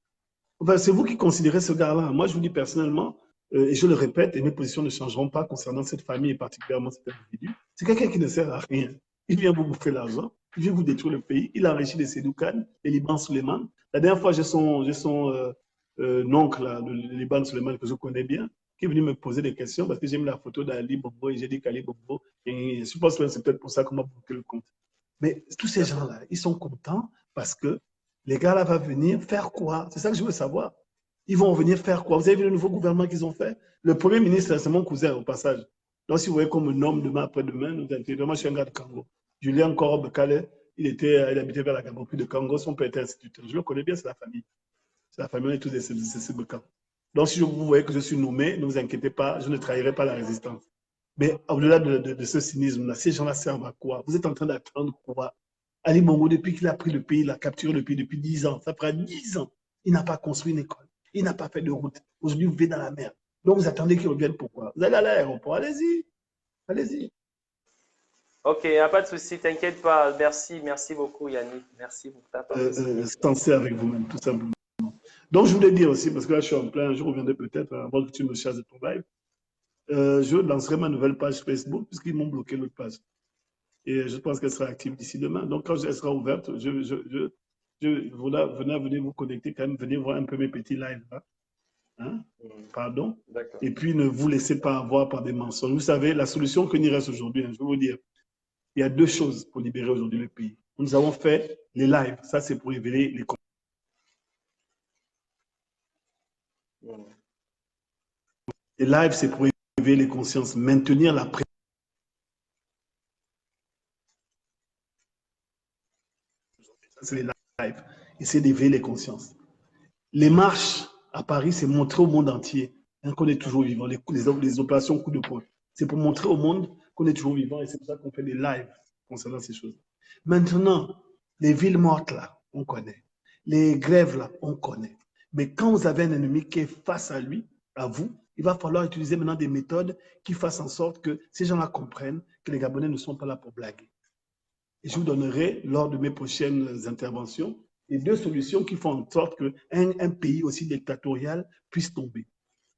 Enfin, c'est vous qui considérez ce gars-là. Moi, je vous dis personnellement, et je le répète, et mes positions ne changeront pas concernant cette famille et particulièrement cet individu. C'est quelqu'un qui ne sert à rien. Il vient vous bouffer l'argent, il vient vous détruire le pays. Il a enrichi les Sédoukan, les Liban Suleiman. La dernière fois, j'ai son oncle, là, le Liban Suleiman, que je connais bien, qui est venu me poser des questions parce que j'ai mis la photo d'Ali Bongo et j'ai dit qu'Ali Bongo, et je pense que c'est peut-être pour ça qu'on m'a bloqué le compte. Mais tous ces gens-là, ils sont contents parce que Les gars là vont venir faire quoi? C'est ça que je veux savoir. Ils vont venir faire quoi? Vous avez vu le nouveau gouvernement qu'ils ont fait? Le premier ministre, c'est mon cousin au passage. Donc, si vous voyez qu'on me nomme demain après-demain, nous inquiétez. Moi, je suis un gars de Congo. Julien Korob Kale, il habitait vers la Gabopie de Congo. Son père était instituteur. Je le connais bien, c'est la famille. C'est la famille, on est tous des Sebeka. Donc, si vous voyez que je suis nommé, ne vous inquiétez pas, je ne trahirai pas la résistance. Mais au-delà de ce cynisme-là, ces gens-là servent à quoi? Vous êtes en train d'attendre quoi? Ali Bongo, depuis qu'il a pris le pays, il a capturé le pays depuis 10 ans. Ça fera 10 ans. Il n'a pas construit une école. Il n'a pas fait de route. Aujourd'hui, vous vivez dans la mer. Donc, vous attendez qu'il revienne pourquoi? Vous allez à l'aéroport. Allez-y. Allez-y. Ok, il n'y a pas de souci. T'inquiète pas. Merci beaucoup, Yannick. Merci pour ta participation. Pensez avec vous-même, tout simplement. Donc, je voulais dire aussi, parce que là, je suis en plein, je reviendrai peut-être avant que tu me chasses de ton live. Je lancerai ma nouvelle page Facebook, puisqu'ils m'ont bloqué l'autre page. Et je pense qu'elle sera active d'ici demain. Donc, quand elle sera ouverte, venez vous connecter quand même, venez voir un peu mes petits lives là. Hein? Pardon. Et puis, ne vous laissez pas avoir par des mensonges. Vous savez, la solution que nous reste aujourd'hui, je vais vous dire, il y a deux choses pour libérer aujourd'hui le pays. Nous avons fait les lives. Ça, c'est pour révéler les consciences. Les lives, c'est pour révéler les consciences, maintenir la présence. C'est les lives. Essayer d'éveiller les consciences. Les marches à Paris, c'est montrer au monde entier qu'on est toujours vivant. Les opérations coup de poing, c'est pour montrer au monde qu'on est toujours vivant et c'est pour ça qu'on fait des lives concernant ces choses. Maintenant, les villes mortes là, on connaît. Les grèves là, on connaît. Mais quand vous avez un ennemi qui est face à lui, à vous, il va falloir utiliser maintenant des méthodes qui fassent en sorte que ces gens-là comprennent que les Gabonais ne sont pas là pour blaguer. Et je vous donnerai, lors de mes prochaines interventions, les deux solutions qui font en sorte qu'un pays aussi dictatorial puisse tomber.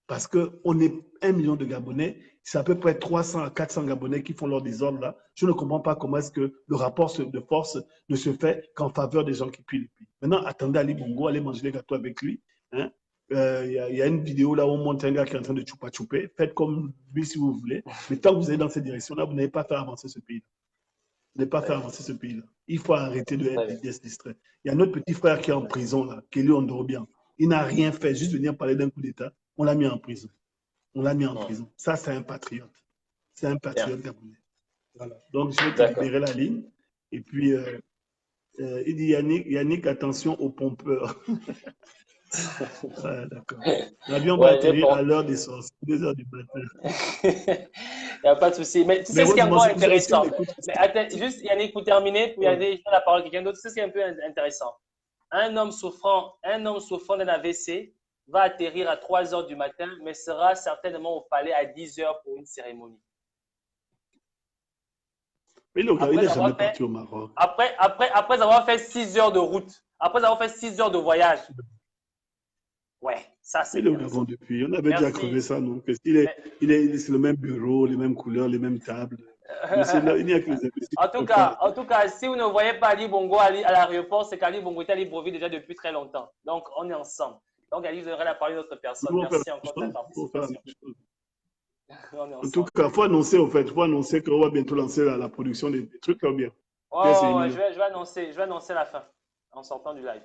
Parce qu'on est 1 million de Gabonais, c'est à peu près 300 à 400 Gabonais qui font leur désordre là. Je ne comprends pas comment est-ce que le rapport de force ne se fait qu'en faveur des gens qui pillent le pays. Maintenant, attendez Ali Bongo, allez manger les gâteaux avec lui. Hein? Y a une vidéo là où on montre un gars qui est en train de choupa-chouper. Faites comme lui si vous voulez. Mais tant que vous allez dans cette direction-là, vous n'allez pas faire avancer ce pays-là. Vous n'allez pas faire avancer ce pays-là. Il faut arrêter de être distrait. Il y a notre petit frère qui est en prison là, Kelly Ondorobian. Il n'a rien fait, juste venir parler d'un coup d'État. On l'a mis en prison. On l'a mis en prison. Ça, c'est un patriote. C'est un patriote gabonais. Voilà. Donc, je vais te libérer la ligne. Et puis, il dit Yannick, attention aux pompeurs. Ouais, d'accord. L'avion va atterrir à l'heure des sorties, 2 heures du matin. Il n'y a pas de souci. Mais tu sais ce qui est encore intéressant. Mais attends, juste Yannick, pour terminer, puis je donne la parole à quelqu'un d'autre. Tu sais ce qui est un peu intéressant. Un homme souffrant d'un AVC va atterrir à 3 heures du matin, mais sera certainement au palais à 10 heures pour une cérémonie. Mais il n'est jamais parti au Maroc. Après avoir fait 6 heures de route, après avoir fait 6 heures de voyage. Ouais, ça c'est. Il est au Gabon depuis. On avait déjà crevé ça, non? C'est le même bureau, les mêmes couleurs, les mêmes tables. Il n'y a que les en tout cas, si vous ne voyez pas Ali Bongo à l'aéroport, c'est qu'Ali Bongo est à Libreville déjà depuis très longtemps. Donc, on est ensemble. Donc, Ali, vous aurez la parole d'autres personnes. Merci encore de ta participation. En tout cas, il faut annoncer, en fait, il faut annoncer qu'on va bientôt lancer la production des trucs là bien. Je vais annoncer la fin en sortant du live.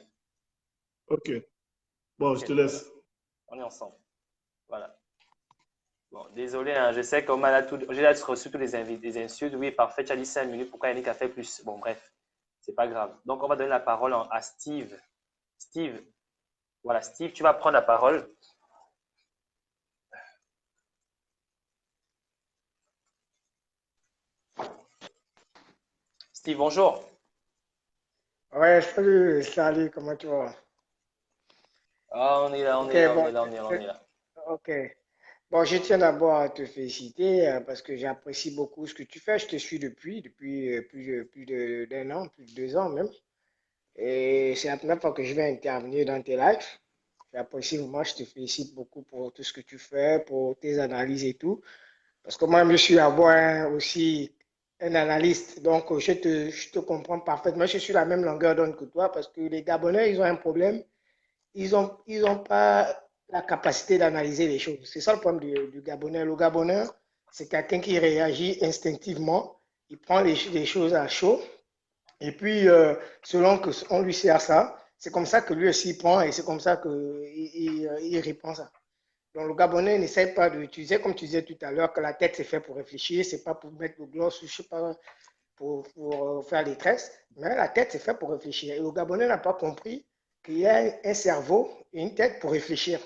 Ok. Bon, je te laisse. On est ensemble. Voilà. Bon, désolé, hein, je sais qu'on a j'ai reçu tous les insultes. Oui, parfait, tu as dit 5 minutes. Pourquoi Yannick a fait plus? Bon, bref, c'est pas grave. Donc, on va donner la parole à Steve. Steve, voilà, Steve, tu vas prendre la parole. Steve, bonjour. Ouais, salut, comment tu vas? Ah, on est là. Ok. Bon, je tiens d'abord à te féliciter parce que j'apprécie beaucoup ce que tu fais. Je te suis depuis plus d'un an, plus de 2 ans même. Et c'est la première fois que je vais intervenir dans tes lives. J'apprécie vraiment, je te félicite beaucoup pour tout ce que tu fais, pour tes analyses et tout. Parce que moi, je suis aussi un analyste. Donc, je te comprends parfaitement. Je suis la même longueur d'onde que toi parce que les Gabonais, ils ont un problème. Ils ont pas la capacité d'analyser les choses. C'est ça le problème du Gabonais. Le Gabonais, c'est quelqu'un qui réagit instinctivement. Il prend les choses à chaud. Et puis, selon qu'on lui sert ça, C'est comme ça que lui aussi prend et c'est comme ça qu'il répond ça. Donc, le Gabonais n'essaie pas d'utiliser, comme tu disais tout à l'heure, que la tête c'est fait pour réfléchir, c'est pas pour mettre le gloss ou je sais pas, pour faire les tresses, mais la tête c'est fait pour réfléchir. Et le Gabonais n'a pas compris qu'il y a un cerveau et une tête pour réfléchir.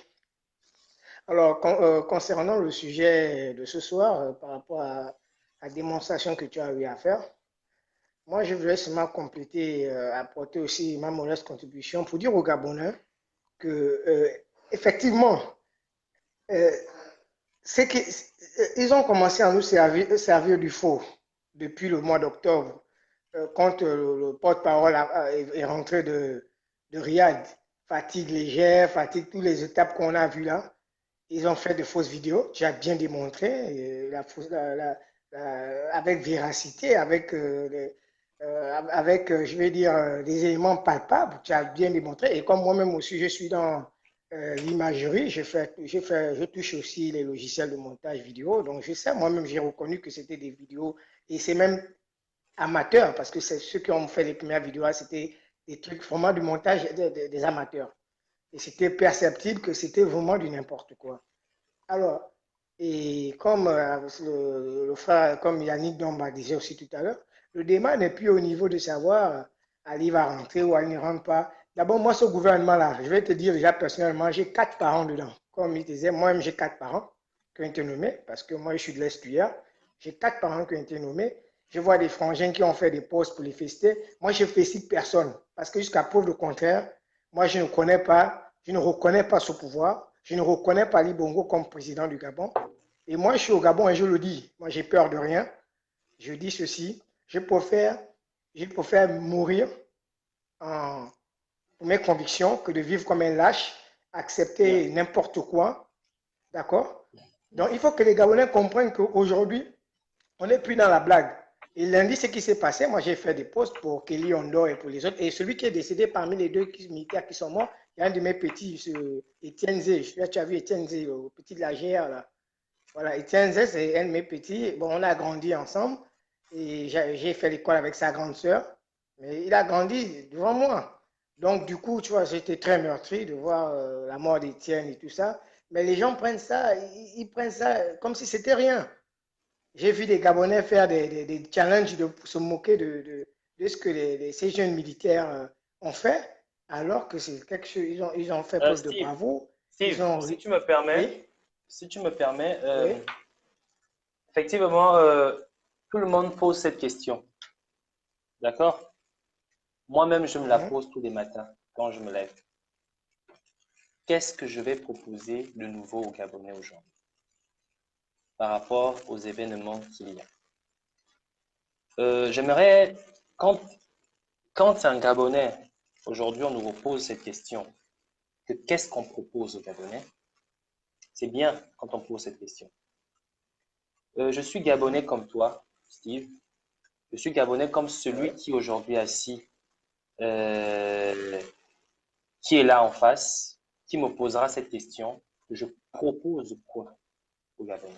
Alors, concernant le sujet de ce soir, par rapport à la démonstration que tu as eu à faire, moi, je voulais seulement compléter, apporter aussi ma modeste contribution pour dire aux Gabonais que, effectivement, c'est qu'ils ont commencé à nous servir du faux depuis le mois d'octobre, quand le porte-parole est rentré de Riyad. Fatigue légère, fatigue toutes les étapes qu'on a vues là. Ils ont fait de fausses vidéos, tu as bien démontré, avec véracité, avec, je vais dire, des éléments palpables, tu as bien démontré. Et comme moi-même aussi, je suis dans l'imagerie, je touche aussi les logiciels de montage vidéo, donc je sais, moi-même, j'ai reconnu que c'était des vidéos, et c'est même amateur, parce que c'est ceux qui ont fait les premières vidéos, c'était des trucs vraiment du montage des amateurs. Et c'était perceptible que c'était vraiment du n'importe quoi. Alors, et comme le frère, comme Yannick Domba disait aussi tout à l'heure, le débat n'est plus au niveau de savoir Ali va rentrer ou Ali ne rentre pas. D'abord, moi, ce gouvernement-là, je vais te dire déjà personnellement, j'ai 4 parents dedans. Comme il disait, moi-même, j'ai 4 parents qui ont été nommés, parce que moi, je suis de l'Est-Tuyère. J'ai 4 parents qui ont été nommés. Je vois des frangins qui ont fait des postes pour les féliciter. Moi, je ne félicite personne, parce que jusqu'à preuve du contraire, moi, je ne reconnais pas ce pouvoir. Je ne reconnais pas Ali Bongo comme président du Gabon. Et moi, je suis au Gabon et je le dis. Moi, j'ai peur de rien. Je dis ceci. Je préfère mourir pour mes convictions que de vivre comme un lâche, accepter n'importe quoi. D'accord? Donc, il faut que les Gabonais comprennent qu'aujourd'hui, on n'est plus dans la blague. Et lundi, ce qui s'est passé, moi, j'ai fait des posts pour Kelly Ondor et pour les autres. Et celui qui est décédé parmi les 2 militaires qui sont morts, il y a un de mes petits, Étienne Zé. Tu as vu Étienne Zé, le petit de la GR, là. Voilà, Étienne Zé, c'est un de mes petits. Bon, on a grandi ensemble. Et j'ai fait l'école avec sa grande sœur. Mais il a grandi devant moi. Donc, du coup, tu vois, j'étais très meurtri de voir la mort d'Étienne et tout ça. Mais les gens prennent ça, ils prennent ça comme si c'était rien. J'ai vu des Gabonais faire des challenges pour se moquer de ce que ces jeunes militaires ont fait, alors que c'est quelque chose, ils ont fait preuve de bravoure. Steve, si tu me permets, oui? si tu me permets, Oui? effectivement, tout le monde pose cette question. D'accord? Moi-même, je me la pose tous les matins quand je me lève. Qu'est-ce que je vais proposer de nouveau aux Gabonais aujourd'hui par rapport aux événements qu'il y a? J'aimerais, quand un Gabonais, aujourd'hui on nous repose cette question, que qu'est-ce qu'on propose aux Gabonais? C'est bien quand on pose cette question. Je suis Gabonais comme toi, Steve. Je suis Gabonais comme celui qui aujourd'hui assis, qui est là en face, qui me posera cette question, que je propose quoi aux Gabonais?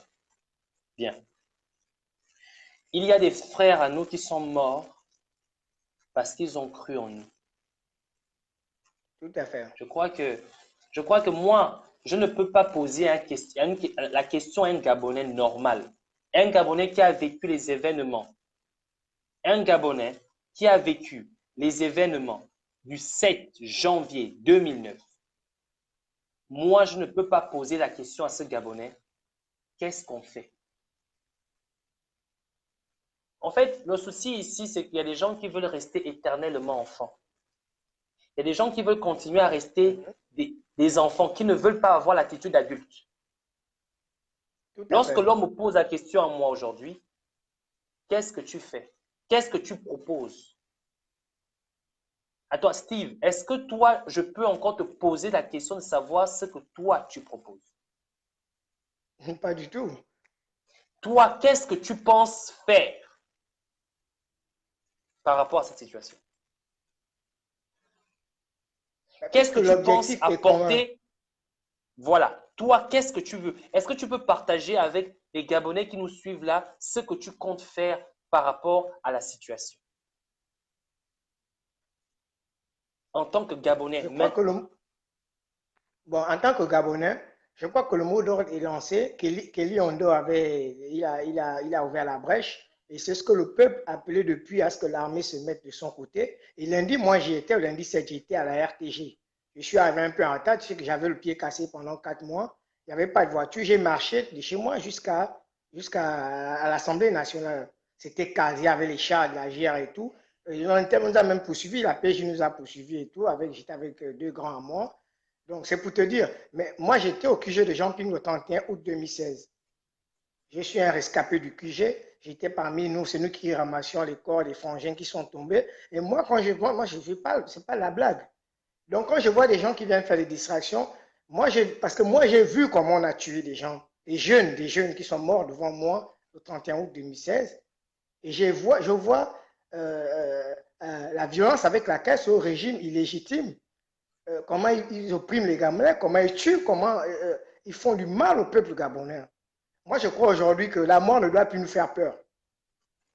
Bien. Il y a des frères à nous qui sont morts parce qu'ils ont cru en nous. Tout à fait. Je crois que moi, je ne peux pas poser la question à un Gabonais normal. Un Gabonais qui a vécu les événements. Un Gabonais qui a vécu les événements du 7 janvier 2009. Moi, je ne peux pas poser la question à ce Gabonais. Qu'est-ce qu'on fait? En fait, le souci ici, c'est qu'il y a des gens qui veulent rester éternellement enfants. Il y a des gens qui veulent continuer à rester des enfants, qui ne veulent pas avoir l'attitude d'adulte. Lorsque l'homme me pose la question à moi aujourd'hui, qu'est-ce que tu fais? Qu'est-ce que tu proposes? À toi, Steve, est-ce que toi, je peux encore te poser la question de savoir ce que toi, tu proposes? Pas du tout. Toi, qu'est-ce que tu penses faire par rapport à cette situation? Qu'est-ce que tu penses apporter? Voilà. Toi, qu'est-ce que tu veux? Est-ce que tu peux partager avec les Gabonais qui nous suivent là ce que tu comptes faire par rapport à la situation? En tant que Gabonais. Bon, en tant que Gabonais, je crois que le mot d'ordre est lancé. Kelly Ondo il a ouvert la brèche. Et c'est ce que le peuple appelait depuis à ce que l'armée se mette de son côté. Et lundi, moi, j'y étais. Lundi 7, j'étais à la RTG. Je suis arrivé un peu en retard. Tu sais que j'avais le pied cassé pendant 4 mois. Il n'y avait pas de voiture. J'ai marché de chez moi jusqu'à l'Assemblée nationale. C'était quasi avec les chars de la GR et tout. Et on nous a même poursuivis. La PJ nous a poursuivis et tout. J'étais avec 2 grands à moi. Donc, c'est pour te dire. Mais moi, j'étais au QG de Jean-Ping le 31 août 2016. Je suis un rescapé du QG. J'étais parmi nous. C'est nous qui ramassions les corps des frangins qui sont tombés. Et moi, quand je vois, je parle, c'est pas la blague. Donc, quand je vois des gens qui viennent faire des distractions, parce que moi, j'ai vu comment on a tué des gens, des jeunes qui sont morts devant moi le 31 août 2016. Et je vois la violence avec laquelle ce régime illégitime, comment ils oppriment les Gabonais, comment ils tuent, comment ils font du mal au peuple gabonais. Moi, je crois aujourd'hui que la mort ne doit plus nous faire peur.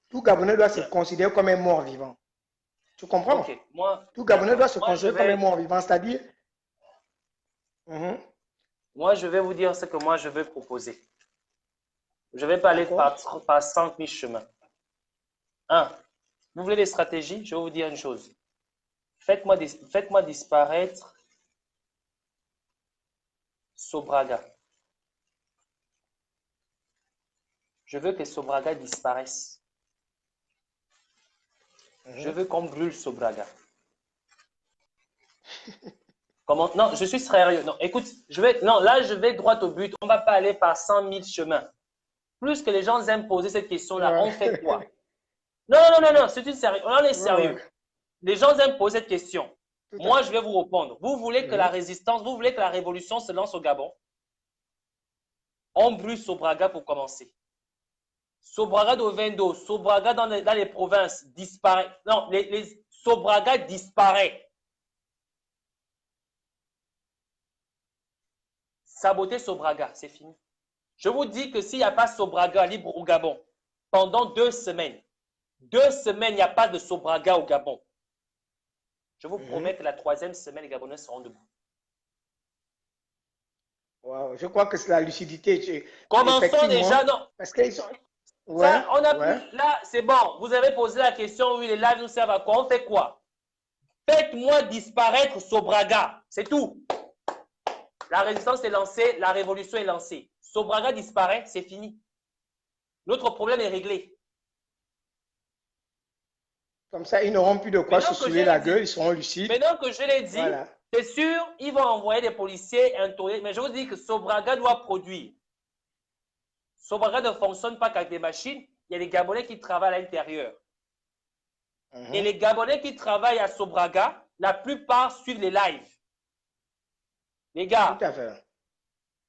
Tout Gabonais doit se considérer comme un mort vivant. Tu comprends? Okay. Tout Gabonais doit se considérer comme un mort vivant, c'est-à-dire... Moi, je vais vous dire ce que moi, je vais proposer. Je ne vais pas aller par 100 000 chemins. Vous voulez des stratégies? Je vais vous dire une chose. Faites-moi disparaître Sobraga. Je veux que Sobraga disparaisse. Je veux qu'on brûle Sobraga. Comment? Non, je suis sérieux. Non, écoute, là, je vais droit au but. On ne va pas aller par 100 000 chemins. Plus que les gens aiment poser cette question-là, on fait quoi? Non, c'est une sérieux. On est sérieux. Les gens aiment poser cette question. Moi, je vais vous répondre. Vous voulez que la résistance, vous voulez que la révolution se lance au Gabon? On brûle Sobraga pour commencer. Sobraga d'Ovendo, Sobraga dans les provinces disparaît. Non, Sobraga disparaît. Saboter Sobraga, c'est fini. Je vous dis que s'il n'y a pas Sobraga libre au Gabon, pendant 2 semaines, il n'y a pas de Sobraga au Gabon. Je vous promets que la 3e semaine, les Gabonais seront debout. Wow, je crois que c'est la lucidité. Commençons déjà, non. Parce qu'ils sont... Ça, là, c'est bon. Vous avez posé la question, oui, les lives nous servent à quoi? On fait quoi? Faites-moi disparaître Sobraga. C'est tout. La résistance est lancée, la révolution est lancée. Sobraga disparaît, c'est fini. Notre problème est réglé. Comme ça, ils n'auront plus de quoi se saouler la gueule, ils seront lucides. Maintenant que je l'ai dit, c'est sûr, ils vont envoyer des policiers intolérés. Mais je vous dis que Sobraga doit produire. Sobraga ne fonctionne pas qu'avec des machines. Il y a des Gabonais qui travaillent à l'intérieur. Et les Gabonais qui travaillent à Sobraga, la plupart suivent les lives. Les gars,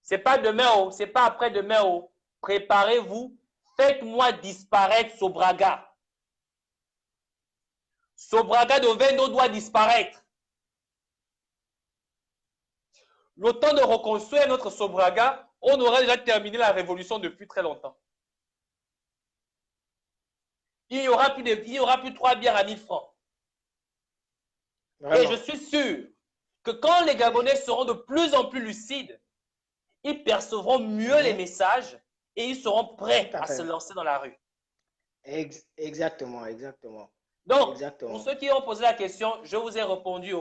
c'est pas demain, c'est pas après-demain. Préparez-vous. Faites-moi disparaître Sobraga. Sobraga de Vendo doit disparaître. Le temps de reconstruire notre Sobraga, on aurait déjà terminé la révolution depuis très longtemps. Il n'y aura plus 3 bières à 1000 francs. Vraiment. Et je suis sûr que quand les Gabonais seront de plus en plus lucides, ils percevront mieux les messages et ils seront prêts à se lancer dans la rue. Exactement. Donc, pour ceux qui ont posé la question, je vous ai répondu.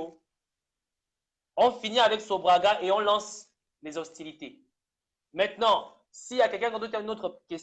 On finit avec Sobraga et on lance les hostilités. Maintenant, s'il y a quelqu'un qui a une autre question,